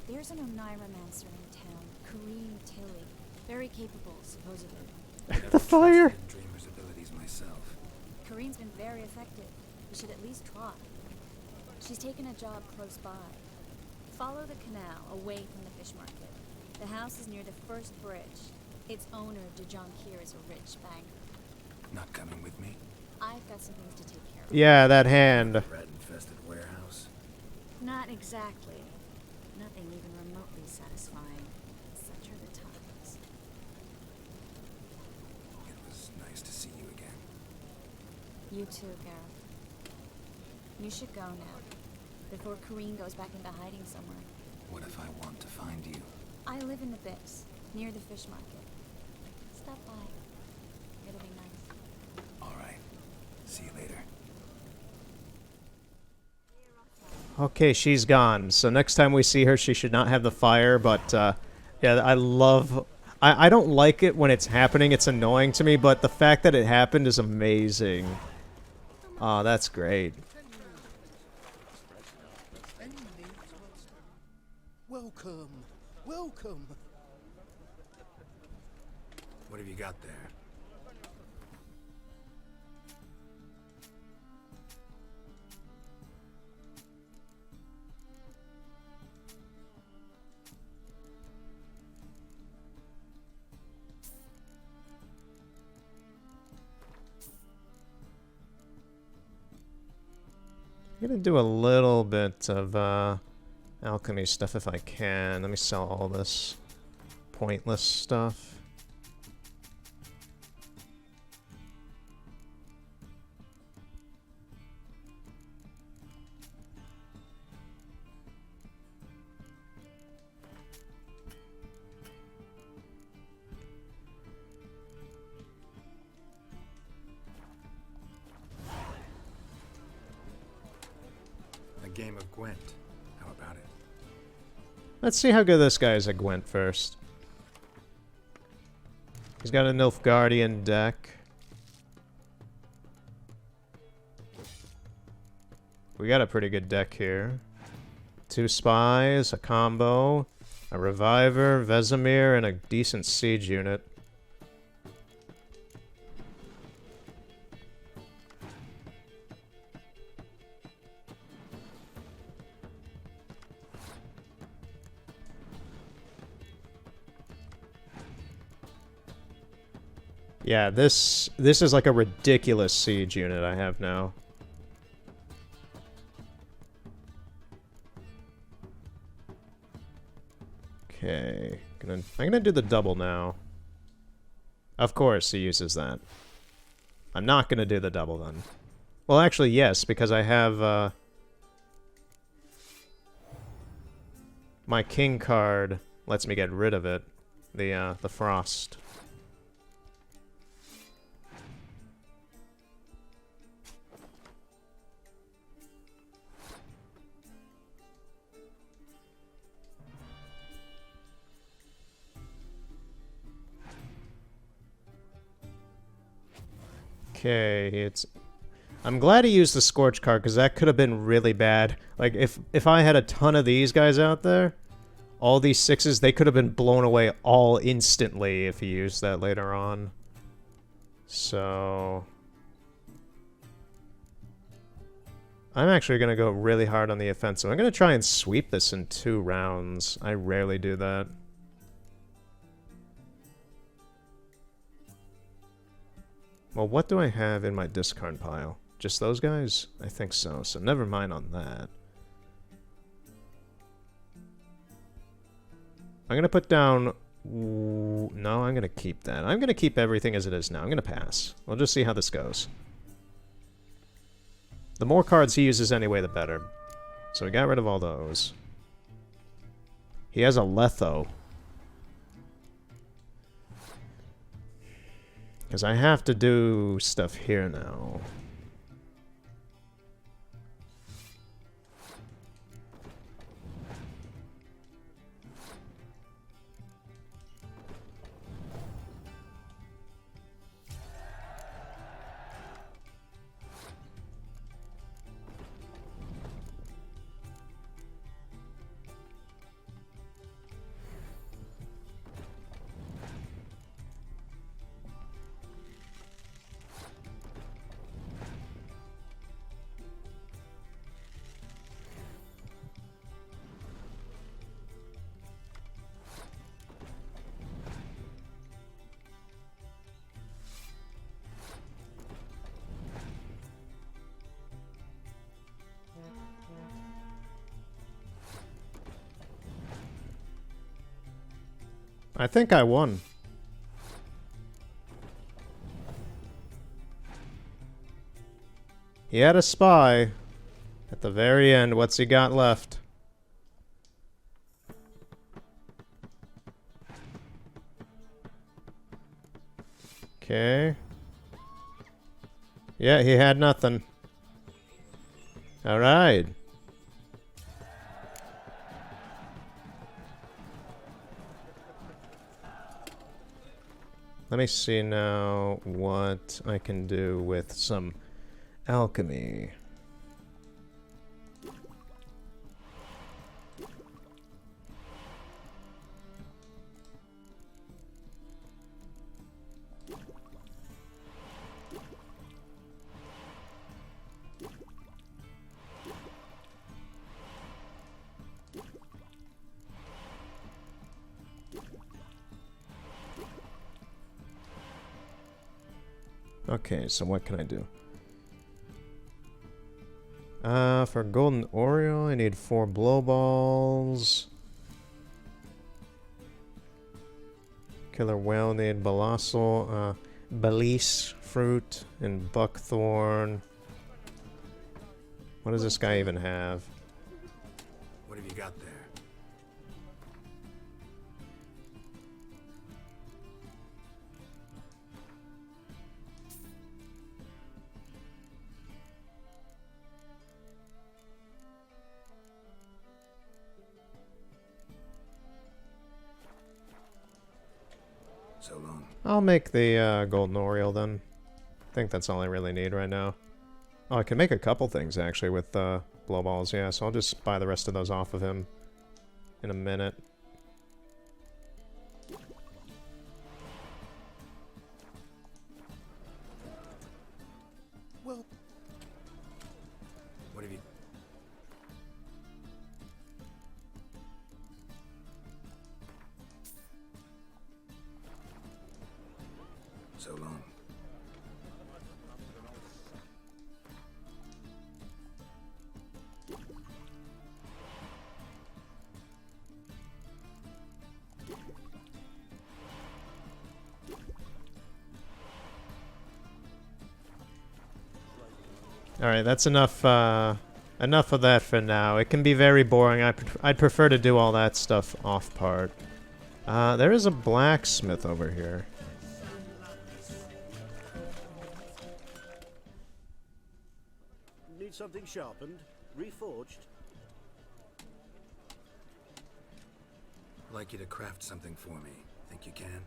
There's an Oneiromancer in town, Kareem Tilly. Very capable, supposedly. The fire! Dreamer's abilities myself. Kareem's been very effective. You should at least try. She's taken a job close by. Follow the canal away from the fish market. The house is near the first bridge. Its owner, Dejonkir, is a rich banker. Not coming with me? I've got some things to take care of. Yeah, that hand. Rat-infested warehouse? Not exactly. Nothing even remotely satisfying. Such are the times. It was nice to see you again. You too, Gareth. You should go now, before Kareen goes back into hiding somewhere. What if I want to find you? I live in the Bips, near the fish market. Stop by. It'll be nice. All right. See you later. Okay, she's gone. So next time we see her, she should not have the fire, but yeah, I love... I don't like it when it's happening, it's annoying to me, but the fact that it happened is amazing. Oh, that's great. Welcome. Welcome. What have you got there? I'm gonna do a little bit of alchemy stuff if I can. Let me sell all this pointless stuff. Game of Gwent. How about it? Let's see how good this guy is at Gwent first. He's got a Nilfgaardian deck. We got a pretty good deck here. 2 spies, a combo, a reviver, Vesemir, and a decent siege unit. Yeah, this is like a ridiculous siege unit I have now. Okay, I'm gonna do the double now. Of course he uses that. I'm not gonna do the double then. Well, actually, yes, because I have my king card lets me get rid of it. The frost. Okay, I'm glad he used the Scorch card, because that could have been really bad. Like, if I had a ton of these guys out there, all these 6s, they could have been blown away all instantly if he used that later on. So... I'm actually going to go really hard on the offensive. I'm going to try and sweep this in 2 rounds. I rarely do that. Well, what do I have in my discard pile? Just those guys? I think so, so never mind on that. I'm going to put down... No, I'm going to keep that. I'm going to keep everything as it is now. I'm going to pass. We'll just see how this goes. The more cards he uses anyway, the better. So we got rid of all those. He has a Letho. Because I have to do stuff here now. I think I won. He had a spy. At the very end, what's he got left? Okay. Yeah, he had nothing. Alright. Let me see now what I can do with some alchemy. Okay, so what can I do? For golden Oreo, I need 4 blow balls. Killer whale need Balassol, Balise fruit, and buckthorn. What does this guy even have? What have you got there? So long. I'll make the golden Oriole then. I think that's all I really need right now. Oh, I can make a couple things actually with blow balls, yeah, so I'll just buy the rest of those off of him in a minute. Well, what have you... So long. Alright, that's enough, enough of that for now. It can be very boring. I'd prefer to do all that stuff off part. There is a blacksmith over here. Need something sharpened? Reforged? I'd like you to craft something for me. Think you can?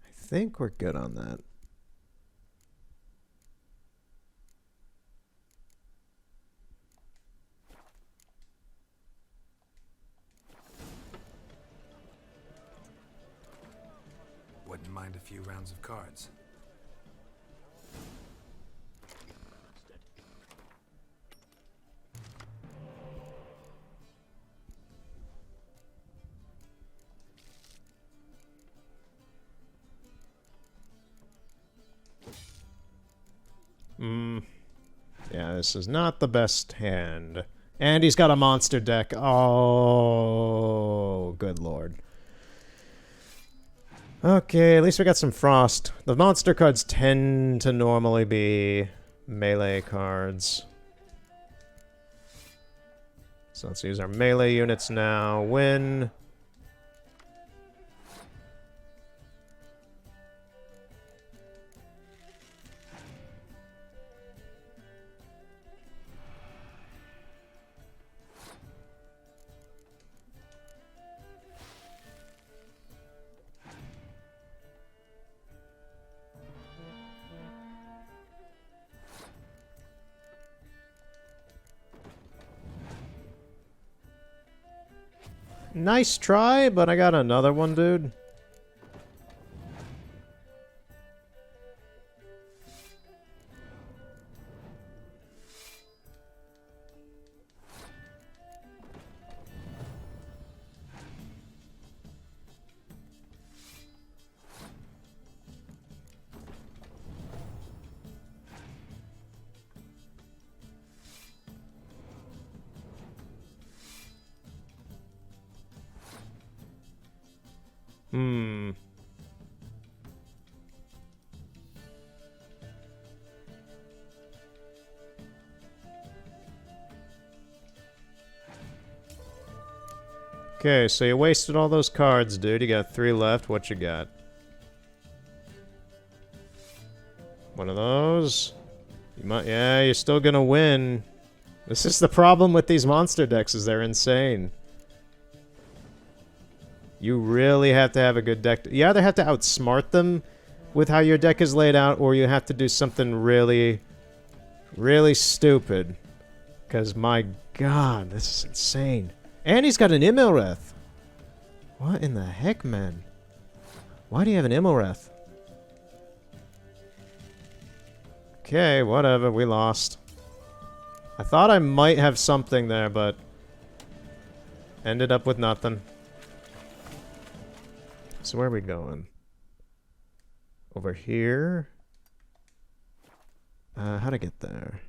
I think we're good on that. Wouldn't mind a few rounds of cards. Yeah, this is not the best hand. And he's got a monster deck. Oh, good lord. Okay, at least we got some frost. The monster cards tend to normally be melee cards. So let's use our melee units now. Win. Nice try, but I got another one, dude. Hmm. Okay, so you wasted all those cards, dude. You got 3 left. What you got? One of those. You might, yeah, you're still gonna win. This is the problem with these monster decks, is they're insane. You really have to have a good deck. You either have to outsmart them with how your deck is laid out, or you have to do something really, really stupid. Because, my god, this is insane. And he's got an Imilreth. What in the heck, man? Why do you have an Imilreth? Okay, whatever, we lost. I thought I might have something there, but ended up with nothing. So where are we going? Over here? How to get there?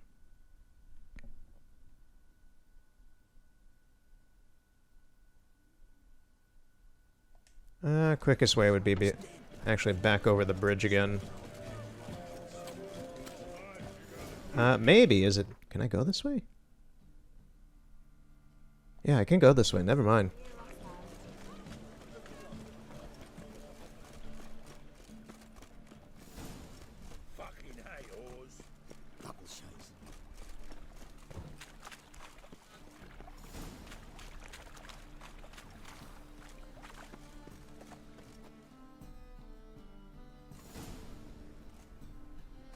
Quickest way would be actually back over the bridge again. Maybe, is it... Can I go this way? Yeah, I can go this way, never mind. Fucking hay-ors. Double shades.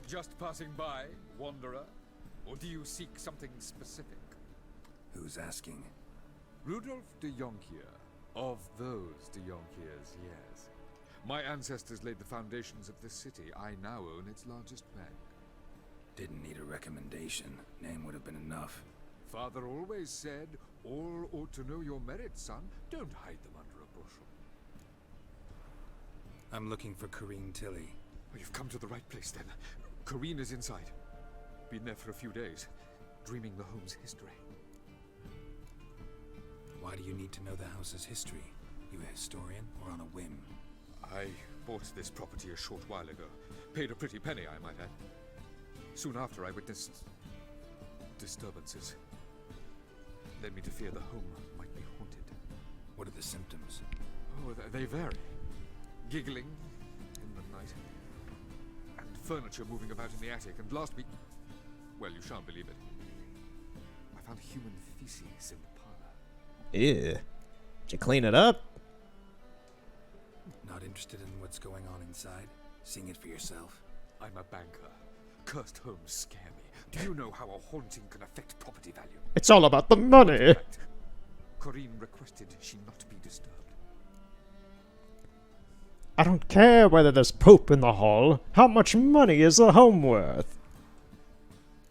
Just passing by, wanderer? Or do you seek something specific? Who's asking? Rudolf de Jonkier. Of those de Jonkiers, yes. My ancestors laid the foundations of this city. I now own its largest bank. Didn't need a recommendation. Name would have been enough. Father always said, all ought to know your merits, son. Don't hide them under a bushel. I'm looking for Corrine Tilly. Well, you've come to the right place, then. Corrine is inside. Been there for a few days, dreaming the home's history. Why do you need to know the house's history? You a historian or on a whim? I bought this property a short while ago. Paid a pretty penny, I might add. Soon after, I witnessed disturbances. Led me to fear the home might be haunted. What are the symptoms? Oh, they vary. Giggling in the night. And furniture moving about in the attic. And last week... Well, you shan't believe it. I found human feces in the parlor. Ew. Did you clean it up? Not interested in what's going on inside? Seeing it for yourself? I'm a banker. Cursed homes scare me. Do you know how a haunting can affect property value? It's all about the money. Corrine requested she not be disturbed. I don't care whether there's poop in the hall. How much money is the home worth?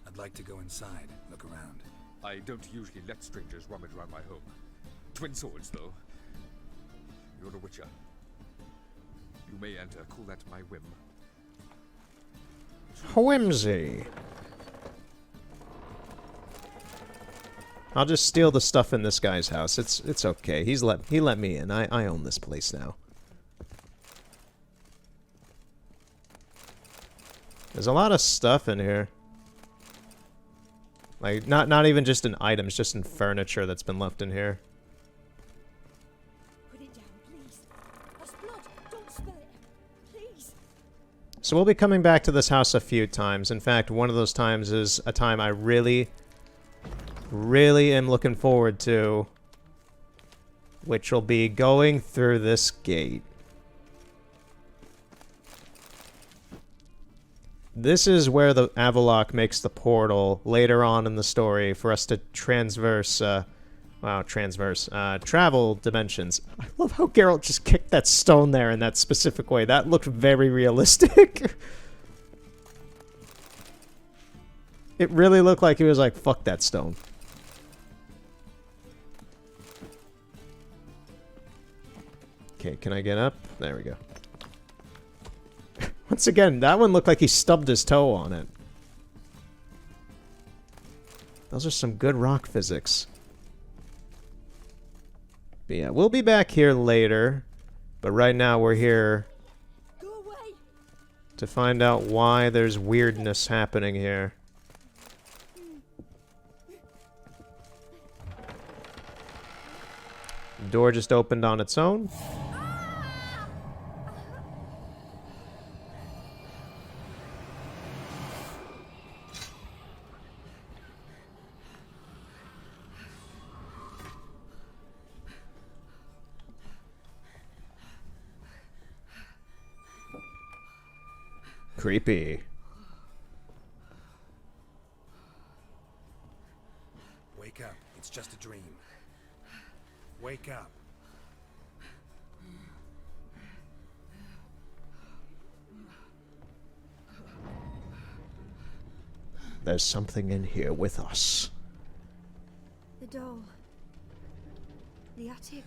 I'd like to go inside, look around. I don't usually let strangers rummage around my home. Twin swords, though. You're a witcher. You may enter. Call that my whim. Whimsy. I'll just steal the stuff in this guy's house. It's okay. He let me in. I own this place now. There's a lot of stuff in here. Like, not even just in items, just in furniture that's been left in here. Put it down, please. That's blood. Don't spill it. Please. So we'll be coming back to this house a few times. In fact, one of those times is a time I really am looking forward to, which will be going through this gate. This is where the Avallac'h makes the portal later on in the story for us to travel dimensions. I love how Geralt just kicked that stone there in that specific way. That looked very realistic. It really looked like he was like, fuck that stone. Okay, can I get up? There we go. Once again, that one looked like he stubbed his toe on it. Those are some good rock physics. But yeah, we'll be back here later. But right now we're here to find out why there's weirdness happening here. The door just opened on its own. Creepy. Wake up. It's just a dream. Wake up. There's something in here with us. The door. The attic.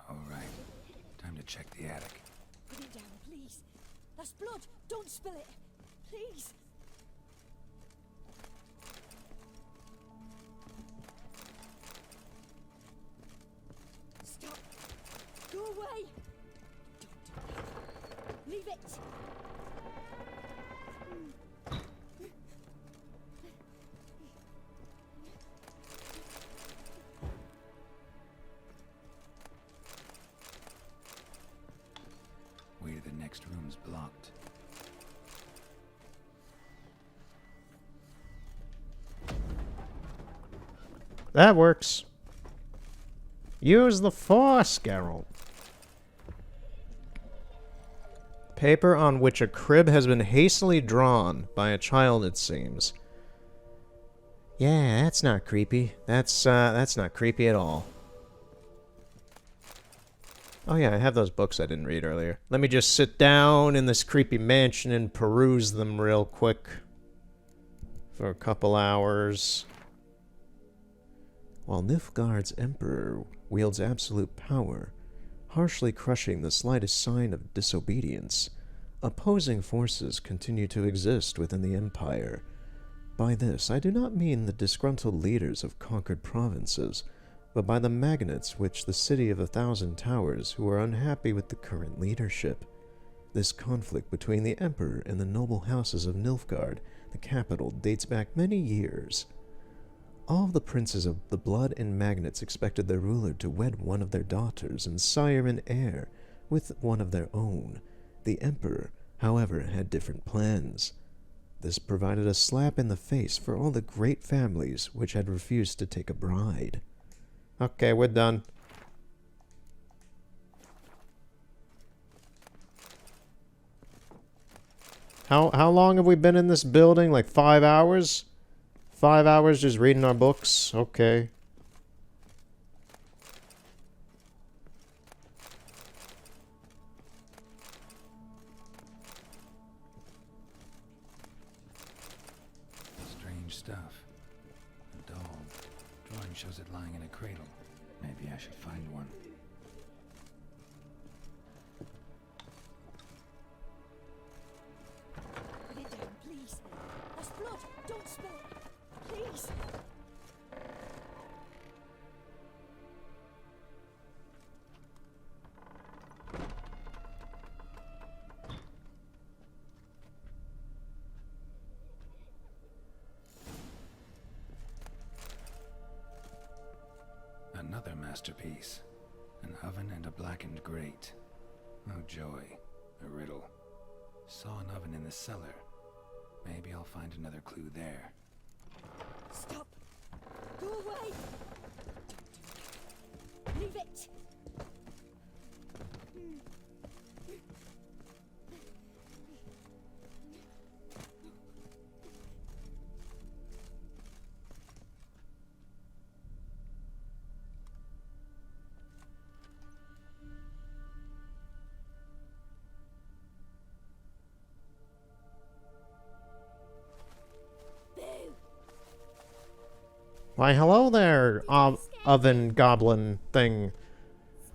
All right. Time to check the attic. Put it down, please. That's blood. Don't spill it. Please. Stop. Go away. Don't do that. Leave it. Way to the next room's blocked. That works. Use the Force, Geralt. Paper on which a crib has been hastily drawn by a child, it seems. Yeah, that's not creepy. That's not creepy at all. Oh yeah, I have those books I didn't read earlier. Let me just sit down in this creepy mansion and peruse them real quick. For a couple hours. While Nilfgaard's emperor wields absolute power, harshly crushing the slightest sign of disobedience, opposing forces continue to exist within the empire. By this, I do not mean the disgruntled leaders of conquered provinces, but by the magnates which the city of 1,000 towers who are unhappy with the current leadership. This conflict between the emperor and the noble houses of Nilfgaard, the capital, dates back many years. All of the princes of the blood and magnates expected their ruler to wed one of their daughters and sire an heir with one of their own. The emperor, however, had different plans. This provided a slap in the face for all the great families which had refused to take a bride. Okay, we're done. How long have we been in this building? Like 5 hours? 5 hours just reading our books? Okay. Strange stuff. A doll. Drawing shows it lying in a cradle. Maybe I should find one. Put it down, please. That's blood. Don't spill it. Please. Another masterpiece. An oven and a blackened grate. Oh joy. A riddle. Saw an oven in the cellar. Maybe I'll find another clue there. Stop. Go away. Don't do that. Leave it. Why, hello there, oven goblin thing.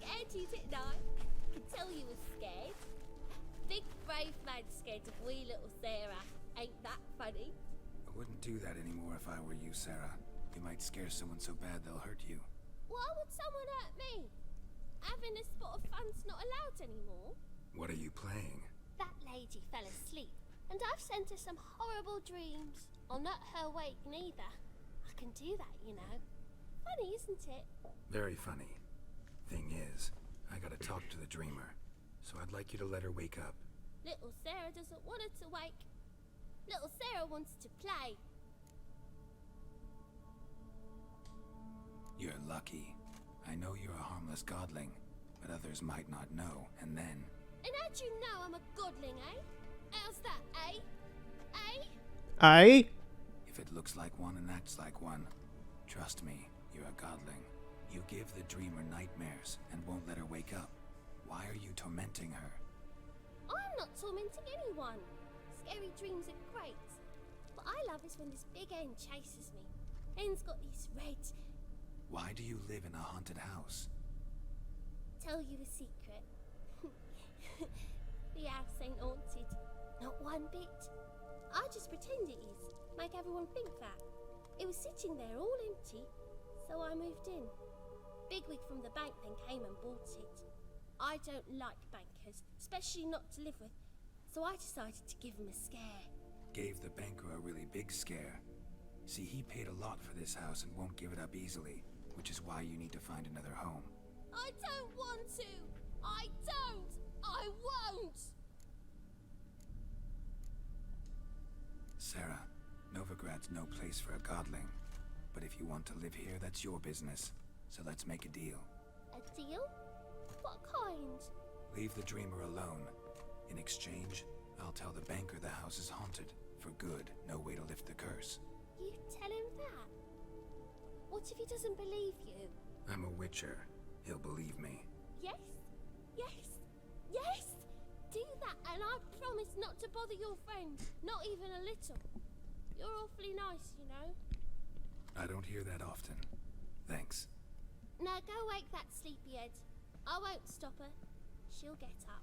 Scared you, didn't I? Could tell you was scared. Big brave man scared of wee little Sarah. Ain't that funny? I wouldn't do that anymore if I were you, Sarah. You might scare someone so bad they'll hurt you. Why would someone hurt me? Having a spot of fun's not allowed anymore. What are you playing? That lady fell asleep, and I've sent her some horrible dreams. I'll not her awake neither. I can do that, you know. Funny, isn't it? Very funny. Thing is, I gotta talk to the dreamer, so I'd like you to let her wake up. Little Sarah doesn't want her to wake. Little Sarah wants to play. You're lucky. I know you're a harmless godling, but others might not know, and then... And how'd you know I'm a godling, eh? How's that, eh? Eh? Aye? If it looks like one and acts like one, trust me, you're a godling. You give the dreamer nightmares and won't let her wake up. Why are you tormenting her? I'm not tormenting anyone. Scary dreams are great. What I love is when this big hen chases me. Hen's got these red... Why do you live in a haunted house? Tell you a secret. The house ain't haunted. Not one bit. I just pretend it is. Make everyone think that. It was sitting there all empty, so I moved in. Bigwig from the bank then came and bought it. I don't like bankers, especially not to live with, so I decided to give him a scare. Gave the banker a really big scare. See, he paid a lot for this house and won't give it up easily, which is why you need to find another home. I don't want to! I don't! I won't! Sarah, Novigrad's no place for a godling. But if you want to live here, that's your business. So let's make a deal. A deal? What kind? Leave the dreamer alone. In exchange, I'll tell the banker the house is haunted. For good, no way to lift the curse. You tell him that? What if he doesn't believe you? I'm a witcher. He'll believe me. Yes? Yes? Yes! Do that and I promise not to bother your friend. Not even a little. You're awfully nice, you know. I don't hear that often. Thanks. Now go wake that sleepyhead. I won't stop her. She'll get up.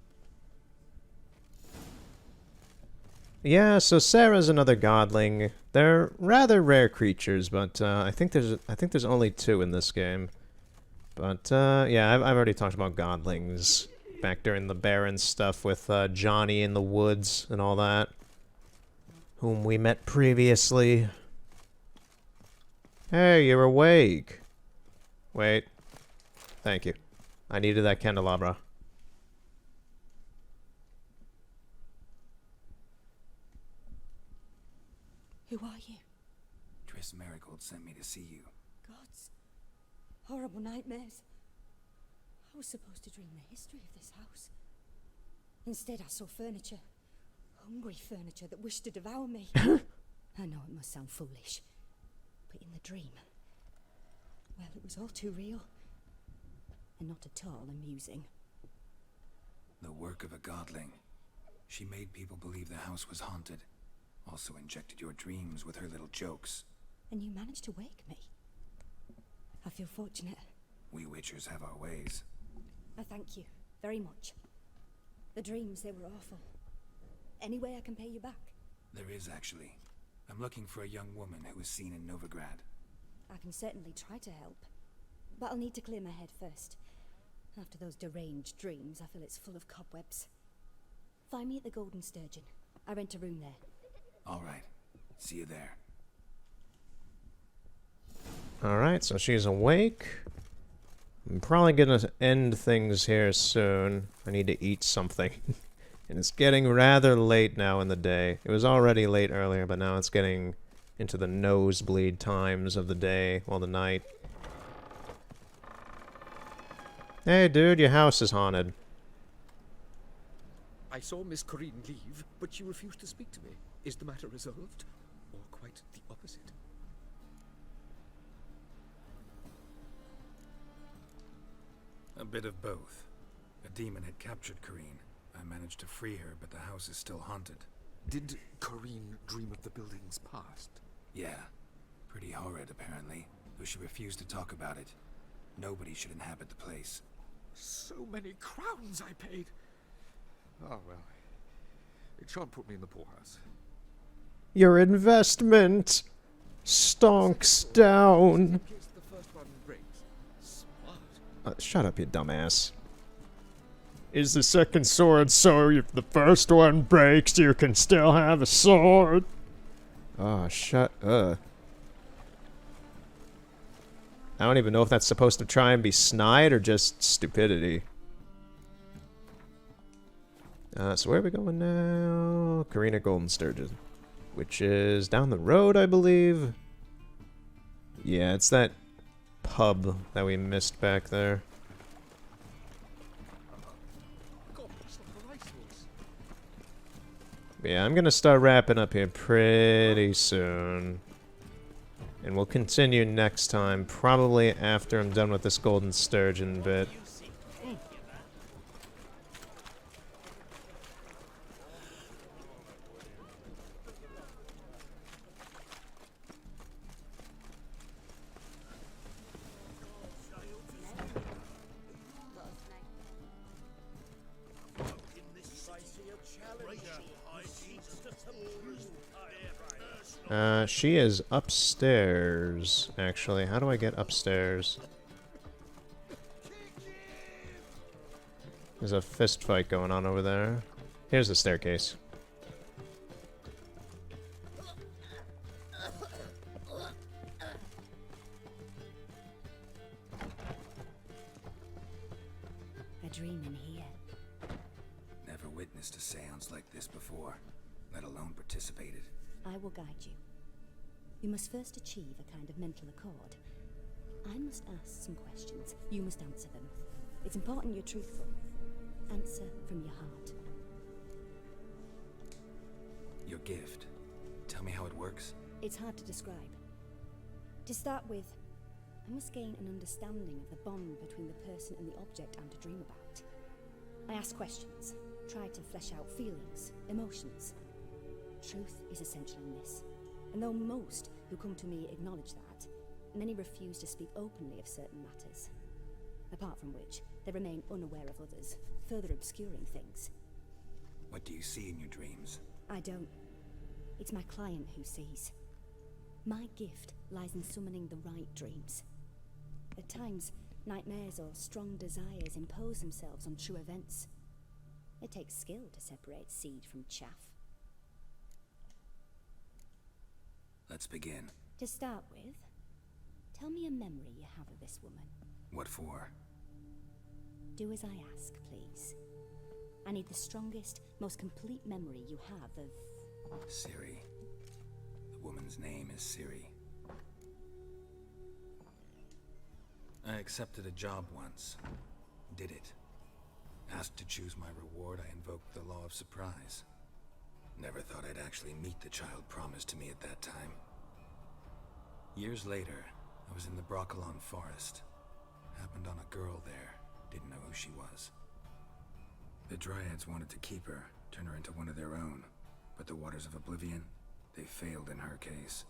Yeah, so Sarah's another godling. They're rather rare creatures, but I think there's only 2 in this game. But yeah, I've already talked about godlings back during the Baron stuff with Johnny in the woods and all that, whom we met previously. Hey, you're awake. Wait. Thank you. I needed that candelabra. Who are you? Triss Merigold sent me to see you. Gods. Horrible nightmares. I was supposed to dream the history of this house. Instead, I saw furniture. Hungry furniture that wished to devour me. I know it must sound foolish, but in the dream, well, it was all too real. And not at all amusing. The work of a godling. She made people believe the house was haunted. Also injected your dreams with her little jokes. And you managed to wake me. I feel fortunate. We witchers have our ways. I thank you very much. The dreams, they were awful. Any way I can pay you back? There is, actually. I'm looking for a young woman who was seen in Novigrad. I can certainly try to help. But I'll need to clear my head first. After those deranged dreams, I feel it's full of cobwebs. Find me at the Golden Sturgeon. I rent a room there. All right. See you there. Alright, so she's awake. I'm probably gonna end things here soon. I need to eat something. And it's getting rather late now in the day. It was already late earlier, but now it's getting into the nosebleed times of the day, well, the night. Hey, dude, your house is haunted. I saw Miss Corinne leave, but she refused to speak to me. Is the matter resolved? Or quite the opposite? A bit of both. A demon had captured Corinne. I managed to free her, but the house is still haunted. Did Corinne dream of the building's past? Yeah. Pretty horrid, apparently, though she refused to talk about it. Nobody should inhabit the place. So many crowns I paid! Oh, well. It shan't put me in the poorhouse. Your investment! Stonks down. In case the first one breaks. Smart. Shut up, you dumbass. Is the second sword so if the first one breaks, you can still have a sword? Oh, shut up. I don't even know if that's supposed to try and be snide or just stupidity. So where are we going now? Carina Golden Sturgeon. Which is down the road, I believe. Yeah, it's that pub that we missed back there. Yeah, I'm gonna start wrapping up here pretty soon. And we'll continue next time, probably after I'm done with this Golden Sturgeon bit. She is upstairs, actually. How do I get upstairs? There's a fist fight going on over there. Here's the staircase. A dream in here. Never witnessed a seance like this before, let alone participated. I will guide you. You must first achieve a kind of mental accord. I must ask some questions. You must answer them. It's important you're truthful. Answer from your heart. Your gift. Tell me how it works. It's hard to describe. To start with, I must gain an understanding of the bond between the person and the object I'm to dream about. I ask questions, try to flesh out feelings, emotions. Truth is essential in this. And though most who come to me acknowledge that, many refuse to speak openly of certain matters. Apart from which, they remain unaware of others, further obscuring things. What do you see in your dreams? I don't. It's my client who sees. My gift lies in summoning the right dreams. At times, nightmares or strong desires impose themselves on true events. It takes skill to separate seed from chaff. Let's begin. To start with, tell me a memory you have of this woman. What for? Do as I ask, please. I need the strongest, most complete memory you have of... Ciri. The woman's name is Ciri. I accepted a job once. Did it. Asked to choose my reward, I invoked the law of surprise. Never thought I'd actually meet the child promised to me at that time. Years later, I was in the Brokilon forest. Happened on a girl there. Didn't know who she was. The Dryads wanted to keep her, turn her into one of their own. But the Waters of Oblivion, they failed in her case.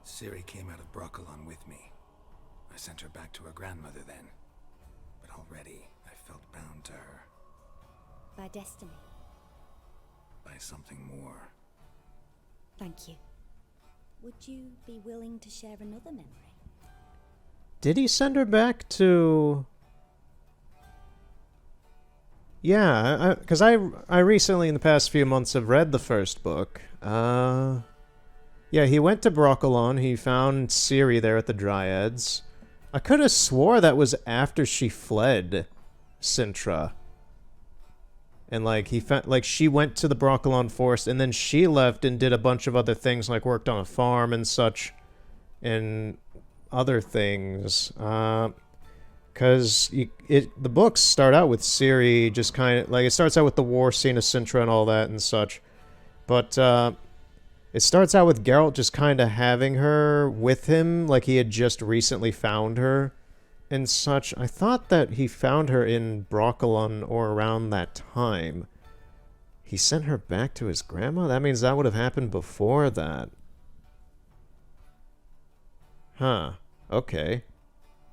Ciri came out of Brokilon with me. I sent her back to her grandmother then. But already, I felt bound to her. By destiny. By something more. Thank you. Would you be willing to share another memory? Did he send her back to... Yeah, because I recently, in the past few months, have read the first book. Yeah, he went to Brokilon, he found Ciri there at the Dryads. I could have swore that was after she fled Cintra. And, like, she went to the Brokilon forest, and then she left and did a bunch of other things, like worked on a farm and such, and other things. Because the books start out with Ciri just kind of, like, it starts out with the war scene of Cintra and all that and such. But, it starts out with Geralt just kind of having her with him, like he had just recently found her and such. I thought that he found her in Brokilon or around that time. He sent her back to his grandma? That means that would have happened before that. Huh. Okay.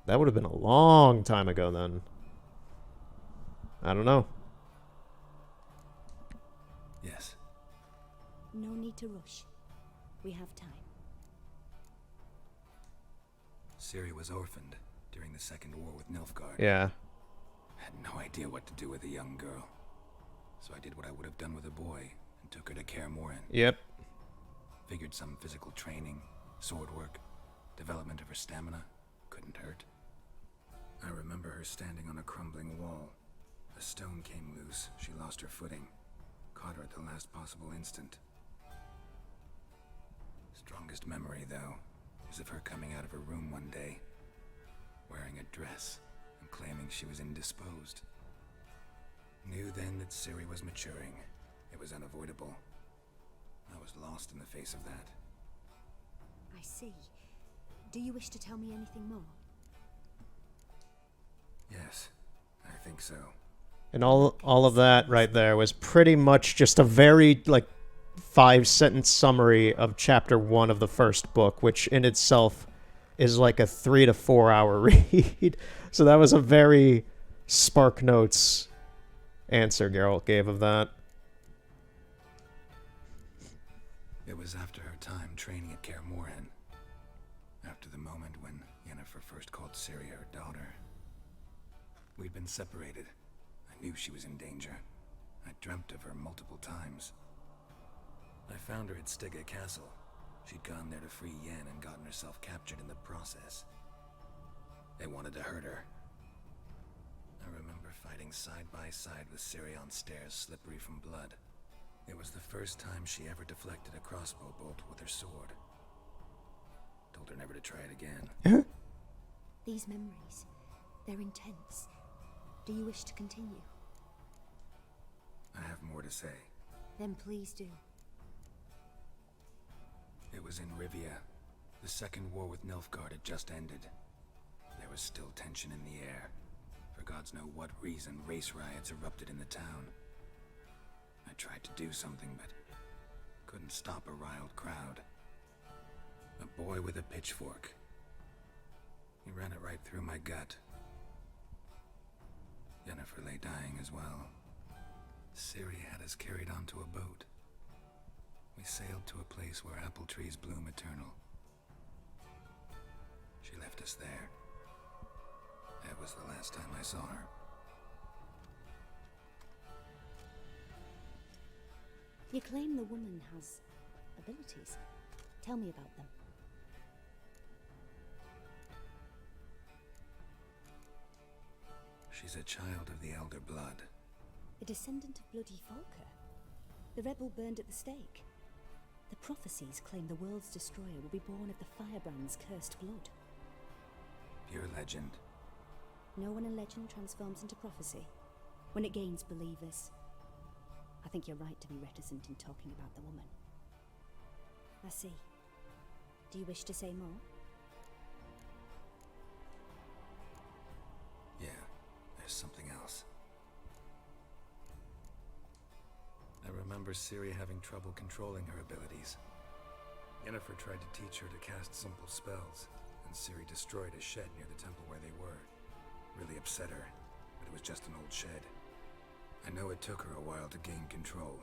That would have been a long time ago then. I don't know. Yes. No need to rush. We have time. Ciri was orphaned during the Second War with Nilfgaard. Yeah. I had no idea what to do with a young girl. So I did what I would have done with a boy and took her to Kaer Morhen. Yep. Figured some physical training, sword work, development of her stamina couldn't hurt. I remember her standing on a crumbling wall. A stone came loose, she lost her footing. Caught her at the last possible instant. Strongest memory, though, is of her coming out of her room one day, wearing a dress and claiming she was indisposed. Knew then that Ciri was maturing. It was unavoidable. I was lost in the face of that. I see. Do you wish to tell me anything more? Yes, I think so. And all of that right there was pretty much just a very, like, 5-sentence summary of chapter 1 of the first book, which in itself is like a 3 to 4 hour read. So that was a very Spark Notes answer Geralt gave of that. It was after her time training at Kaer Morhen. After the moment when Yennefer first called Ciri her daughter. We'd been separated. I knew she was in danger. I dreamt of her multiple times. I found her at Stygga Castle. She'd gone there to free Yen and gotten herself captured in the process. They wanted to hurt her. I remember fighting side by side with Ciri on stairs slippery from blood. It was the first time she ever deflected a crossbow bolt with her sword. Told her never to try it again. These memories, they're intense. Do you wish to continue? I have more to say. Then please do. It was in Rivia. The Second War with Nilfgaard had just ended. There was still tension in the air. For gods know what reason, race riots erupted in the town. I tried to do something, but couldn't stop a riled crowd. A boy with a pitchfork. He ran it right through my gut. Yennefer lay dying as well. Ciri had us carried onto a boat. We sailed to a place where apple trees bloom eternal. She left us there. That was the last time I saw her. You claim the woman has abilities. Tell me about them. She's a child of the Elder Blood. A descendant of bloody Volker. The rebel burned at the stake. The prophecies claim the world's destroyer will be born of the Firebrand's cursed blood. Pure legend. No one in legend transforms into prophecy when it gains believers. I think you're right to be reticent in talking about the woman. I see. Do you wish to say more? Yeah, there's something else. I remember Ciri having trouble controlling her abilities. Yennefer tried to teach her to cast simple spells, and Ciri destroyed a shed near the temple where they were. Really upset her, but it was just an old shed. I know it took her a while to gain control,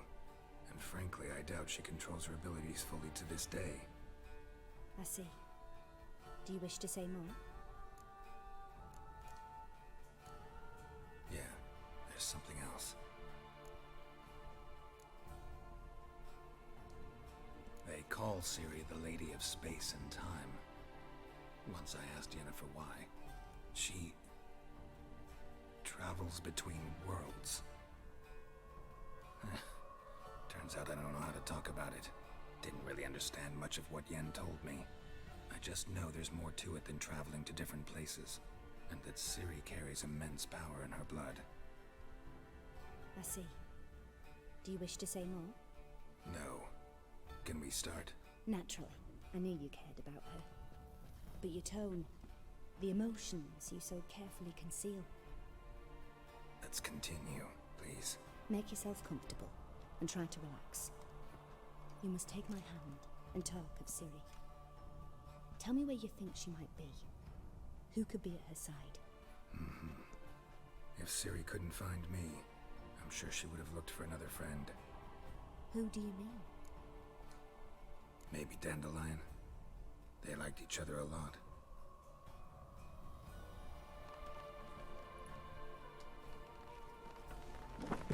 and frankly, I doubt she controls her abilities fully to this day. I see. Do you wish to say more? Yeah, there's something else. They call Ciri the Lady of Space and Time. Once I asked Yennefer why. She travels between worlds. Turns out I don't know how to talk about it. Didn't really understand much of what Yen told me. I just know there's more to it than traveling to different places, and that Ciri carries immense power in her blood. I see. Do you wish to say more? No. Can we start? Naturally. I knew you cared about her. But your tone, the emotions you so carefully conceal. Let's continue, please. Make yourself comfortable and try to relax. You must take my hand and talk of Ciri. Tell me where you think she might be. Who could be at her side? If Ciri couldn't find me, I'm sure she would have looked for another friend. Who do you mean? Maybe Dandelion. They liked each other a lot.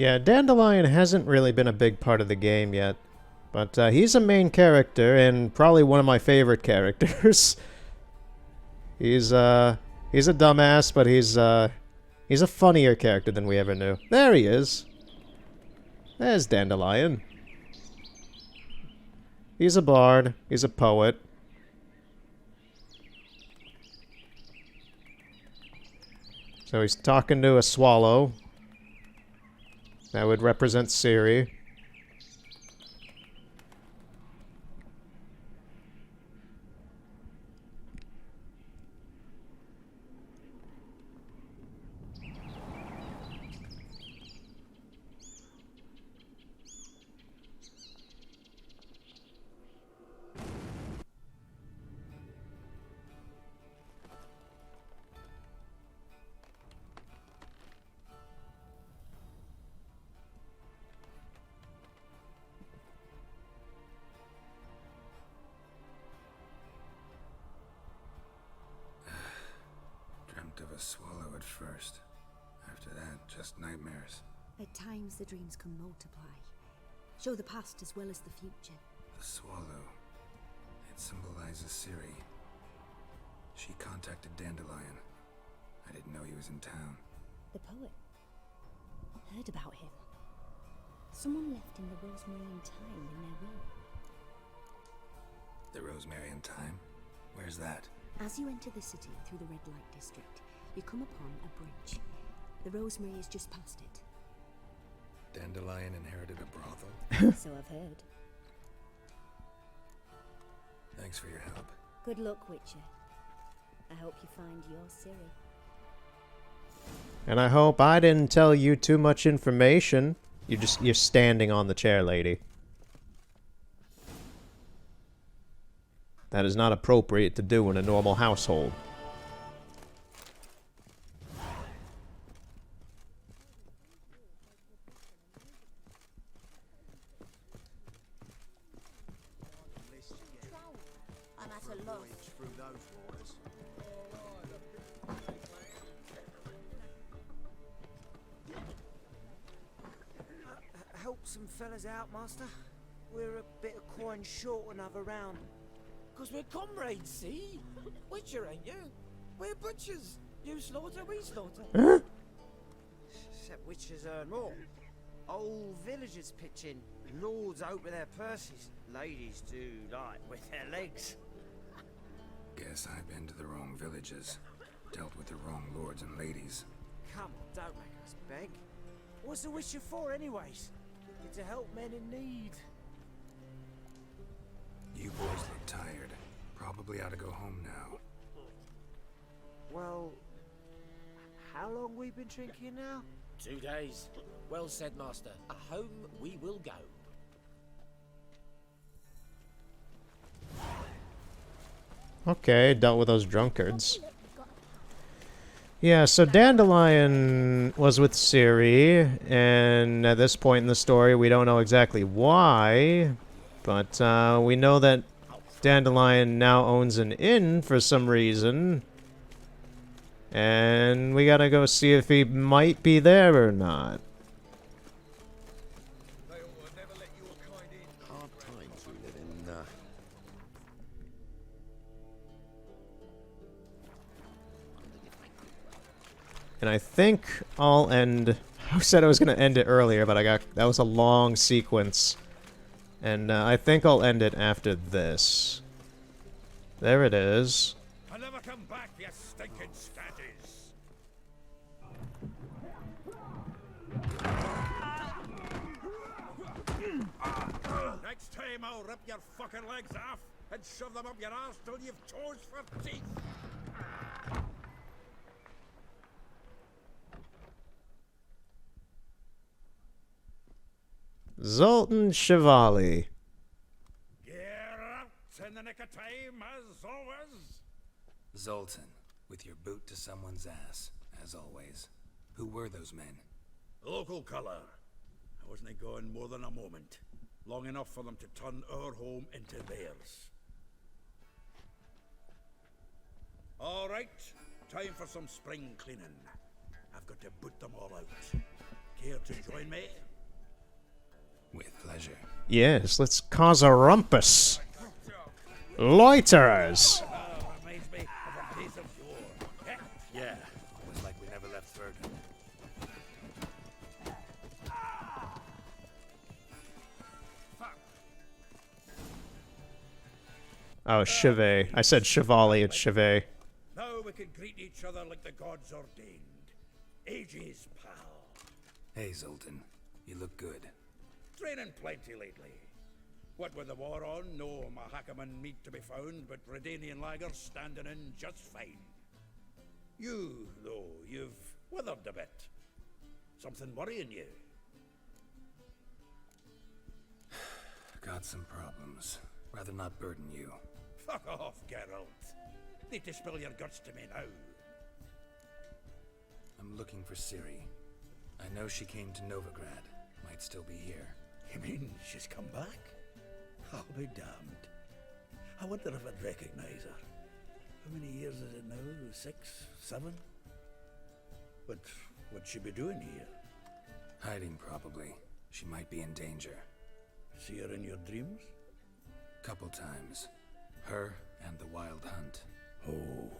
Yeah, Dandelion hasn't really been a big part of the game yet. But he's a main character and probably one of my favorite characters. He's a dumbass, but he's a funnier character than we ever knew. There he is. There's Dandelion. He's a bard. He's a poet. So he's talking to a swallow. That would represent Ciri. Dreamt of a swallow at first. After that, just nightmares. At times the dreams can multiply. Show the past as well as the future. The swallow. It symbolizes Ciri. She contacted Dandelion. I didn't know he was in town. The poet. Heard about him. Someone left him the rosemary and thyme in their will. The Rosemary and Thyme? Where's that? As you enter the city through the red light district, you come upon a bridge. The rosemary is just past it. Dandelion inherited a brothel? So I've heard. Thanks for your help. Good luck, Witcher. I hope you find your Ciri. And I hope I didn't tell you too much information. You're standing on the chair, lady. That is not appropriate to do in a normal household. I'm at a loss. Through those waters. Help some fellas out, master. We're a bit of coin short another round. 'Cause we're comrades, see? Witcher, ain't you? We're butchers. You slaughter, we slaughter. Except witchers earn more. Old villagers pitch in. Lords open their purses. Ladies do like with their legs. Guess I've been to the wrong villages. Dealt with the wrong lords and ladies. Come on, don't make us beg. What's the witcher for, anyways? It's to help men in need. You boys look tired. Probably ought to go home now. Well, how long we been drinking now? 2 days. Well said, master. Home we will go. Okay, dealt with those drunkards. Yeah, so Dandelion was with Ciri, and at this point in the story, we don't know exactly why, but we know that Dandelion now owns an inn for some reason, and we gotta go see if he might be there or not. Hard times we live in. And I think I'll end... I said I was going to end it earlier, but that was a long sequence. And I think I'll end it after this. There it is. I'll never come back, you stinking scatties! Next time I'll rip your fucking legs off and shove them up your arse till you've toes for teeth! Zoltan Chevali. Gear out in the nick of time, as always! Zoltan, with your boot to someone's ass, as always. Who were those men? Local colour. I wasn't gone more than a moment. Long enough for them to turn our home into theirs. All right, time for some spring cleaning. I've got to boot them all out. Care to join me? With pleasure. Yes, let's cause a rumpus. Loiterers! Reminds me of a piece of yore. Yeah, it was like we never left Verdun. Oh, Chevet. I said Chevalier, it's Chevet. Now we can greet each other like the gods ordained. Ages, pal. Hey, Zoltan. You look good. Training plenty lately. What with the war on, no Mahakaman meat to be found, but Redanian lagers standing in just fine. You, though, you've withered a bit. Something worrying you? Got some problems. Rather not burden you. Fuck off, Geralt. Need to spill your guts to me now. I'm looking for Ciri. I know she came to Novigrad. Might still be here. You mean she's come back? I'll be damned. I wonder if I'd recognize her. How many years is it now? 6, 7? What'd she be doing here? Hiding, probably. She might be in danger. See her in your dreams? Couple times. Her and the Wild Hunt. Oh,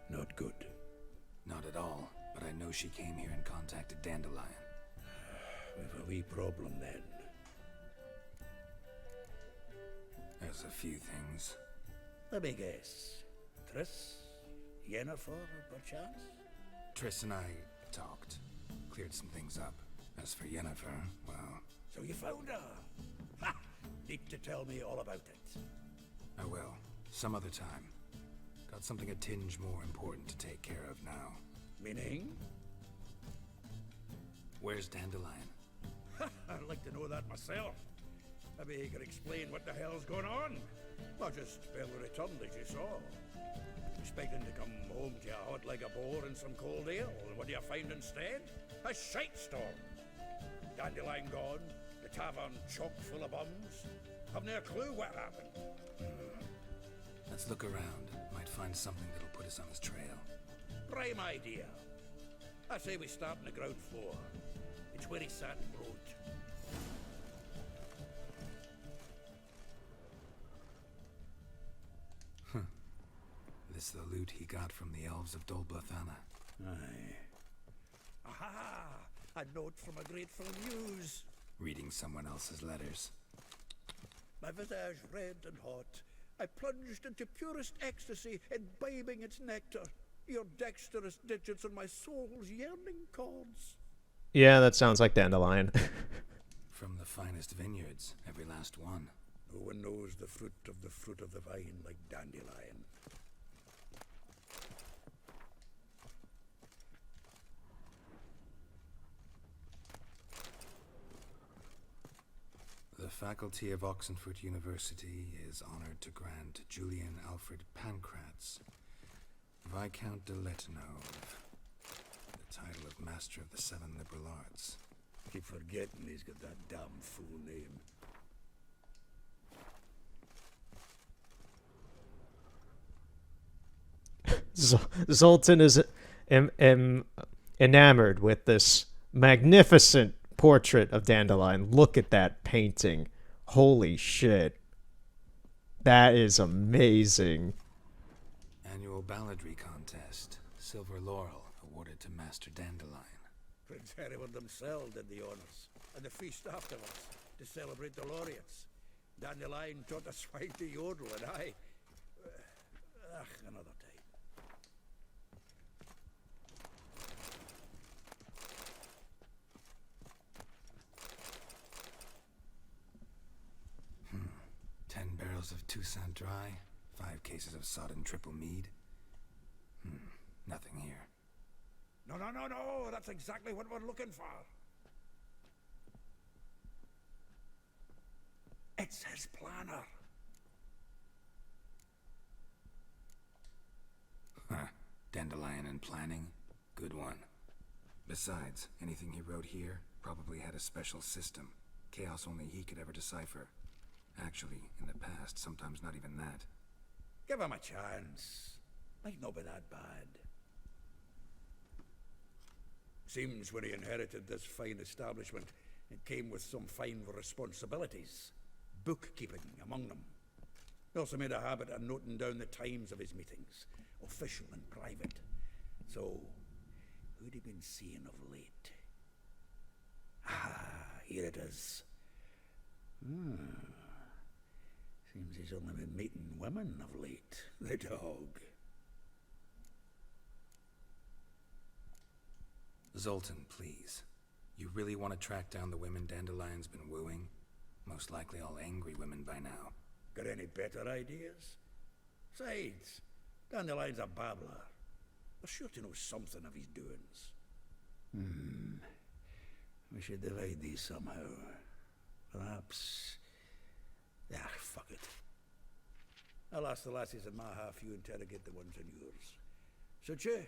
not good. Not at all, but I know she came here and contacted Dandelion. We've a wee problem then. There's a few things. Let me guess. Triss? Yennefer, perchance? Triss and I talked. Cleared some things up. As for Yennefer, well... So you found her? Ha! Need to tell me all about it. I will. Some other time. Got something a tinge more important to take care of now. Meaning? Where's Dandelion? I'd like to know that myself. Maybe you could explain what the hell's going on. Well, just barely returned, as you saw. Expecting to come home to a hot like a boar and some cold ale, and what do you find instead? A shite storm. Dandelion gone, the tavern chock full of bums. Haven't a clue what happened. Let's look around. Might find something that'll put us on his trail. Prime idea. I say we start on the ground floor. It's where he sat and wrote. This the loot he got from the elves of Dol Blathanna. Aye. Aha! A note from a grateful muse. Reading someone else's letters. My visage red and hot, I plunged into purest ecstasy, imbibing its nectar. Your dexterous digits on my soul's yearning chords. Yeah, that sounds like Dandelion. From the finest vineyards, every last one. No one knows the fruit of the vine like Dandelion. The faculty of Oxenfurt University is honored to grant Julian Alfred Pancratz, Viscount de Letonov, the title of Master of the Seven Liberal Arts. Keep forgetting he's got that damn fool name. Zoltan is enamored with this magnificent portrait of Dandelion. Look at that painting. Holy shit. That is amazing. Annual balladry contest. Silver Laurel awarded to Master Dandelion. Prince Hereward themselves did the honors, and the feast afterwards, to celebrate the laureates. Dandelion taught the swine to yodel, and I... another time. Of Toussaint Dry, 5 cases of sodden triple mead. Nothing here. No, that's exactly what we're looking for. It's his planner. Dandelion and planning, good one. Besides, anything he wrote here probably had a special system. Chaos only he could ever decipher. Actually, in the past, sometimes not even that. Give him a chance. Might not be that bad. Seems when he inherited this fine establishment, it came with some fine responsibilities. Bookkeeping among them. He also made a habit of noting down the times of his meetings, official and private. So, who'd he been seeing of late? Ah, here it is. Seems he's only been meeting women of late, the dog. Zoltan, please. You really want to track down the women Dandelion's been wooing? Most likely all angry women by now. Got any better ideas? Besides, Dandelion's a babbler. They're sure to know something of his doings. We should divide these somehow. Perhaps... fuck it. I'll ask the lassies in my half, you interrogate the ones in yours. Suit you?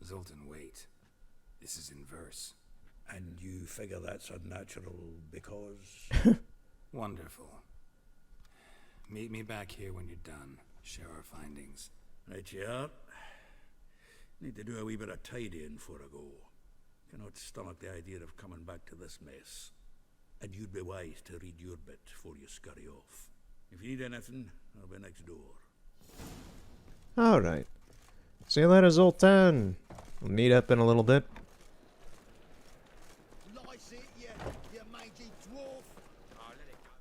Zoltan, wait. This is in verse. And you figure that's unnatural because... Wonderful. Meet me back here when you're done. Share our findings. Right you are. Need to do a wee bit of tidying before I go. Cannot stomach the idea of coming back to this mess. And you'd be wise to read your bit before you scurry off. If you need anything, I'll be next door. Alright. See you later, Zoltan. We'll meet up in a little bit. Lice it, you mangy dwarf. Oh, let it go.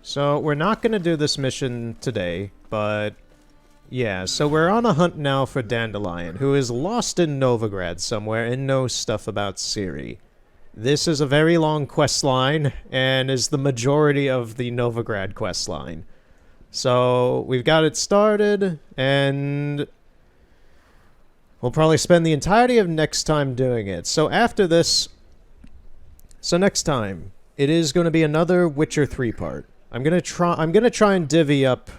So, we're not going to do this mission today, but... yeah, so we're on a hunt now for Dandelion, who is lost in Novigrad somewhere and knows stuff about Ciri. This is a very long quest line, and is the majority of the Novigrad quest line. So, we've got it started, and... we'll probably spend the entirety of next time doing it. So after this... so next time, it is going to be another Witcher 3 part. I'm gonna try and divvy up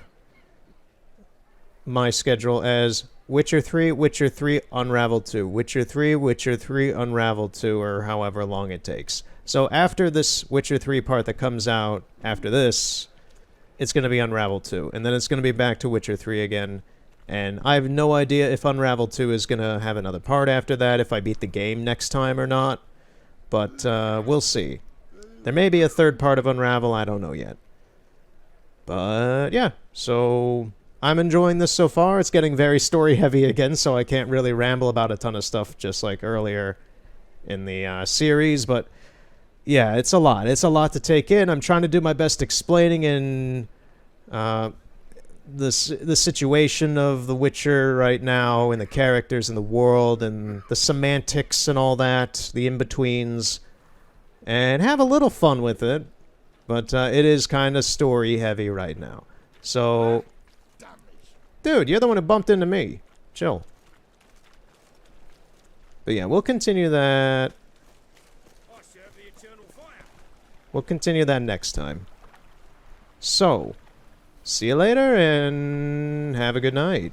my schedule as Witcher 3, Witcher 3, Unravel 2, Witcher 3, Witcher 3, Unravel 2, or however long it takes. So after this Witcher 3 part that comes out after this, it's going to be Unravel 2, and then it's going to be back to Witcher 3 again, and I have no idea if Unravel 2 is going to have another part after that, if I beat the game next time or not, but we'll see. There may be a third part of Unravel, I don't know yet. But yeah, so I'm enjoying this so far. It's getting very story heavy again, so I can't really ramble about a ton of stuff just like earlier in the series, but yeah, it's a lot. It's a lot to take in. I'm trying to do my best explaining in the situation of The Witcher right now, and the characters in the world, and the semantics and all that, the in-betweens, and have a little fun with it. But it is kind of story-heavy right now. So... dude, you're the one who bumped into me. Chill. But yeah, we'll continue that... we'll continue that next time. So, see you later, and have a good night.